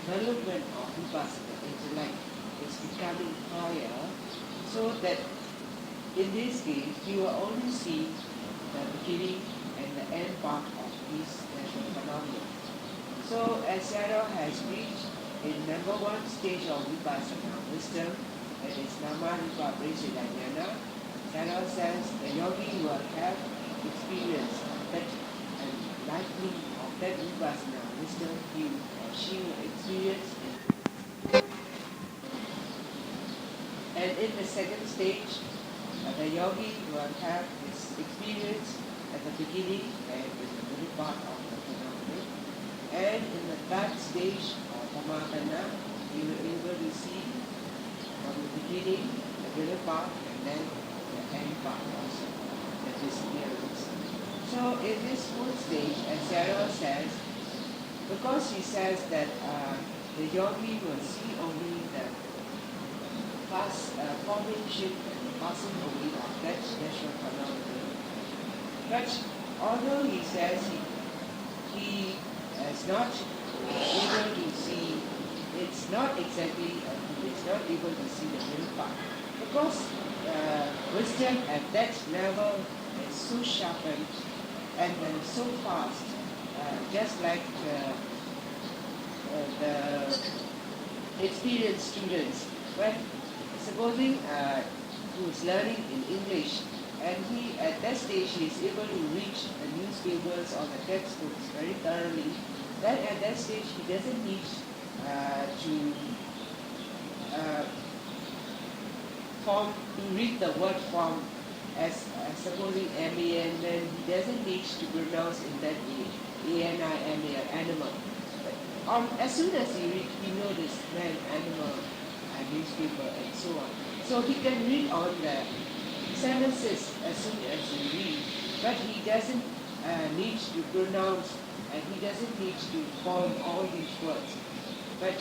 development of Vipassana intellect is becoming higher, so that in this case you will only see the beginning and the end part of these natural phenomena. So as Sayadaw has reached in number one stage of Vipassana wisdom, that is Nama-Rupa Brahmajnana, Sayadaw says the yogi will have experience that and lightning of that Vipassana wisdom he or she will experience. And in the second stage, the yogi will have his experience at the beginning and in the middle part of the phenomenon. And in the third stage of Pamatana, you will be able to see from the beginning, the middle part, and then the end part also, that is clearance. So in this fourth stage, as Sayadaw says, because he says that the yogi will see only the past formation and passing away of that natural phenomenon. But although he says he is not able to see, it's not exactly, he is not able to see the middle part. Because wisdom at that level is so sharpened and so fast, just like the experienced students. When supposing who is learning in English, and he at that stage he is able to read the newspapers or the textbooks very thoroughly, then at that stage he doesn't need to read the word form as supposing M-A-N, then he doesn't need to pronounce in that way, A-N-I-M-A, animal. But as soon as he read, he knows this man, animal, newspaper, and so on. So he can read on the sentences as soon as he reads, but he doesn't need to pronounce and he doesn't need to form all these words. But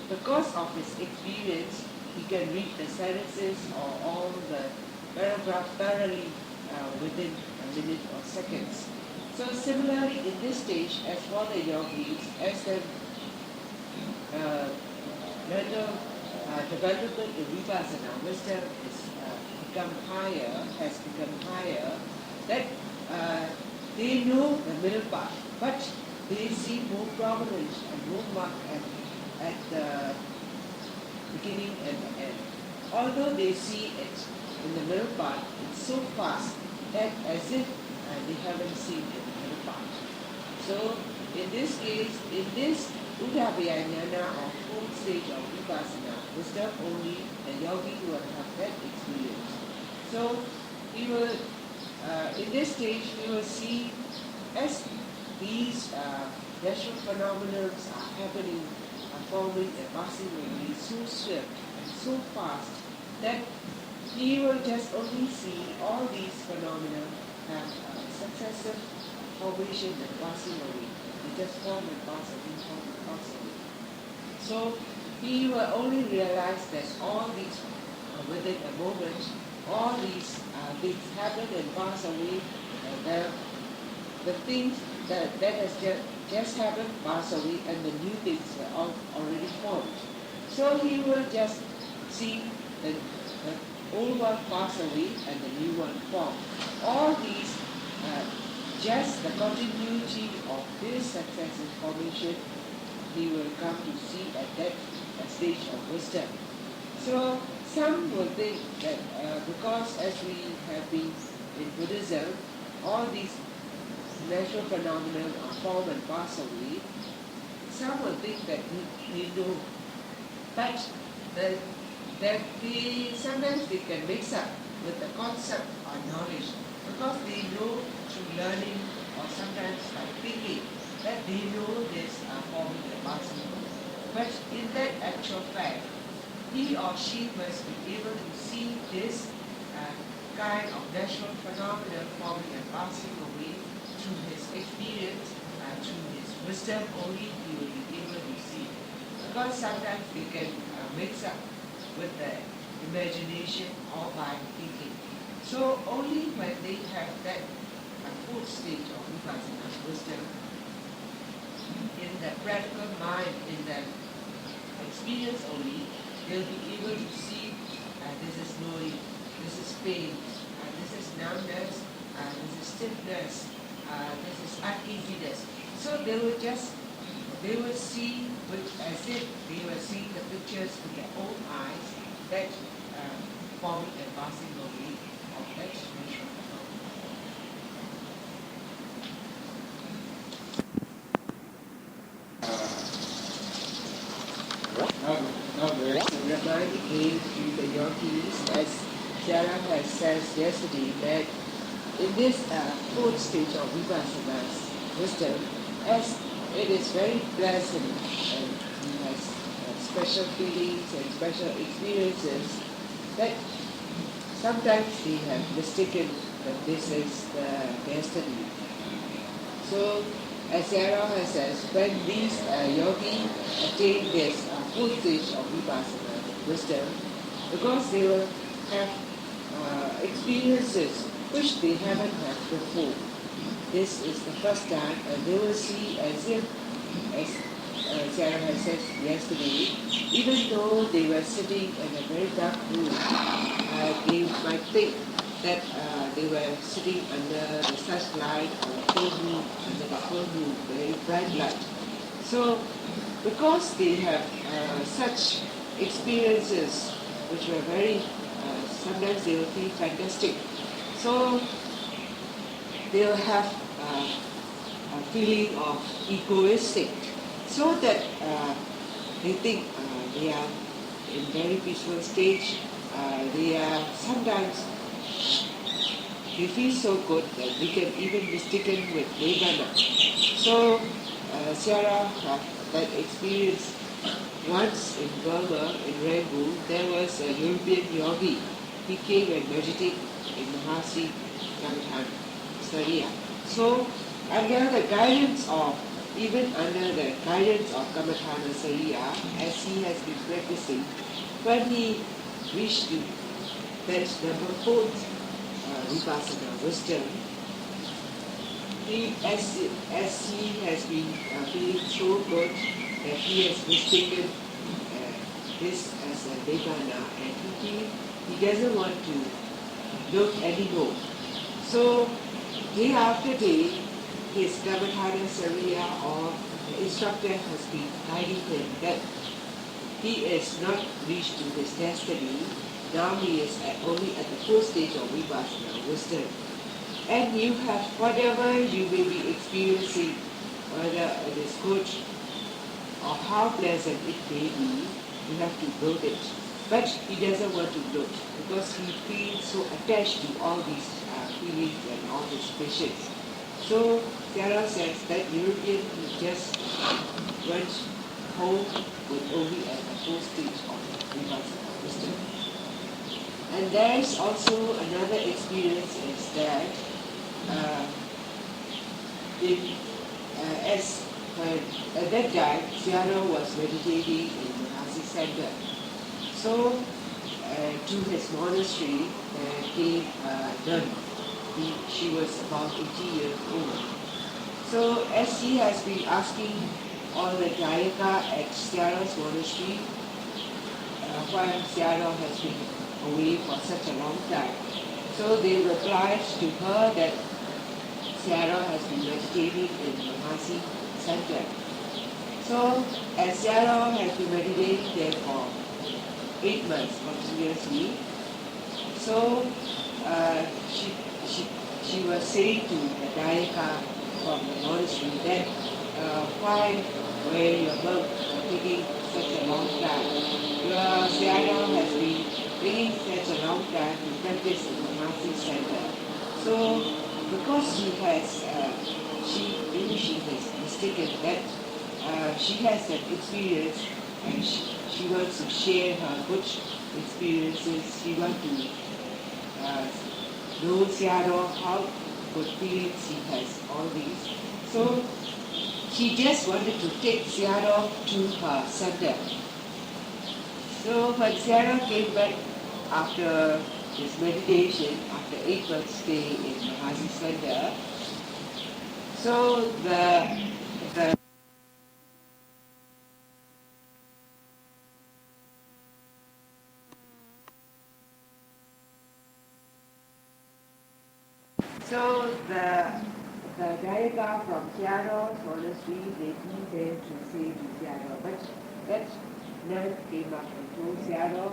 because of his experience, he can read the sentences or all the paragraph thoroughly within a minute or seconds. So similarly in this stage, as for the yogis, as the mental development in Vipassana wisdom is has become higher, that they know the middle part, but they see more prominence and more marked at the beginning and the end. Although they see it in the middle part, it's so fast that as if they haven't seen it in the middle part. So in this case, in this Uddhavyajnana or fourth stage of Vipassana wisdom, only the yogi will have that experience. So he will, in this stage, he will see as these natural phenomena are happening, are forming and passing away so swift and so fast that he will just only see all these phenomena have successive formation and passing away. They just form and pass away, form and pass away. So he will only realize that all these, within a moment, all these things happen and pass away. The things that has just happened pass away, and the new things were already formed. So he will just see the old one pass away and the new one form. All these just the continuity of his success in formation, he will come to see at that stage of wisdom. So some will think that because as we have been in Buddhism, all these natural phenomena are form and pass away. Some will think that they know, but that sometimes they can mix up with the concept or knowledge because they know through learning or sometimes by thinking that they know this forming and passing away. But in that actual fact, he or she must be able to see this kind of natural phenomenon forming and passing away through his experience, through his wisdom. Only he will be able to see. Because sometimes they can mix up with the imagination or by thinking. So only when they have that fourth stage of Vipassana wisdom, in the practical mind, in the experience only, they'll be able to see this is knowing, this is pain, this is numbness, this is stiffness, this is uneasiness. So they will see as if they were seeing the pictures with their own eyes, that forming and passing away of that natural remind again to the yogis, as Sarah has said yesterday, that in this fourth stage of Vipassana wisdom, as it is very pleasant and he has special feelings and special experiences, that sometimes they have mistaken that this is the destiny. So, as Sayadaw has said, when these yogis attain this full stage of Vipassana wisdom, because they will have experiences which they haven't had before. This is the first time, and they will see as if, as Sayadaw has said yesterday, even though they were sitting in a very dark room, they might think that they were sitting under the searchlight or full moon, under the full moon, very bright light. So, because they have such experiences which were very, sometimes they will feel fantastic. So, they will have a feeling of egoistic, so that they think they are in very peaceful stage. They are sometimes, they feel so good that they can even mistaken with Nirvana. So, Sarah had that experience once in Burma, in Rangoon. There was a European yogi. He came and meditated in Mahasi, Syria. So, under the guidance of Kamathana Sariya, as he has been practicing, when he reached to that number 4 Vipassana wisdom, as he has been feeling so good that he has mistaken this as a Nirvana, and he doesn't want to look anymore. So day after day, his Kamathana Sariya or the instructor has been guiding him that he is not reached to his destiny. Now he is only at the first stage of Vipassana wisdom. And you have whatever you may be experiencing, whether it is good or how pleasant it may be, you have to build it. But he doesn't want to build because he feels so attached to all these feelings and all these passions. So Sarah says that European just went home with only at the first stage of Vipassana wisdom. And there is also another experience is that at that time, Sayadaw was meditating in Mahasi center. So, to his monastery came a nun. She was about 80 years old. So, as he has been asking all the Jayaka at Sayadaw's monastery, while Sayadaw has been away for such a long time, so they replied to her that Sayadaw has been meditating in Mahasi Center. So, as Sayadaw has been meditating there for 8 months continuously, so she was saying to the Dayaka from the monastery that why were your monk taking such a long time? Your Sayadaw has been taking such a long time to practice in the Mahasi Center. So, because she has mistaken that she has that experience and she wants to share her good experiences. She wants to know Sayadaw how good feelings he has, all these. So she just wanted to take Sayadaw to her center. So when Sayadaw came back after his meditation, after 8 months stay in Mahasi Center, so the Dayaka from Sayadaw's monastery, they came there to say to Sayadaw, but that nun came up and told Sayadaw,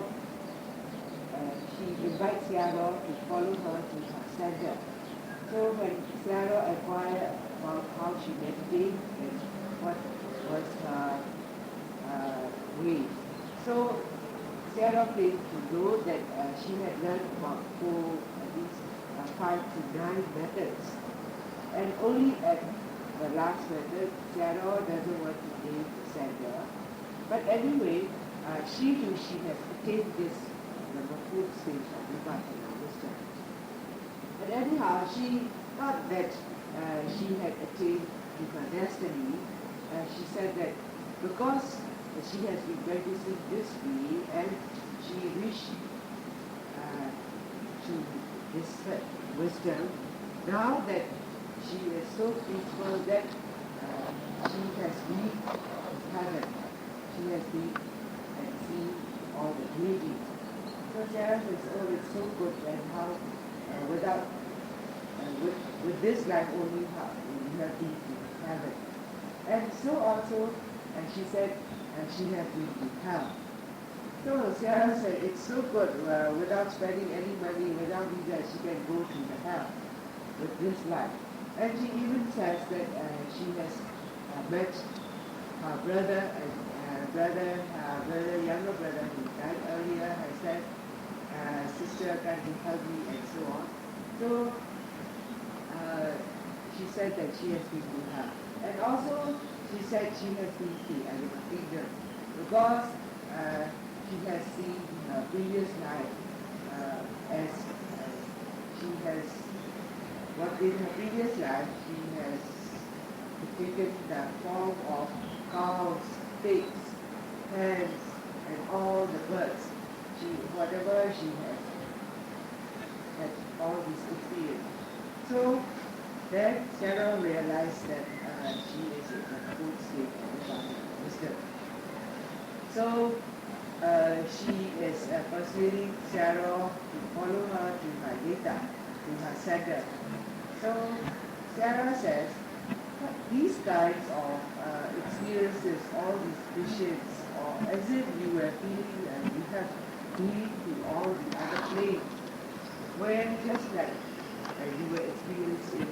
she invites Sayadaw to follow her to her center. So when Sayadaw inquired about how she meditated and what was her way, so Sayadaw came to know that she had learned about at least 5 to 9 methods. And only at the last method, Sayadaw doesn't want to name the center. But anyway, she has attained this number 4 stage of Vipassana wisdom. But anyhow, she thought that she had attained to her destiny. She said that because she has been practicing this way and she wished to this wisdom, now that she is so peaceful that she has been in heaven. She has been and seen all the beauty. So Sayadaw says, oh, it's so good and how without with this life only how you have been to heaven. And so also, and she said, she has been to hell. So Sayadaw said, it's so good, without spending any money, without visa, she can go to the hell with this life. And she even says that she has met her brother, younger brother who died earlier, has said, sister, can you help me, and so on. So she said that she has been to hell. And also, she said she has been to the kingdom because she has seen her previous life as she has, what in her previous life she has taken the form of cows, pigs, hens, and all the birds. Whatever she has had all this experience. So then Sayadaw realized that she is in the 4th state of Vipassana wisdom. So she is persuading Sayadaw to follow her to her yeta, to her center. So Sayadaw says, these kinds of experiences, all these visions, or as if you were feeling and you have been to all the other planes, when just like you were experiencing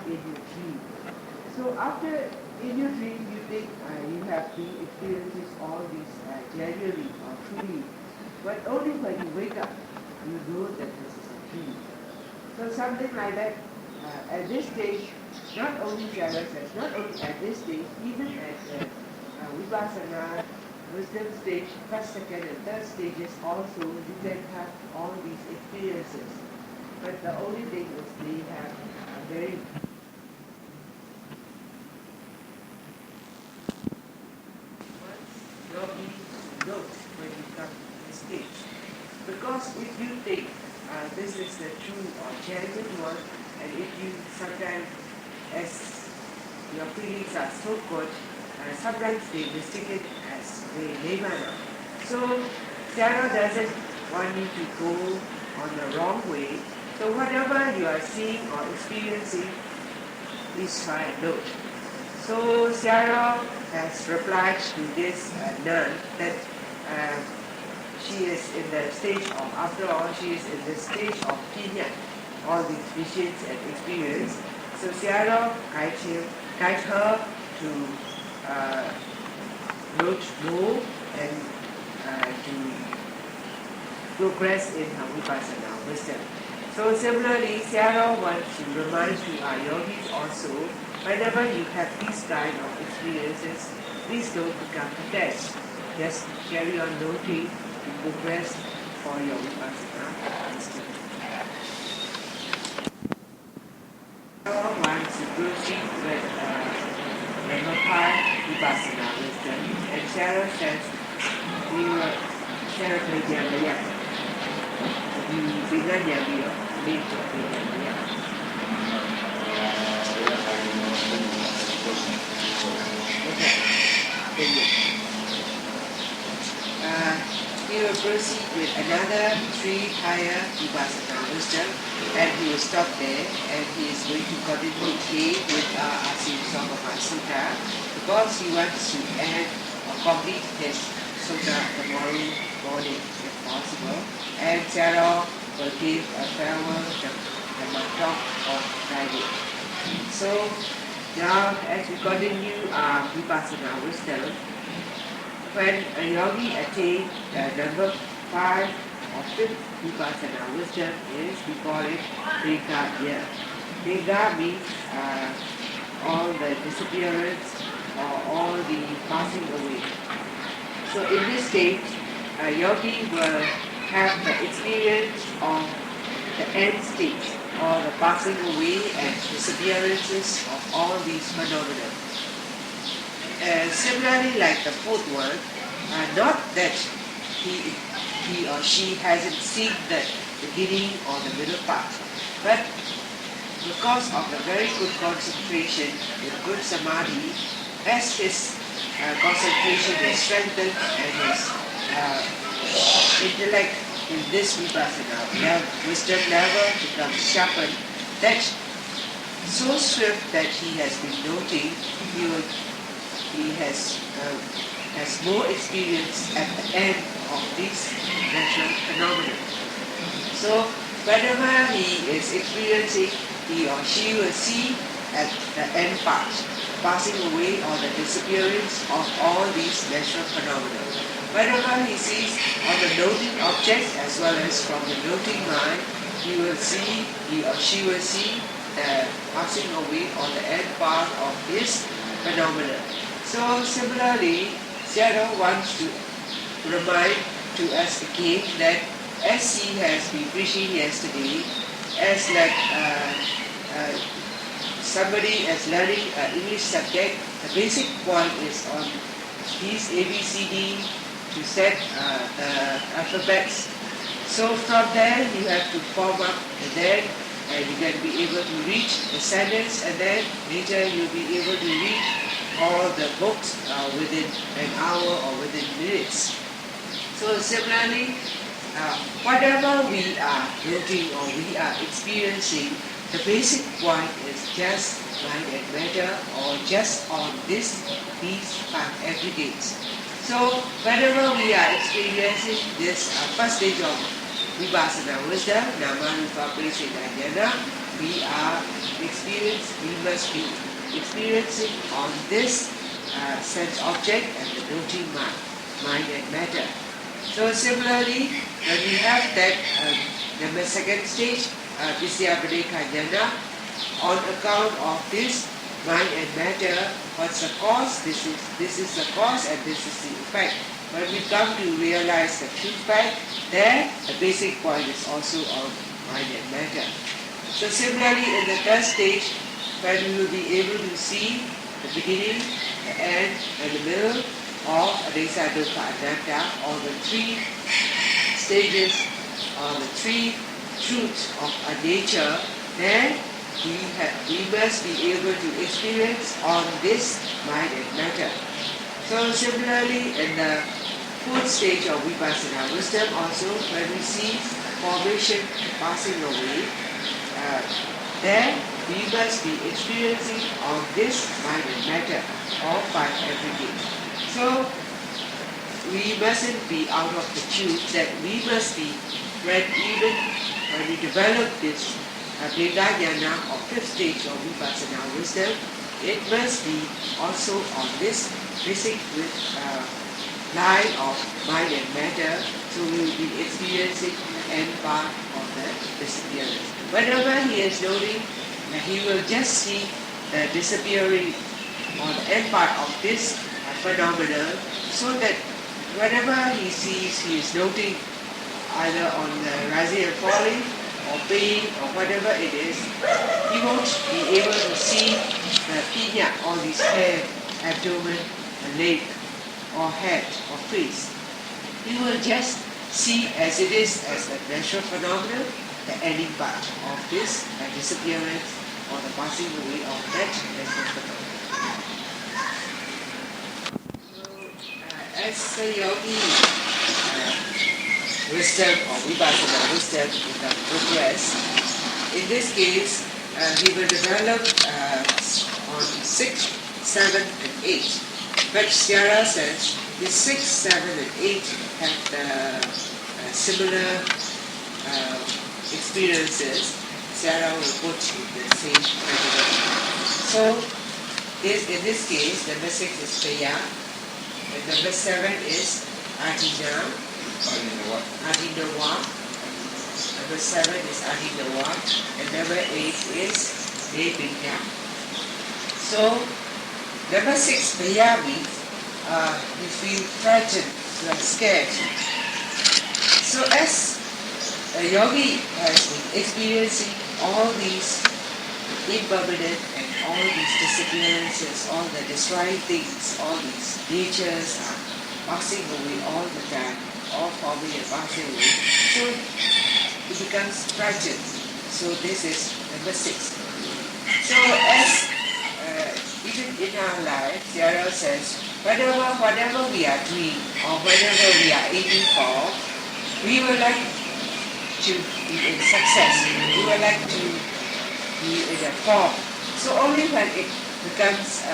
in your dream. So after in your dream you think you have been experiencing all these genuinely or truly, but only when you wake up you know that this is a dream. So something like that at this stage, not only Sayadaw says, not only at this stage, even at the Vipassana wisdom stage, 1st, 2nd, and 3rd stages also, you can have all these experiences. But the only thing is they have a very yogi knows when you come to this stage. Because if you think this is the true or genuine one, and if you sometimes, as your feelings are so good, sometimes they mistake it as the nirvana. So Sayadaw doesn't want you to go on the wrong way. So whatever you are seeing or experiencing, please try and note. So Sayadaw has replied to this nun that she is in the stage of, after all, she is in the stage of Pinya, all these visions and experience. So Sayadaw guides her to note more and to progress in her Vipassana wisdom. So similarly, Sayadaw wants to remind to our yogis also, whenever you have these kind of experiences, please don't become attached. Just carry on noting to progress for your Vipassana wisdom. Sayadaw wants to proceed with number 5 Vipassana wisdom, and Sayadaw says, we will share with you dengan yang dia bentuk dengan dia. He will proceed with another 3 higher Vipassana wisdom, and he will stop there, and he is going to continue with Asim Sangama Sutta, because he wants to end or complete his Sutta tomorrow morning if possible. And Sayadaw will give a farewell talk of guiding. So now as we continue our Vipassana wisdom, when a yogi attains number 5 or 5th Vipassana wisdom is, we call it Dekha. Dekha means all the disappearance or all the passing away. So in this stage, a yogi will have the experience of the end state or the passing away and disappearances of all these phenomena. Similarly, like the 4th one, not that he or she hasn't seen the beginning or the middle part, but because of the very good concentration with good samadhi, as his concentration is strengthened and his intellect in this Vipassana wisdom level becomes sharpened, that so swift that he has been noting, he has more experience at the end of these natural phenomena. So whenever he is experiencing, he or she will see at the end part, passing away or the disappearance of all these natural phenomena. Whenever he sees on the noting object as well as from the noting mind, he or she will see the passing away or the end part of this phenomena. So similarly, Sayadaw wants to remind to us again that as he has been preaching yesterday, as like somebody is learning an English subject, the basic point is on these ABCD to set the alphabets. So from there you have to form up, and then you can be able to reach the sentence, and then later you'll be able to read all the books within an hour or within minutes. So similarly, whatever we are noting or we are experiencing, the basic point is just mind and matter, or just on these 5 aggregates. So whenever we are experiencing this first stage of Vipassana wisdom, Nama Rupa Prasena, we must be experiencing on this sense object and the noting mind and matter. So similarly, when we have that number 2nd stage, Visyapadekha, on account of this mind and matter, what's the cause? This is the cause and this is the effect. When we come to realize the true fact, there the basic point is also on mind and matter. So similarly, in the 3rd stage, when we will be able to see the beginning, the end, and the middle of Adesa, Dukkha, Anatta, or the 3 stages, or the 3 truths of our nature, then we must be able to experience on this mind and matter. So similarly, in the 4th stage of Vipassana wisdom also, when we see formation passing away, then we must be experiencing on this mind and matter all 5 every day. So we mustn't be out of the tune that we must be, even when we develop this Jnana or 5th stage of Vipassana wisdom, it must be also on this basic line of mind and matter, so we will be experiencing the end part of the disappearance. Whenever he is noting, he will just see the disappearing or the end part of this phenomenon, so that whenever he sees, he is noting either on the rising and falling or pain or whatever it is, he won't be able to see the pinya, all these hair, abdomen, leg or head or face. He will just see as it is, as a natural phenomenon, the ending part of this disappearance or the passing away of that natural phenomenon. As the yogi wisdom or Vipassana wisdom becomes progress, in this case he will develop on 6, 7 and 8. But Sayadaw says the 6, 7 and 8 have the similar experiences. Sayadaw will put in the same category. So in this case, number 6 is Paya, and number 7 is Adina, Adinawa. Number 7 is Adinawa, and number 8 is Debinya. So number 6, Paya, means you feel frightened, you are scared. So as a yogi has been experiencing all these impermanent and all these disappearances, all the destroying things, all these natures are passing away all the time, all forming and passing away, so it becomes frightened. So this is number 6. So as even in our life, Sayadaw says, whatever we are doing or whatever we are aiming for, we would like to be in success. We would like to be in a form. So only when it becomes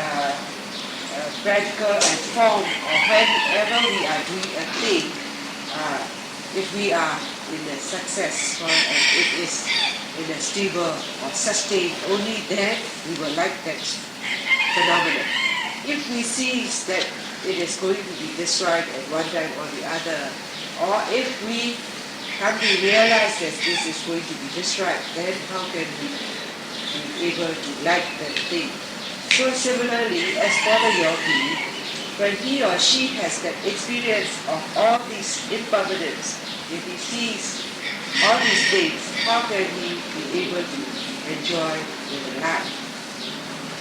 practical and form, or whenever we are doing a thing, if we are in a successful and it is in a stable or sustained, only then we will like that phenomenon. If we see that it is going to be destroyed at one time or the other, or if we come to realize that this is going to be destroyed, then how can we be able to like that thing? So similarly, as for the yogi, when he or she has that experience of all these impermanence, if he sees all these things, how can he be able to enjoy the life?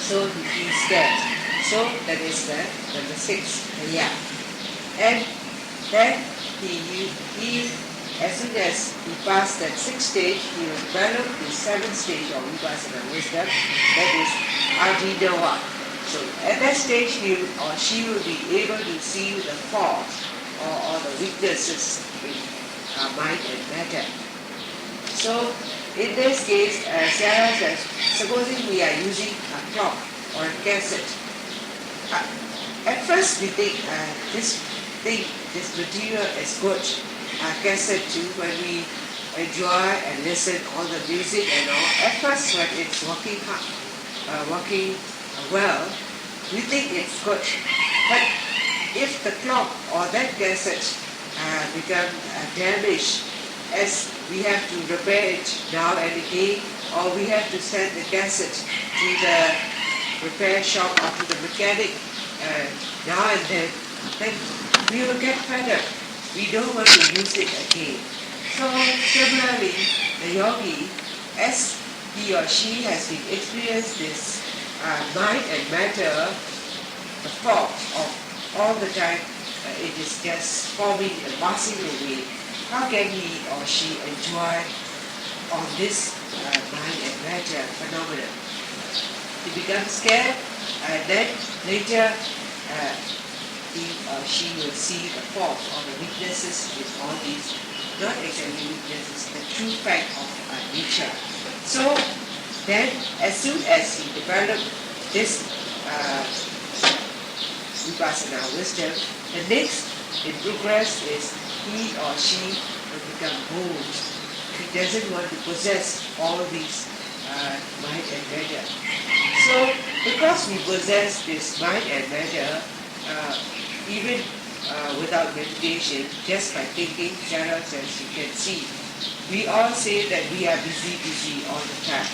So he feels scared. So that is the number 6, yeah. And then he as soon as he passed that 6th stage, he will develop the 7th stage of Vipassana wisdom, that is Adinawa. So at that stage, he or she will be able to see the faults or the weaknesses in mind and matter. So in this case, Sayadaw says, supposing we are using a clock or a cassette, at first we think this material is good, cassette too, when we enjoy and listen all the music and all. At first when it's working well, we think it's good. But if the clock or that cassette become damaged, as we have to repair it now and again, or we have to send the cassette to the repair shop or to the mechanic now and then we will get fed up. We don't want to use it again. So similarly, the yogi, as he or she has been experienced this mind and matter, the thought of all the time it is just forming and passing away, how can he or she enjoy on this mind and matter phenomenon? He becomes scared, and then later he or she will see the fault or the weaknesses with all these, not exactly weaknesses, the true fact of nature. So Then, as soon as he developed this Vipassana wisdom, the next in progress is he or she will become bold. He doesn't want to possess all these mind and matter. So, because we possess this mind and matter, even without meditation, just by thinking, Sayadaw says, you can see, we all say that we are busy all the time.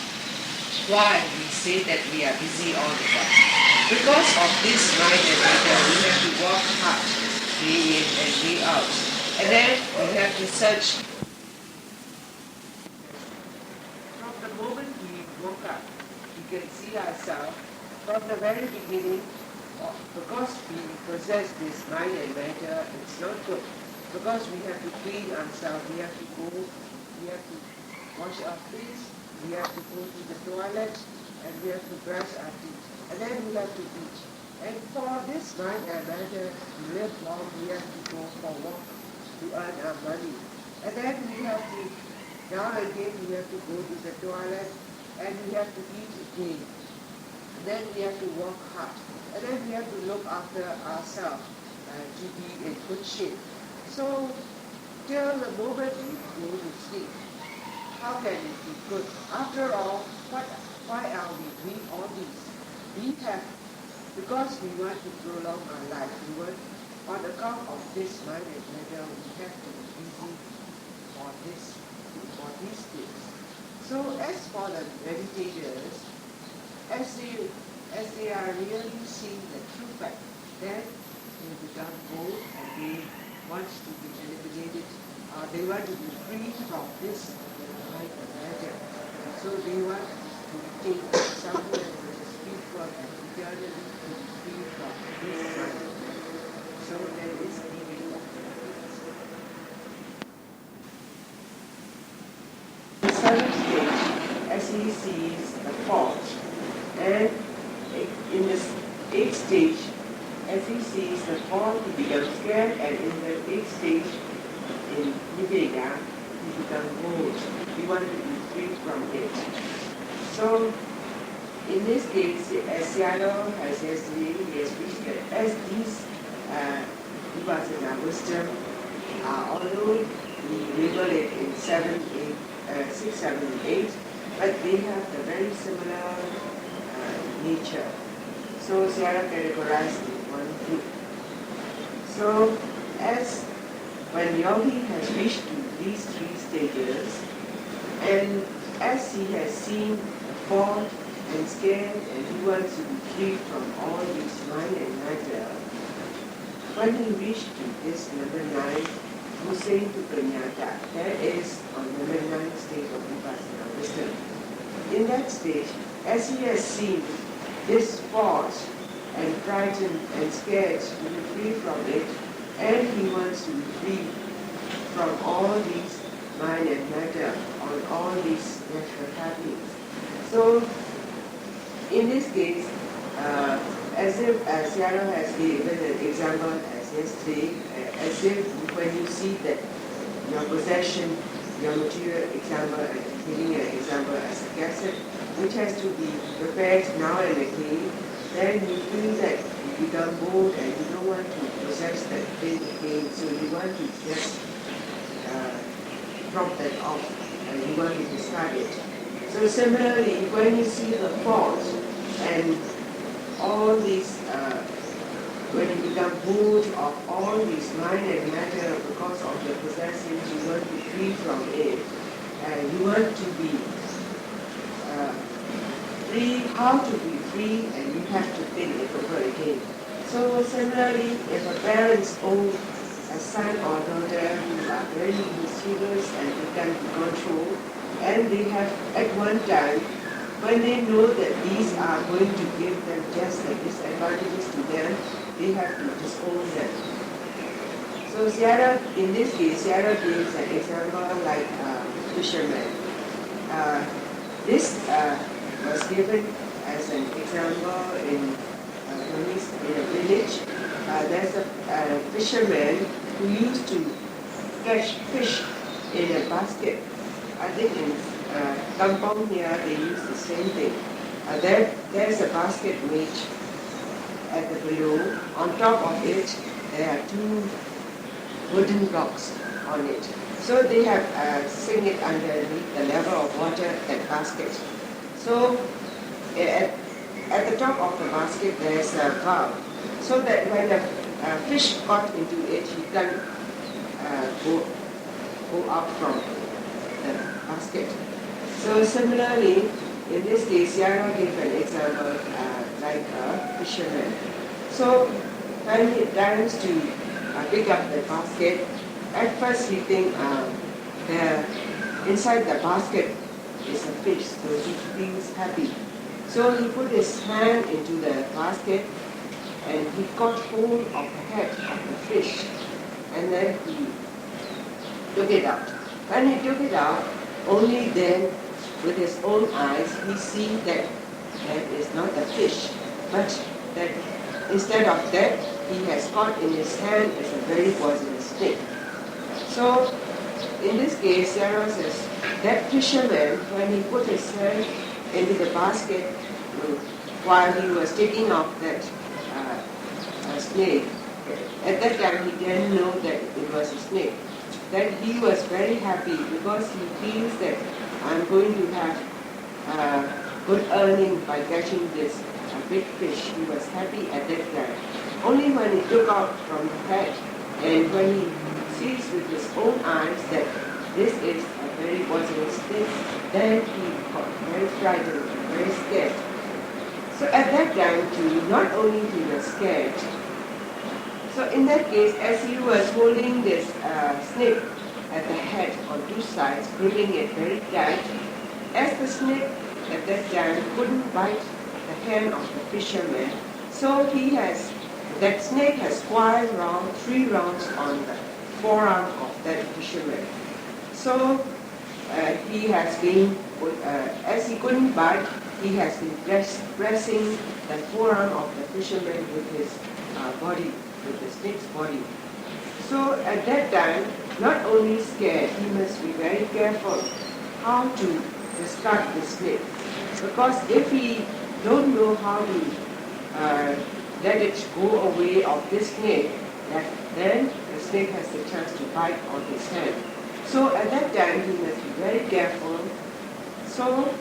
Why we say that we are busy all the time? Because of this mind and matter, we have to work hard, day in and day out. And then we have to search. From the moment we woke up, we can see ourselves from the very beginning. Because we possess this mind and matter, it's not good. Because we have to clean ourselves, we have to go, we have to wash our face, we have to go to the toilet, and we have to brush our teeth. And then we have to eat. And for this mind and matter to live long, we have to go for work to earn our money. And then we have to, now and again, we have to go to the toilet, and we have to eat again. And then we have to work hard. And then we have to look after ourselves to be in good shape. So, till the moment we go to sleep, how can it be good? After all, why are we doing all these? We have, because we want to prolong our life, we want, on account of this mind and matter, we have to be busy for these things. So, as for the meditators, as they are really seeing the true fact, then they become bold and they want to be eliminated, they want to be free from this mind and matter. So they want to take somewhere which is free from and eternally to be free from this mind. So there is meaning of the seventh stage, as he sees the fault, and in this eighth stage, as he sees the fall, he becomes scared, and in the eighth stage, in Viveka, he becomes bold. He wants to be free from it. So, in this case, as Sayadaw has yesterday, he has reached that as these Vipassana wisdom, although we label it in 6, 7, and 8, but they have the very similar nature. So Sayadaw categorized in one group. So as when yogi has reached to these 3 stages, and as he has seen the fault and scared, and he wants to be free from all these mind and matter, when he reached to this number 9, Hussein to Pranyata, that is on number 9 stage of Vipassana wisdom. In that stage, as he has seen this fault and frightened and scared to be free from it, and he wants to be free from all these mind and matter, on all these natural happenings. So, in this case, as if Sayadaw has given an example as yesterday, as if when you see that your possession, your material example, and giving an example as a cassette, which has to be prepared now and again, then you feel that you become bored and you don't want to possess that thing again, so you want to just drop that off and you want to discard it. So similarly, when you see the fault and all these, when you become bored of all these mind and matter because of the possessions, you want to be free from it, and you want to be free, how to be free, and you have to think it over again. So similarly, if a parents own a son or daughter who are very mischievous and they can control, and they have at one time, when they know that these are going to give them just the disadvantages to them, they have to dispose them. So Sayadaw, in this case, Sayadaw gives an example like fisherman. This was given as an example in a village. There's a fisherman who used to catch fish in a basket. I think in kampong here, they use the same thing. There's a basket made at the below. On top of it, there are two wooden blocks on it. So they have sink it underneath the level of water, that basket. So at the top of the basket, there's a valve, so that when a fish got into it, he can go up from the basket. So similarly, in this case, Sayadaw gave an example like a fisherman. So when he turns to pick up the basket, at first he thinks inside the basket is a fish, so he feels happy. So he put his hand into the basket and he got hold of the head of the fish, and then he took it out. When he took it out, only then with his own eyes he sees that that is not a fish, but that instead of that he has caught in his hand is a very poisonous snake. So in this case, Sayadaw says that fisherman, when he put his hand into the basket while he was taking off that snake, at that time he didn't know that it was a snake. Then he was very happy because he feels that I'm going to have good earning by catching this big fish. He was happy at that time. Only when he took out from the head and when he sees with his own eyes that this is a very poisonous snake, then he got very frightened and very scared. So at that time too, not only he was scared, so in that case, as he was holding this snake at the head on two sides, gripping it very tight, as the snake at that time couldn't bite the hand of the fisherman, so that snake has 3 rounds on the forearm of that fisherman. So he has been, as he couldn't bite, he has been pressing the forearm of the fisherman with his body, with the snake's body. So at that time, not only scared, he must be very careful how to discard the snake. Because if he don't know how to let it go away of this snake, then the snake has the chance to bite on his hand. So at that time, he must be very careful. So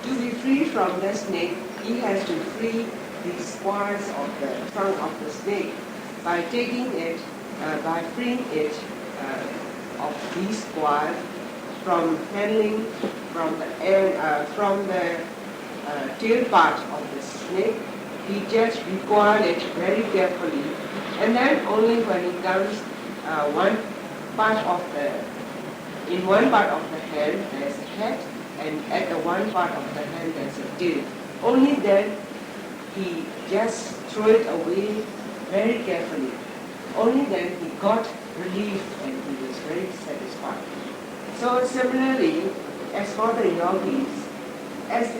to be free from the snake, he has to free the spines of the trunk of the snake by taking it, by freeing it of these spines from handling from the tail part of the snake. He just recoil it very carefully, and then only when he comes in one part of the hand there's a head, and at the one part of the hand there's a tail. Only then he just throw it away very carefully. Only then he got relief and he was very satisfied. So similarly, as for the yogis, as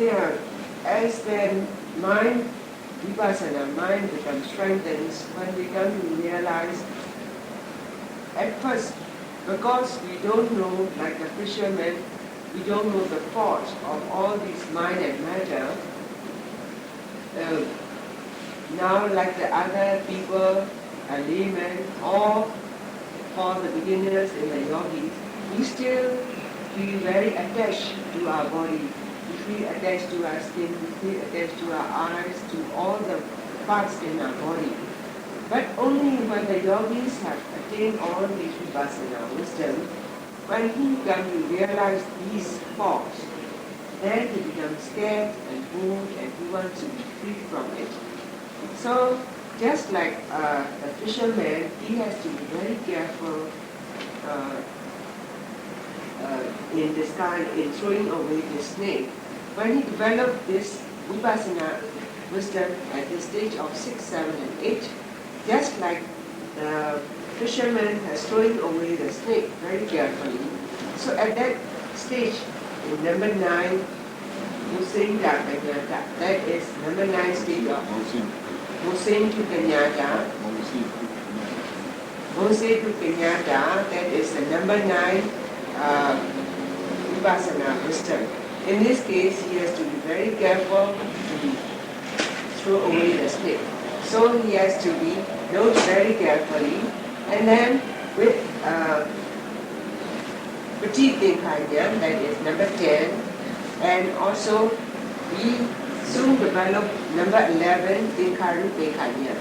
their mind, Vipassana mind becomes strengthened, when we come to realize, at first, because we don't know, like the fishermen, we don't know the cause of all these mind and matter. Now, like the other people, laymen, or for the beginners in the yogis, we still feel very attached to our body. We feel attached to our skin, we feel attached to our eyes, to all the parts in our body. But only when the yogis have attained all these Vipassana wisdom, when he comes to realize these faults, then he becomes scared and moved and he wants to be free from it. So, just like the fisherman, he has to be very careful in throwing away the snake. When he developed this Vipassana wisdom at the stage of 6, 7, and 8, just like the fisherman has thrown away the snake very carefully. So at that stage, in number 9, Musingda Kanyata, that is number 9 stage of Musing to Kanyata. Musing to Kanyata, that is the number 9 Vipassana wisdom. In this case, he has to be very careful to throw away the snake. So he has to be note very carefully, and then with Petite Dekanya, that is number 10, and also we soon develop number 11, Dekaru Dekanya.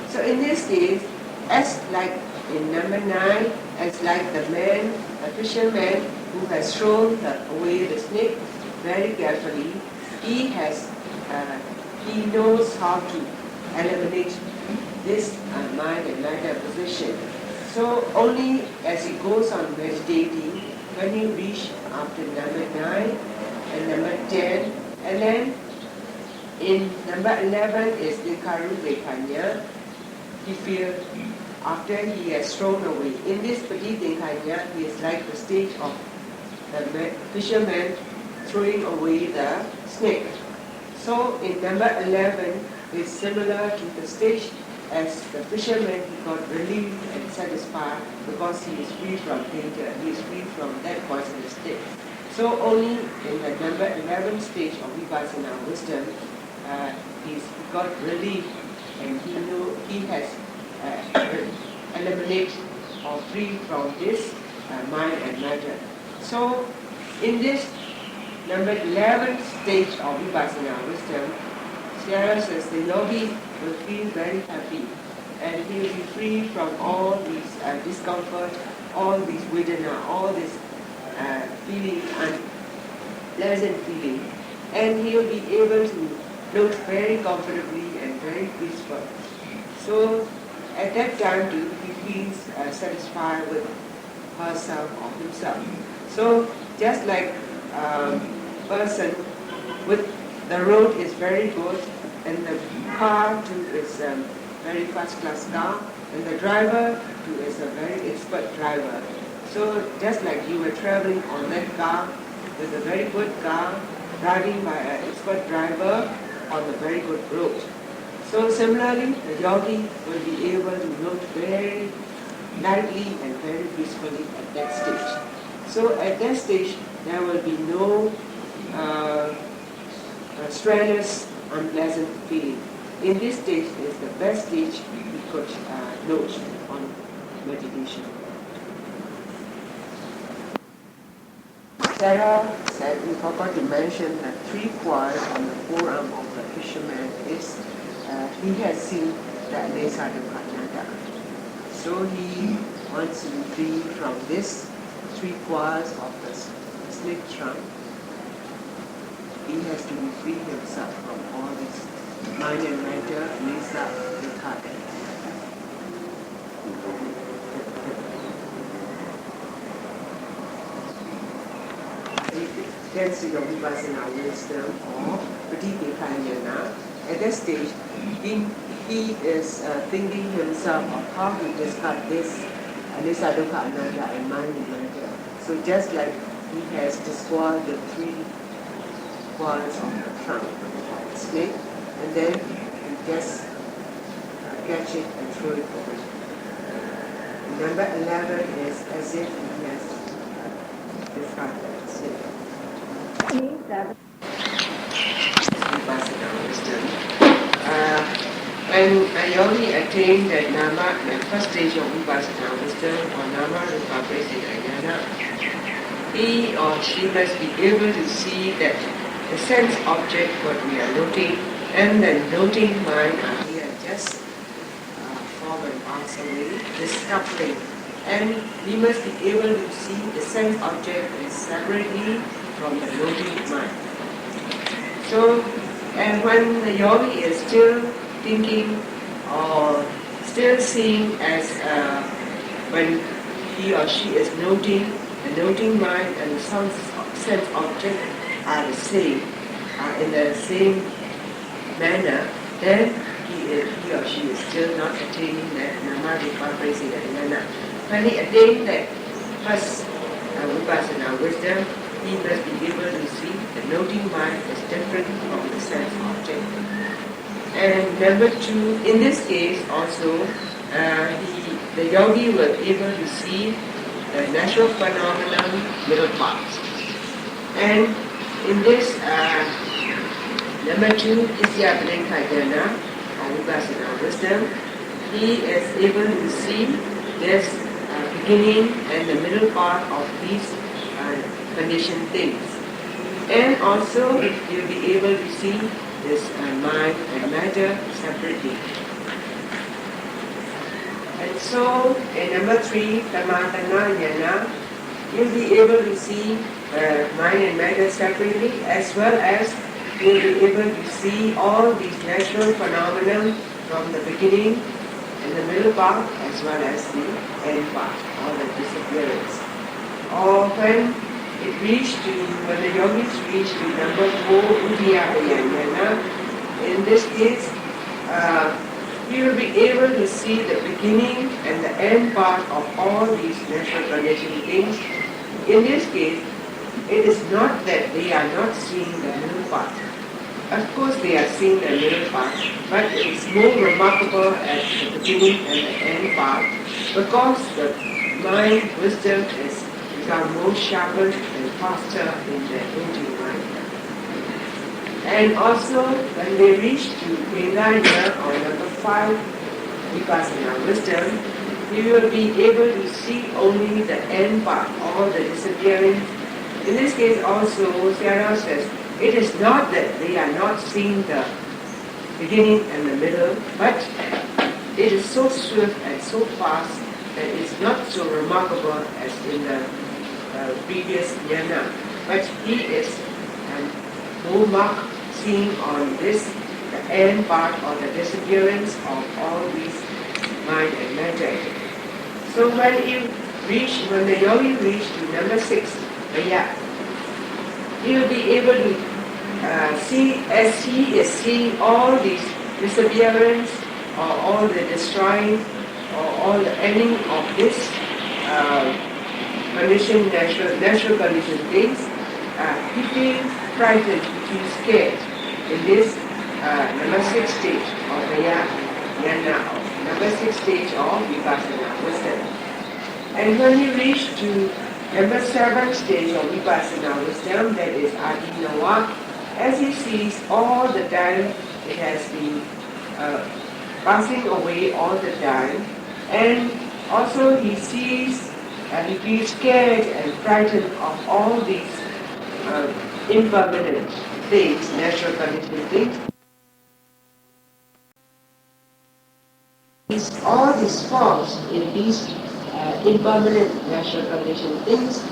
So in this case, as like in number 9, as like the man, the fisherman who has thrown away the snake very carefully, he knows how to eliminate this mind and matter position. So only as he goes on meditating, when he reach after number 9 and number 10, and then in number 11 is Dekaru Dekanya, he feels after he has thrown away. In this Petite Dekanya, he is like the stage of the fisherman throwing away the snake. So in number 11 is similar to the stage as the fisherman. He got relieved and satisfied because he is free from danger, he is free from that poisonous snake. So only in the number 11 stage of Vipassana wisdom, he got relief and he knew he has eliminated or free from this mind and matter. So in this number 11 stage of Vipassana wisdom, Sayadaw says the yogi will feel very happy and he will be free from all these discomfort, all these vedana, all this feeling, unpleasant feeling, and he will be able to note very comfortably and very peaceful. So at that time too, he feels satisfied with herself or himself. So just like person with the road is very good and the car too is very first class car and the driver too is a very expert driver. So just like you were traveling on that car with a very good car driving by an expert driver on a very good road. So similarly, the yogi will be able to note very lightly and very peacefully at that stage. So at that stage, there will be no strenuous, unpleasant feeling. In this stage is the best stage we could note on meditation. Sarah said we forgot to mention that 3 quarters on the forearm of the fisherman is he has seen the Sayadaw. So he wants to be free from this 3 quarters of the snake trunk. He has to be free himself from all this mind and matter, Lisa, Vipassana. That's your Vipassana wisdom or Petite Dekanya. At that stage, he is thinking himself of how to discard this Anicca Dukkha Anatta and mind and matter. So just like he has discarded the 3 quarters of the trunk of the snake, and then he just catch it and throw it away. Number 11 is as if he has discarded the snake. Vipassana wisdom. When a yogi attains the nama, the first stage of Vipassana wisdom or nama rupa prasina, he or she must be able to see that the sense object what we are noting and the noting mind are here just form and pass away, this coupling. And we must be able to see the sense object is separately from the noting mind. So, and when the yogi is still thinking or still seeing as when he or she is noting, the noting mind and the sense object are the same, in the same manner, then he or she is still not attaining that nama rupa prasina jnana. When he attains that first Vipassana wisdom, he must be able to see the noting mind is different from the sense object. And number 2, in this case also, the yogi will be able to see the natural phenomenon middle part. And in this number 2, Isyapadenkajana, or Vipassana wisdom, he is able to see this beginning and the middle part of these conditioned things. And also you'll be able to see this mind and matter separately. And so in number 3, Tamatana Jnana, you'll be able to see mind and matter separately, as well as you'll be able to see all these natural phenomena from the beginning and the middle part, as well as the end part, all the disappearance. Or when the yogis reach to number 4, Udiyapayana, in this case, you will be able to see the beginning and the end part of all these natural conditioned things. In this case, it is not that they are not seeing the middle part. Of course they are seeing the middle part, but it is more remarkable at the beginning and the end part, because the mind, wisdom is become more sharper and faster in the engine mind. And also, when they reach to Vedaya, or number 5, Vipassana wisdom, you will be able to see only the end part, all the disappearing. In this case also, Sayadaw says, it is not that they are not seeing the beginning and the middle, but it is so swift and so fast that it's not so remarkable as in the previous jnana. But he is more marked seeing on this, the end part or the disappearance of all these mind and matter. So when the yogi reach to number 6, Maya, he will be able to see, as he is seeing all these disappearance or all the destroying or all the ending of this natural conditioned things, he feels frightened, he feels scared in this number 6 stage of Jnana, number 6 stage of Vipassana wisdom. And when he reached to number 7 stage of Vipassana wisdom, that is Adinawa, as he sees all the time, it has been passing away all the time, and also he sees and he feels scared and frightened of all these impermanent things, natural conditioned things. All these forms in these impermanent natural conditioned things,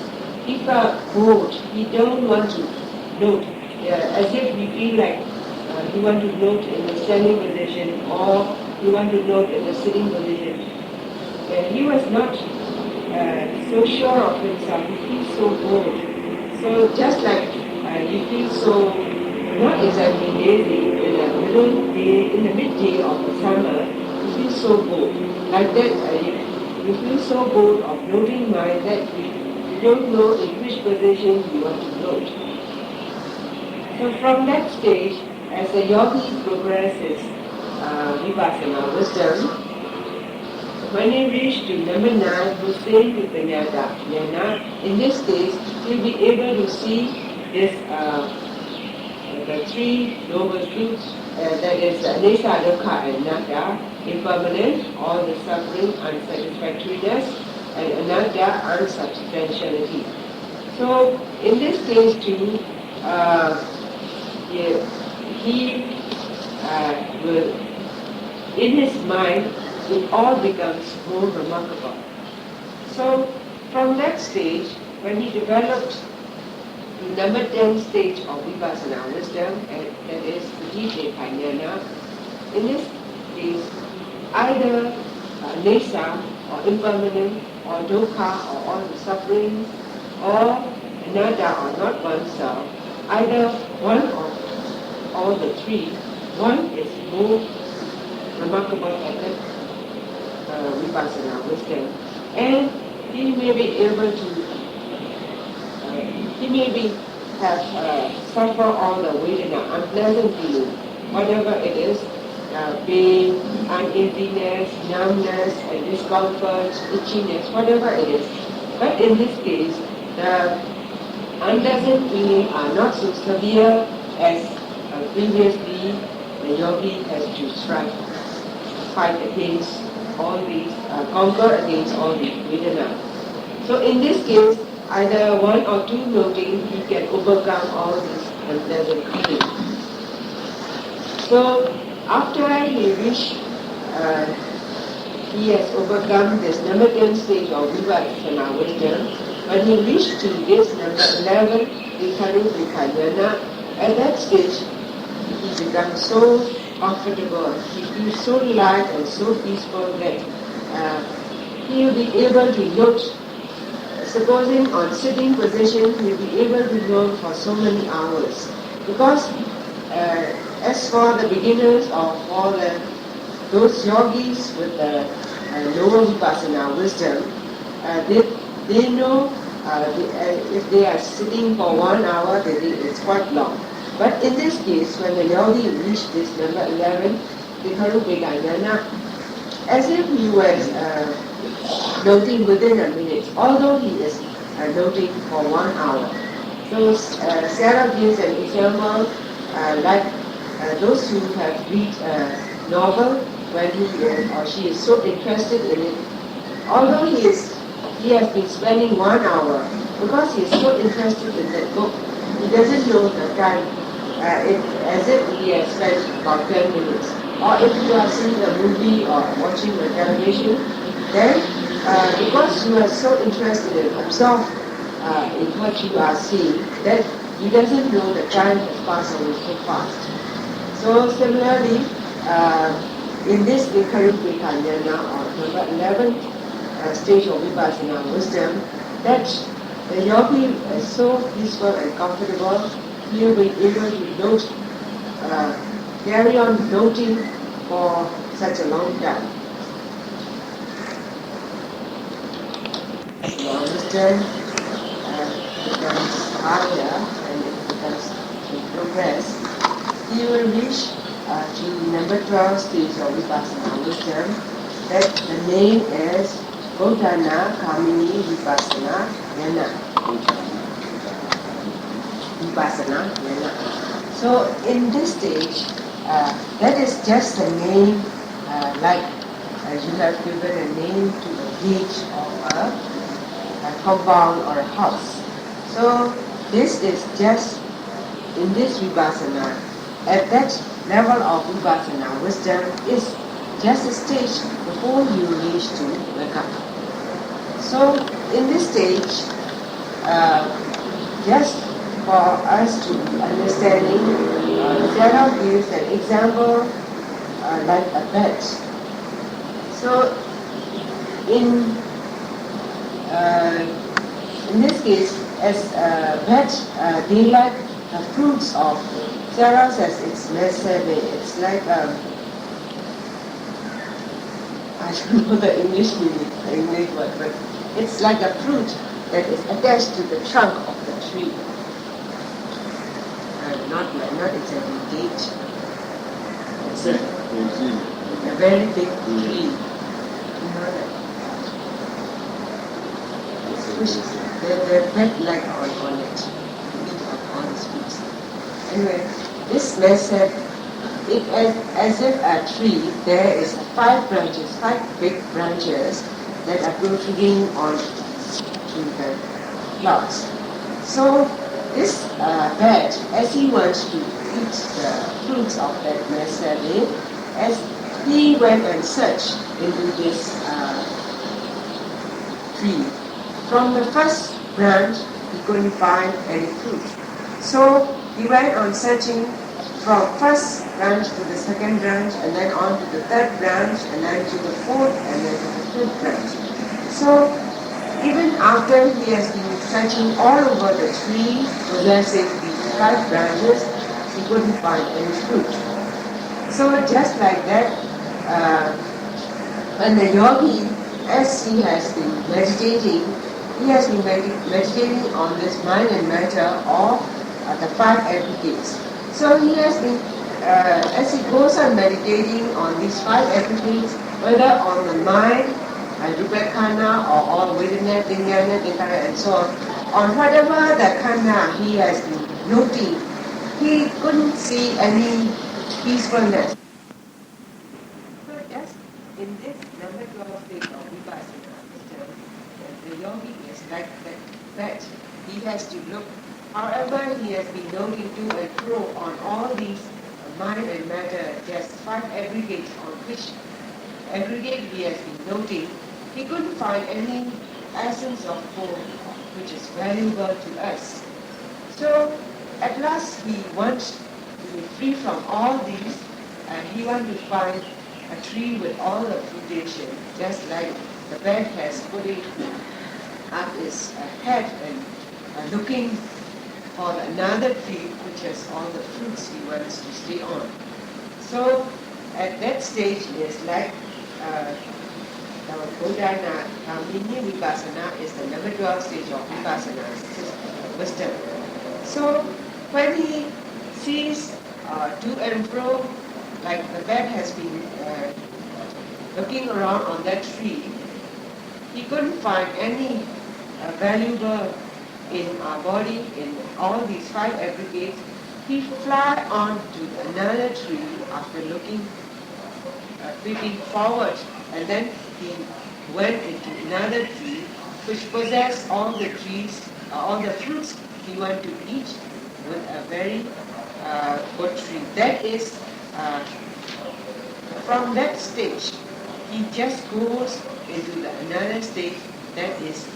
he felt bored. He don't want to note, as if he feel like he want to note in the standing position or he want to note in the sitting position. He was not so sure of himself. He feels so bored. So just like he feels so not exactly lazy in the midday of the summer, he feels so bored. Like that, you feel so bored of noting mind that you don't know in which position you want to note. So from that stage, as the yogi progresses Vipassana wisdom, when he reached to number 9, Hussein Vipanyada, in this case, he'll be able to see this, the 3 noble truths, that is Nesa, Dukkha and Anatta, impermanent, all the suffering, unsatisfactoriness, and Anatta, unsubstantiality. So in this case too, he will, in his mind, it all becomes more remarkable. So from that stage, when he developed the number 10 stage of Vipassana wisdom, and that is Vijayapanyana, in this case, either Nesa or impermanent or Dukkha or all the suffering or Anatta or not oneself, either one or all the 3, one is more remarkable at that Vipassana wisdom, and he may be able to, suffer all the Vedana, unpleasant feeling, whatever it is, pain, uneasiness, numbness, and discomfort, itchiness, whatever it is. But in this case, unpleasant feelings are not so severe as previously the yogi has to strive, fight against all these, conquer against all these vedana. So in this case, either one or two noting, he can overcome all these unpleasant feelings. So after he reached, he has overcome this number 10 stage of Vipassana wisdom. When he reached to this number 11, Vipassana, at that stage, he becomes so comfortable, he feels so light and so peaceful that he will be able to note. Supposing on sitting position, he will be able to note for so many hours. Because as for the beginners or for those yogis with the lower Vipassana wisdom, they know if they are sitting for 1 hour, it's quite long. But in this case, when the yogi reached this number 11, Vipassana, as if he was noting within a minute, although he is noting for 1 hour. So Sayadaw gives an example like those who have read a novel, when he or she is so interested in it, although he has been spending 1 hour, because he is so interested in that book, he doesn't know the time, as if he has spent about 10 minutes. Or if you are seeing a movie or watching a television, then because you are so interested and absorbed in what you are seeing, that he doesn't know the time has passed away so fast. So similarly, in this Vipassana or number 11th stage of Vipassana wisdom, that the yogi is so peaceful and comfortable, he will be able to note, carry on noting for such a long time. Now wisdom becomes higher and it becomes in progress. He will reach to number 12 stage of Vipassana wisdom, that the name is Bodhana Kamini Vipassana Yana. Vipassana Yana. So in this stage, that is just a name, like you have given a name to the gate of a compound or a house. So this is just, in this Vipassana, at that level of Vipassana wisdom is just a stage before you reach to wake up. So in this stage, just for us to understanding, Sayadaw gives an example like a bed. So in this case, as bed, they like the fruits of, Sayadaw says it's mesebe, it's like I don't know the English meaning, the English word, but it's like a fruit that is attached to the trunk of the tree. Not exactly date. It's a very big tree. You know that? They're bed like on it. On the fruits. Anyway, this mesebe, it as if a tree, there is 5 branches, 5 big branches that are protruding on to the clouds. So this bird, as he wants to eat the fruits of that mesebe, as he went and searched into this tree, from the first branch he couldn't find any fruit. So he went on searching from first branch to the second branch, and then on to the third branch, and then to the fourth, and then to the fifth branch. So even after he has been searching all over the tree, possessing these 5 branches, he couldn't find any fruit. So just like that, when the yogi, as he has been meditating, he has been meditating on this mind and matter of the 5 aggregates. So he has been, as he goes on meditating on these 5 aggregates, whether on the mind, Vipassana or Vedana, Vijnana, Vipassana and so on, on whatever the khana he has been noting, he couldn't see any peacefulness. So just in this number 12 stage of Vipassana, the yogi is like that. He has to look, however he has been noting to and fro on all these mind and matter, just 5 aggregates on which aggregate he has been noting, he couldn't find any essence of form which is valuable to us. So at last he wants to be free from all these, and he wants to find a tree with all the fruitation, just like the bird has put it up his head and looking for another tree which has all the fruits he wants to stay on. So at that stage is like the Buddhana, Mini Vipassana is the number 12 stage of Vipassana, wisdom. So when he sees to and fro, like the bird has been looking around on that tree, he couldn't find any valuable in our body, in all these 5 aggregates. He fly on to another tree after looking, peeping forward, and then he went into another tree which possessed all the trees, all the fruits he wanted to eat with a very good tree. That is, from that stage, he just goes into another stage, that is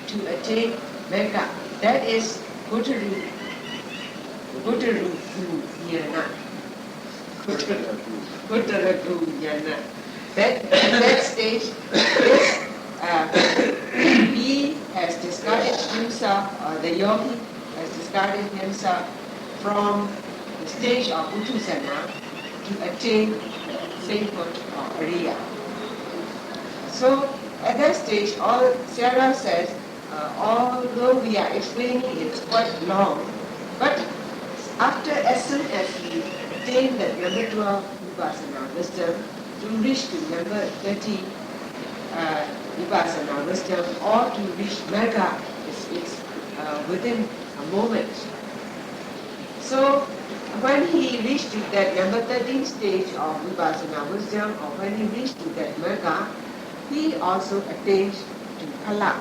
to attain Mecca. That is Gutaru Yana. Gutaragu Yana. That stage is he has discarded himself, or the yogi has discarded himself from the stage of Uttusana to attain sainthood or Ariya. So at that stage, Sayadaw says, although we are explaining it quite long, but as soon as we attain that number 12 Vipassana wisdom, to reach to number 13 Vipassana wisdom, or to reach Mega, it's within a moment. So when he reached to that number 13 stage of Vipassana wisdom, or when he reached to that Mega, he also attained to Phala.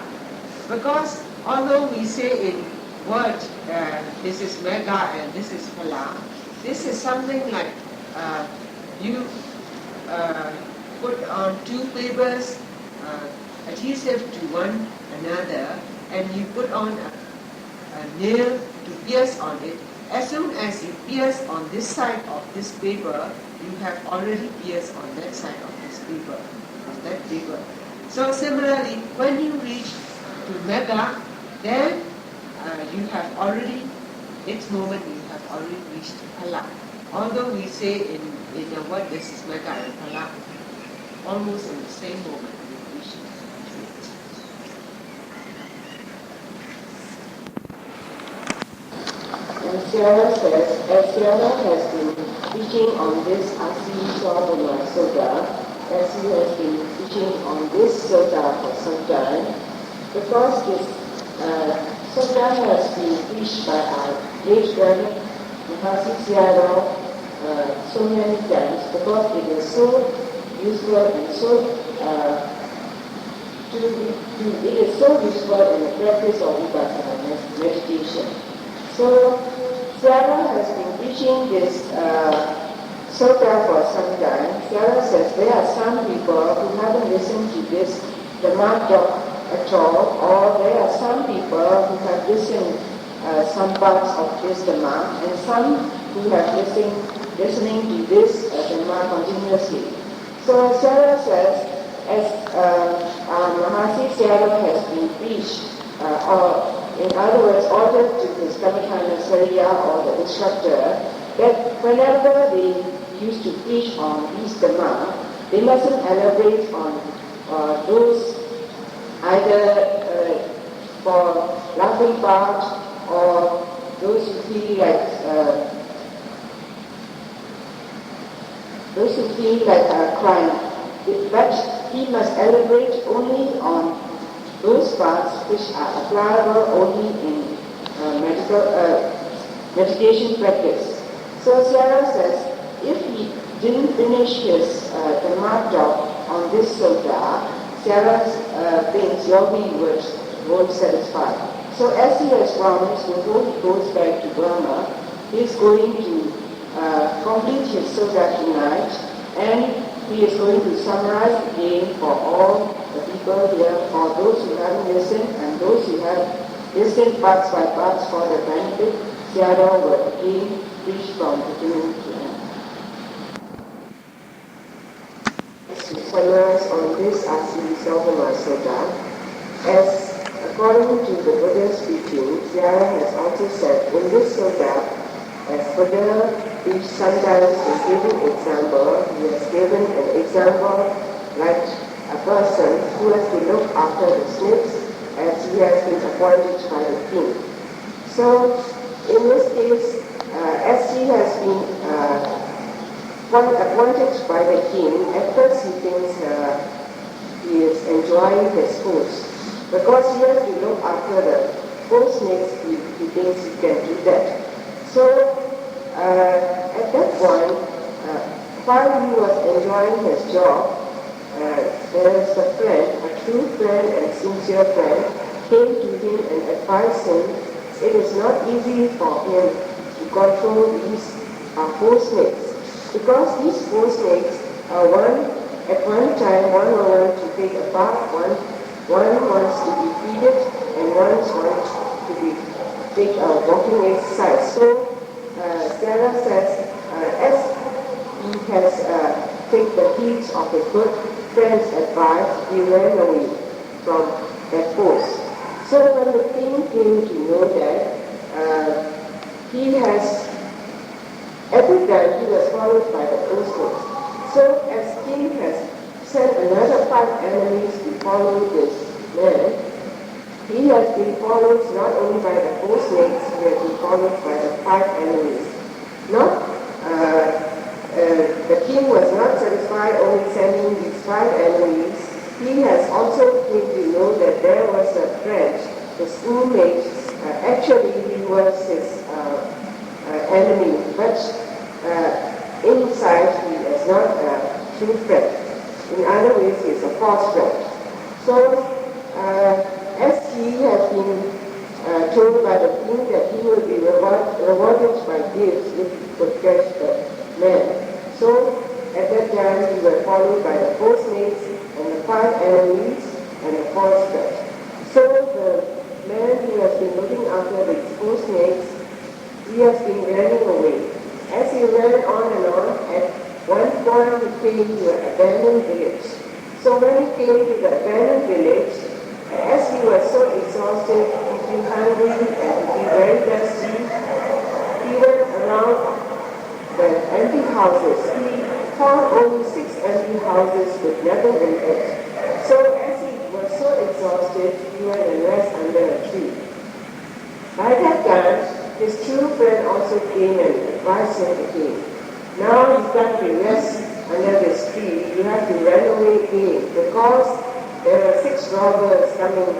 Because although we say in word, this is Mega and this is Phala, this is something like you put on 2 papers adhesive to one another, and you put on a nail to pierce on it. As soon as you pierce on this side of this paper, you have already pierced on that side of this paper, of that paper. So similarly, when you reach to Mega, then you have already, next moment you have already reached Phala. Although we say in the word this is Mega and Phala, almost in the same moment we reach it. And Sayadaw says, as Sayadaw has been teaching on this Asi Swadharma Sutta, as he has been teaching on this sutta for some time, because this sutta has been preached by our great brother Mahasi Sayadaw so many times, because it is so useful and so it is so useful in the practice of Vipassana meditation. So Sayadaw has been preaching this sutta for some time. Sayadaw says there are some people who haven't listened to this Dhamma talk at all, or there are some people who have listened some parts of this Dhamma, and some who have listening to this Dhamma continuously. So Sayadaw says, as Mahasi Sayadaw has been preached, or in other words, ordered to his Kamikana Sarya or the instructor, that whenever they used to preach on these Dhamma, they mustn't elaborate on those either for laughing part or those who feel like crying. But he must elaborate only on those parts which are applicable only in meditation practice. So Sayadaw says, if he didn't finish his Dhamma talk on this sutta, Sayadaw thinks yogi won't satisfy. So as he has promised, before he goes back to Burma, he is going to complete his sutta tonight, and he is going to summarize again for all the people here, for those who haven't listened and those who have listened parts by parts for their benefit. Sayadaw will again preach from beginning to end. Summarize on this Asivissavama Sutta. As according to the Buddha's teaching, Sayadaw has also said in this sutta, as Buddha each sometimes is giving example, he has given an example like a person who has to look after the snakes as he has been appointed by the king. So in this case, as he has been appointed by the king, at first he thinks he is enjoying his post. Because he has to look after the four snakes, he thinks he can do that. So at that point, while he was enjoying his job, there is a friend, a true friend and sincere friend, came to him and advised him it is not easy for him to control these four snakes. Because these four snakes are at one time, one wants to take a bath, one wants to be feeded, and one wants to take a walking exercise. So Sayadaw says, as he has taken the heed of his good friend's advice, he ran away from that post. So when the king came to know that he has, every time he was followed by the four snakes. So as king has sent another 5 enemies to follow this man, he has been followed not only by the four snakes, he has been followed by the 5 enemies. The king was not satisfied only sending these 5 enemies. He has also came to know that there was a friend, his roommate. Actually, he was his enemy, but inside he is not a true friend. In other words, he is a false friend. So, as he has been told by the king that he will be rewarded by gifts if he could catch the man. So, at that time, he was followed by the four snakes and the 5 enemies and a false friend. So, the man who has been looking after the four snakes, he has been running away. As he ran on and on, at one point he came to an abandoned village. So when he came to the abandoned village, as he was so exhausted, he felt hungry and he very thirsty, he went around the empty houses. He found only 6 empty houses with nothing in it. So as he was so exhausted, he went and rest under a tree. By that time, his true friend also came and advised him again. Now you can't be rest under this tree, you have to run away again because there are 6 robbers coming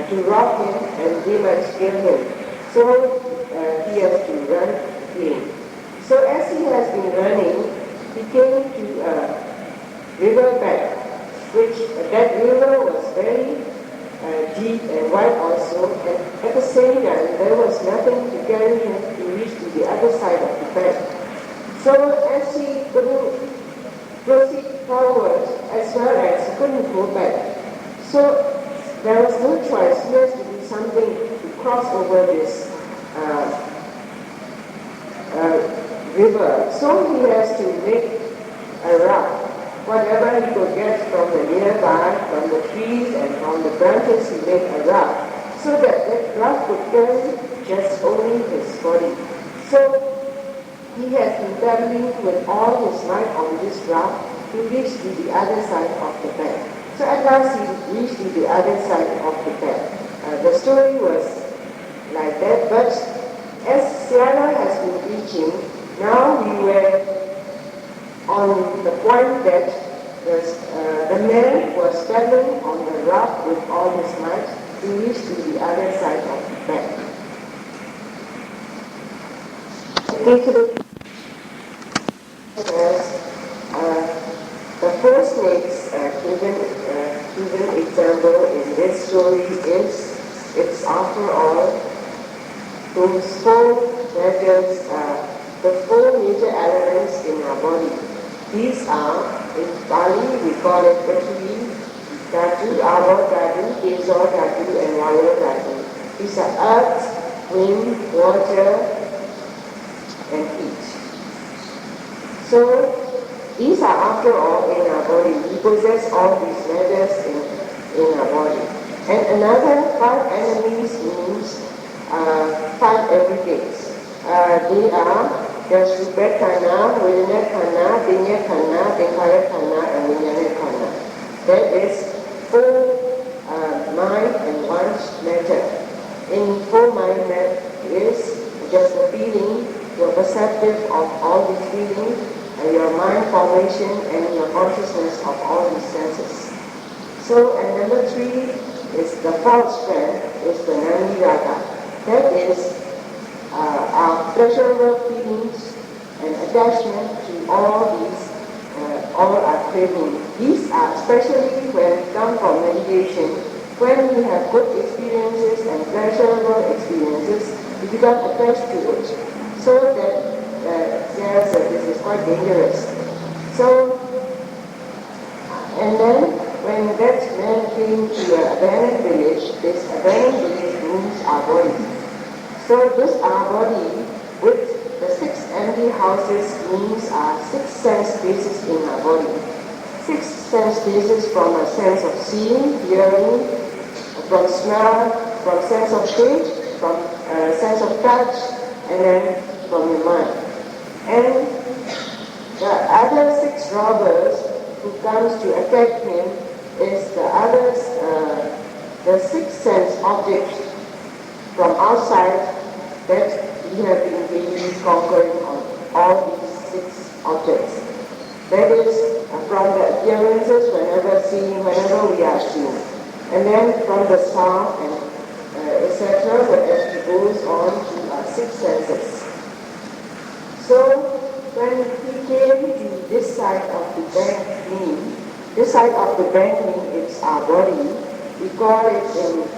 to rob him and they might kill him. So he has to run again. So as he has been running, he came to a river bank, which that river was very deep and wide also, and at the same time there was nothing to carry him to reach to the other side of the bank. So as he couldn't proceed forward as well as he couldn't go back, so there was no choice. He has to do something to cross over this river. So he has to make a raft. Whatever he could get from the nearby, from the trees and from the branches, he made a raft, so that that raft could carry just only his body. So he has been traveling with all his might on this raft to reach to the other side of the bank. So at last he reached to the other side of the bank. The story was like that, but as Sayadaw has been teaching, now we were on the point that the man was paddling on the raft with all his might to reach to the other side of the bank. The first next given example in this story is, it's after all, those four measures, the four major elements in our body. These are, in Pali we call it Prithvi, Dhatu, Ava Dhatu, Teja Dhatu, and Vaya Dhatu. These are earth, wind, water, and heat. So, these are after all in our body. We possess all these matters in our body. And another five enemies means five everydays. They are Subhekana, Vedana-khana, Dinya-khana, Vipassana, and Vijnana-khana. That is four mind and one's matter. In four mind matter is just the feeling, your perceptive of all these feelings, and your mind formation and your consciousness of all these senses. So, and number three is the false strength, is the Nani Raga. That is our pleasurable feelings and attachment to all these, all our craving. These are especially when we come from meditation, when we have good experiences and pleasurable experiences, we become attached to it. So that this is quite dangerous. So, and then when that man came to an abandoned village, this abandoned village means our body. So this our body with the six empty houses means our six sense spaces in our body. Six sense spaces from a sense of seeing, hearing, from smell, from sense of taste, from sense of touch, and then from your mind. And the other six robbers who comes to attack him is the others, the sixth sense object from outside that we have been really conquering on all these six objects. That is from the appearances whenever we are seeing. And then from the sound and etc. as it goes on to our six senses. So when he came to this side of the bank knee, this side of the bank knee is our body. We call it in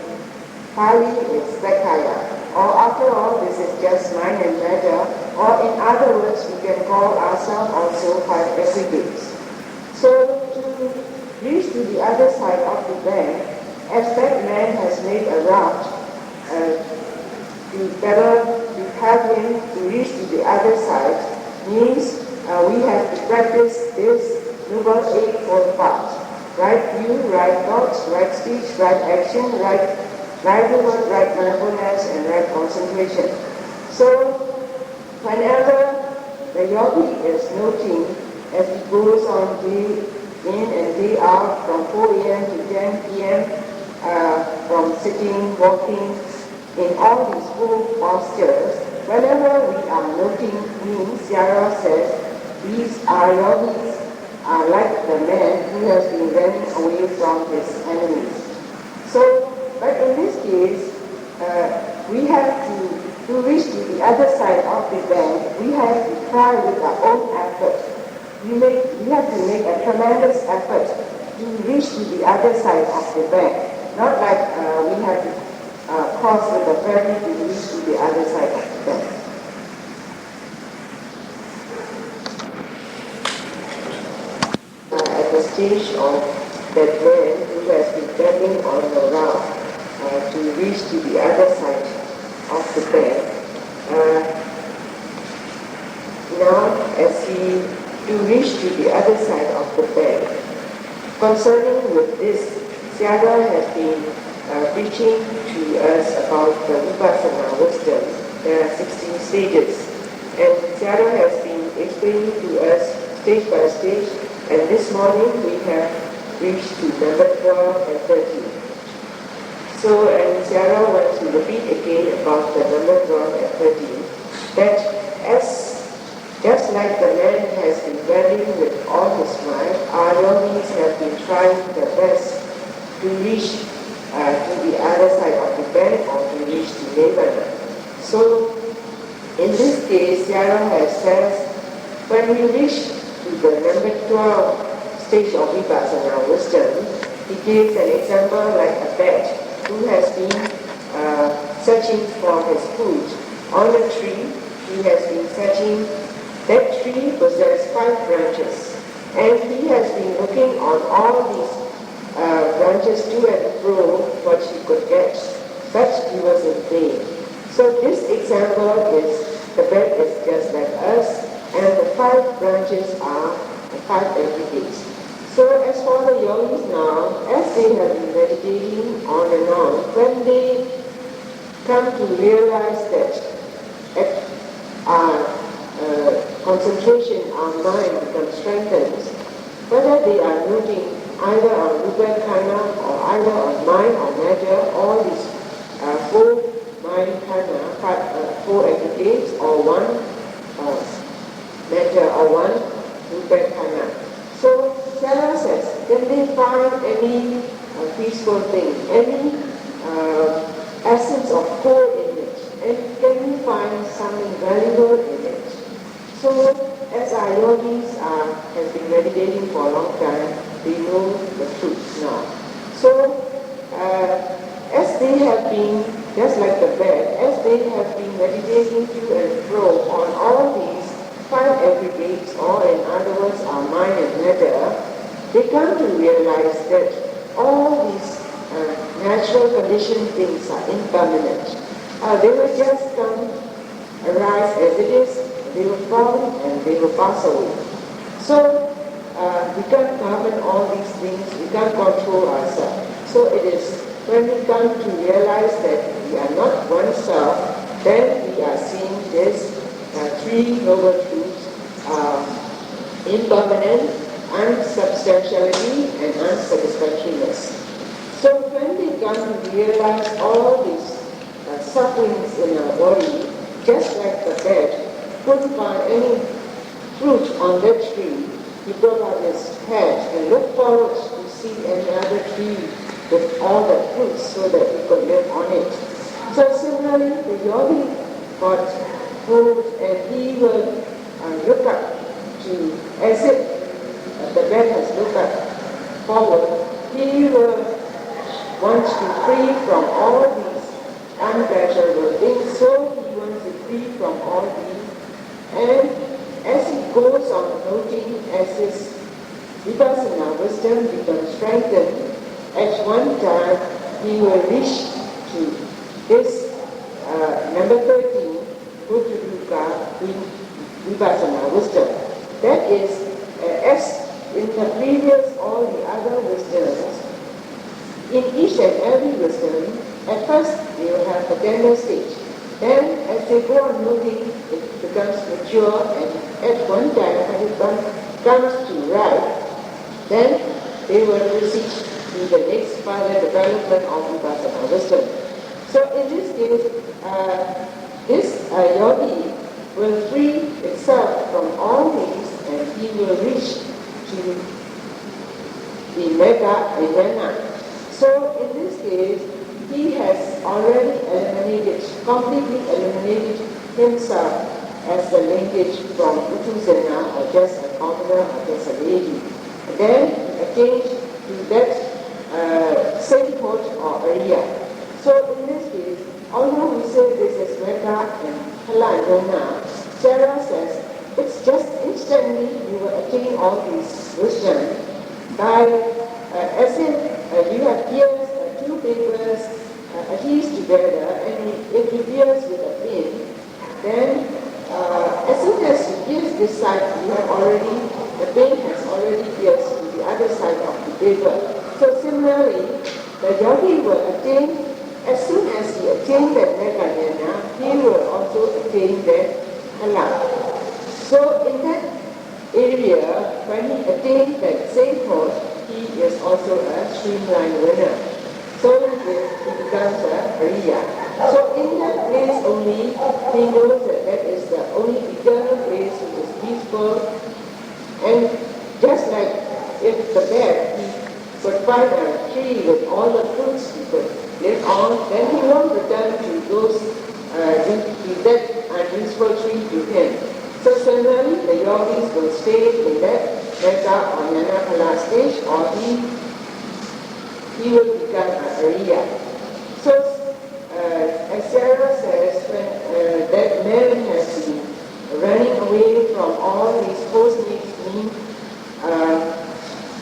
Pali it's Vakaya. Or after all, this is just mind and matter. Or in other words, we can call ourselves also five everydays. So to reach to the other side of the bank, as that man has made a raft, to help him to reach to the other side means we have to practice this noble eightfold path. Right view, right thoughts, right speech, right action, right livelihood, right mindfulness, and right concentration. So whenever the yogi is noting as he goes on day in and day out from 4 a.m. to 10 p.m., from sitting, walking, in all these four postures, whenever we are noting means, Sayadaw says, these are yogis are like the man who has been running away from his enemies. So, but in this case, we have to reach to the other side of the bank, we have to try with our own effort. We have to make a tremendous effort to reach to the other side of the bank. Not like we have to cross with a ferry to reach to the other side of the bank. At the stage of that man who has been standing on the raft to reach to the other side of the bank, now as he to reach to the other side of the bank, concerning with this, Sayadaw has been preaching to us about the Vipassana wisdom. There are 16 stages. And Sayadaw has been explaining to us stage by stage. And this morning we have reached to number 12 and 13. So, and Sayadaw wants to repeat again about the number 12 and 13. That as just like the man has been bending with all his might, our yogis have been trying their best to reach to the other side of the bend or to reach to Nirvana. So, in this case, Sayadaw says, when we reach to the number 12 stage of Vipassana wisdom, he gives an example like a bat who has been searching for his food on a tree. He has been searching. That tree possesses 5 branches, and he has been looking on all these branches to and fro what he could get, but he was in vain. So this example is the bat is just like us, and the 5 branches are the 5 aggregates. So as for the yogis now, as they have been meditating on and on, when they come to realize that our concentration, our mind becomes strengthened, whether they are noting either on Vipassana or either on mind or matter, all these 4 mind khana, 4 aggregates or 1 matter or 1 Vipassana. So Sayadaw says, can they find any peaceful thing, any essence of core in it, and can we find something valuable in it? So as our yogis have been meditating for a long time, they know the truth now. So as they have been, just like the bat, as they have been meditating to and fro on all these 5 aggregates, or in other words, our mind and matter, they come to realize that all these natural conditioned things are impermanent. They will just come, arise as it is, they will fall and they will pass away. So we can't govern all these things, we can't control ourselves. So it is when we come to realize that we are not oneself, then we are seeing this 3 noble truths: impermanent, unsubstantiality, and unsatisfactoriness. So when we come to realize all these sufferings in our body, just like the bat couldn't find any fruit on that tree, he put out his head and looked forward to see another tree with all the fruits so that he could live on it. So similarly, the yogi got food and he will look up to, as if the bat has looked up forward, he will want to free from all these unpleasurable things, so he wants to free from all these. And as he goes on noting, as his Vipassana wisdom becomes strengthened, at one time he will reach to this number 13, Buddha Vipassana wisdom. That is, as in the previous, all the other wisdoms, in each and every wisdom, at first they will have a tender stage. Then, as they go on moving, it becomes mature, and at one time, when it comes to ripe, then they will proceed to the next further development of Vipassana wisdom. So, in this case, this yogi will free itself from all these, and he will reach to the mega nirvana. So, in this case, he has already completely eliminated himself as the linkage from Uttuzana, or just a commoner, or just a lady. And then attained to that sainthood or area. So in this case, although we say this is Metta and Hala and Dona, Sayadaw says it's just instantly you will attain all these wisdom by, as if you have pierced 2 papers adhesed together, and if you pierce with a pin, then as soon as you pierce this side, the pin has already pierced to the other side of the paper. So similarly, the yogi will attain, as soon as he attains that mega he will also attain that hala. So in that area, when he attains that sainthood, he is also a streamlined winner. So he becomes a Ariya. So in that place only, he knows that that is the only eternal place which is peaceful, find a tree with all the fruits he could live on, then he won't return to those to that unuseful tree to him. So similarly, the yogis will stay in that metta or Nyanapala stage, or he will become a Ariya. So, as Sarah says, when that man has been running away from all these post needs mean,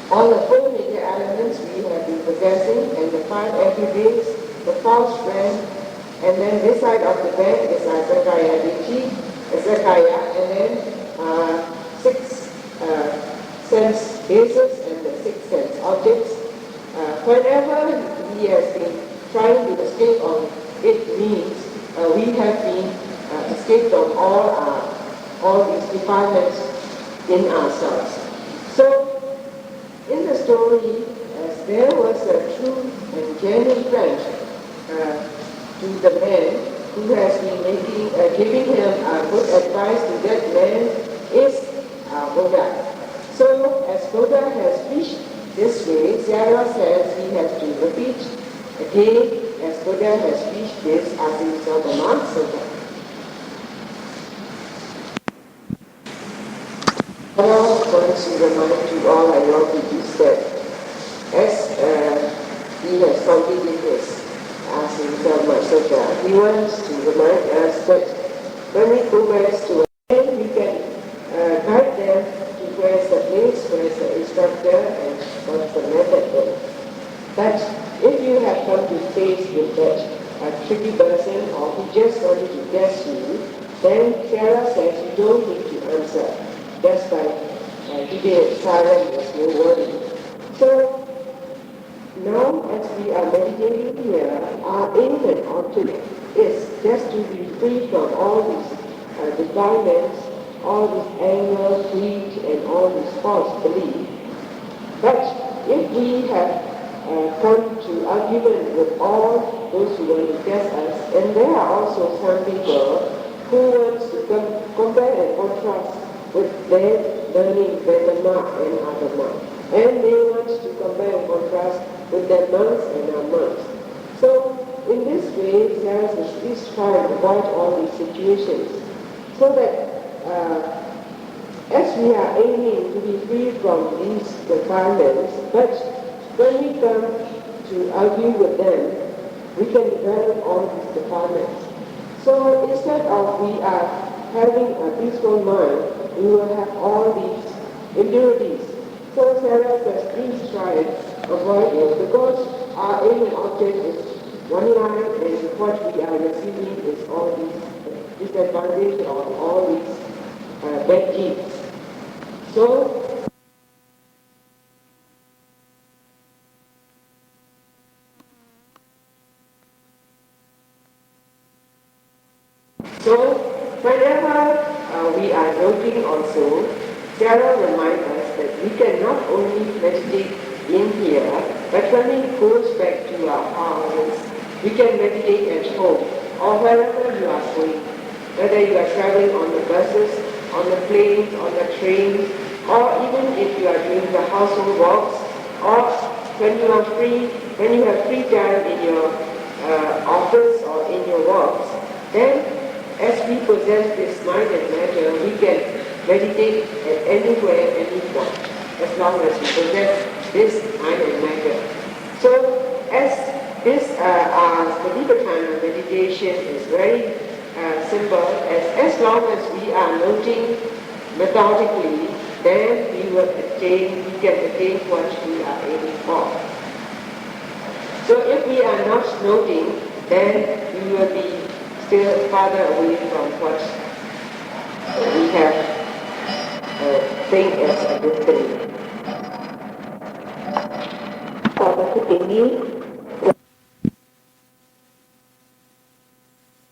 all the four major elements we have been possessing, and the five attributes, the false friend, and then this side of the bed is Asakaya Dichi, Asakaya, and then six sense bases and the six sense objects. Whenever he has been trying to escape on it means we have been escaped from all these defilements in ourselves. So, in the story, as there was a true and genuine friend to the man who has been giving him good advice to that man is Buddha. So, as Buddha has preached this way, Sayadaw says he has to repeat again as Buddha has preached this as himself a master. I want to remind to all our yogis that as he has completed his Asana Masaka, he wants to remind us that when we progress to a we can guide them to where's the place, where's the instructor, and what's the method. But if you have come to face with that tricky person, or he just wanted to test you, then Sarah says you don't need to answer. Just by keeping it silent, there's no worry. So, now as we are meditating here, our aim and object is just to be free from all these defilements, all this anger, greed, and all this false belief. But if we have come to argument with all those who want to test us, and there are also some people who want to compare and contrast with their learning Vedana and Adama. And they want to compare and contrast with their monks and our monks. So, in this way, Sarah says, please try and avoid all these situations. So that as we are aiming to be free from these defilements, but when we come to argue with them, we can develop all these defilements. So instead of we are having a peaceful mind, we will have all these impurities. So Sarah says, please try and avoid it, because our aim and object is one line, and what we are receiving is all these disadvantages or all these bad deeds. So whenever we are noting also, Sarah reminds us that we can not only meditate in here, but when it goes back to our houses, we can meditate at home or wherever you are going. Whether you are traveling on the buses, on the planes, on the trains, or even if you are doing the household walks, or when you are free, when you have free time in your office or in your walks, then as we possess this mind and matter, we can meditate at anywhere, any point, as long as we possess this mind and matter. So, as this the Vipassana meditation is very simple, as long as we are noting methodically, then we can attain what we are aiming for. So if we are not noting, then we will be still farther away from what we have think as a destiny. Selamat ini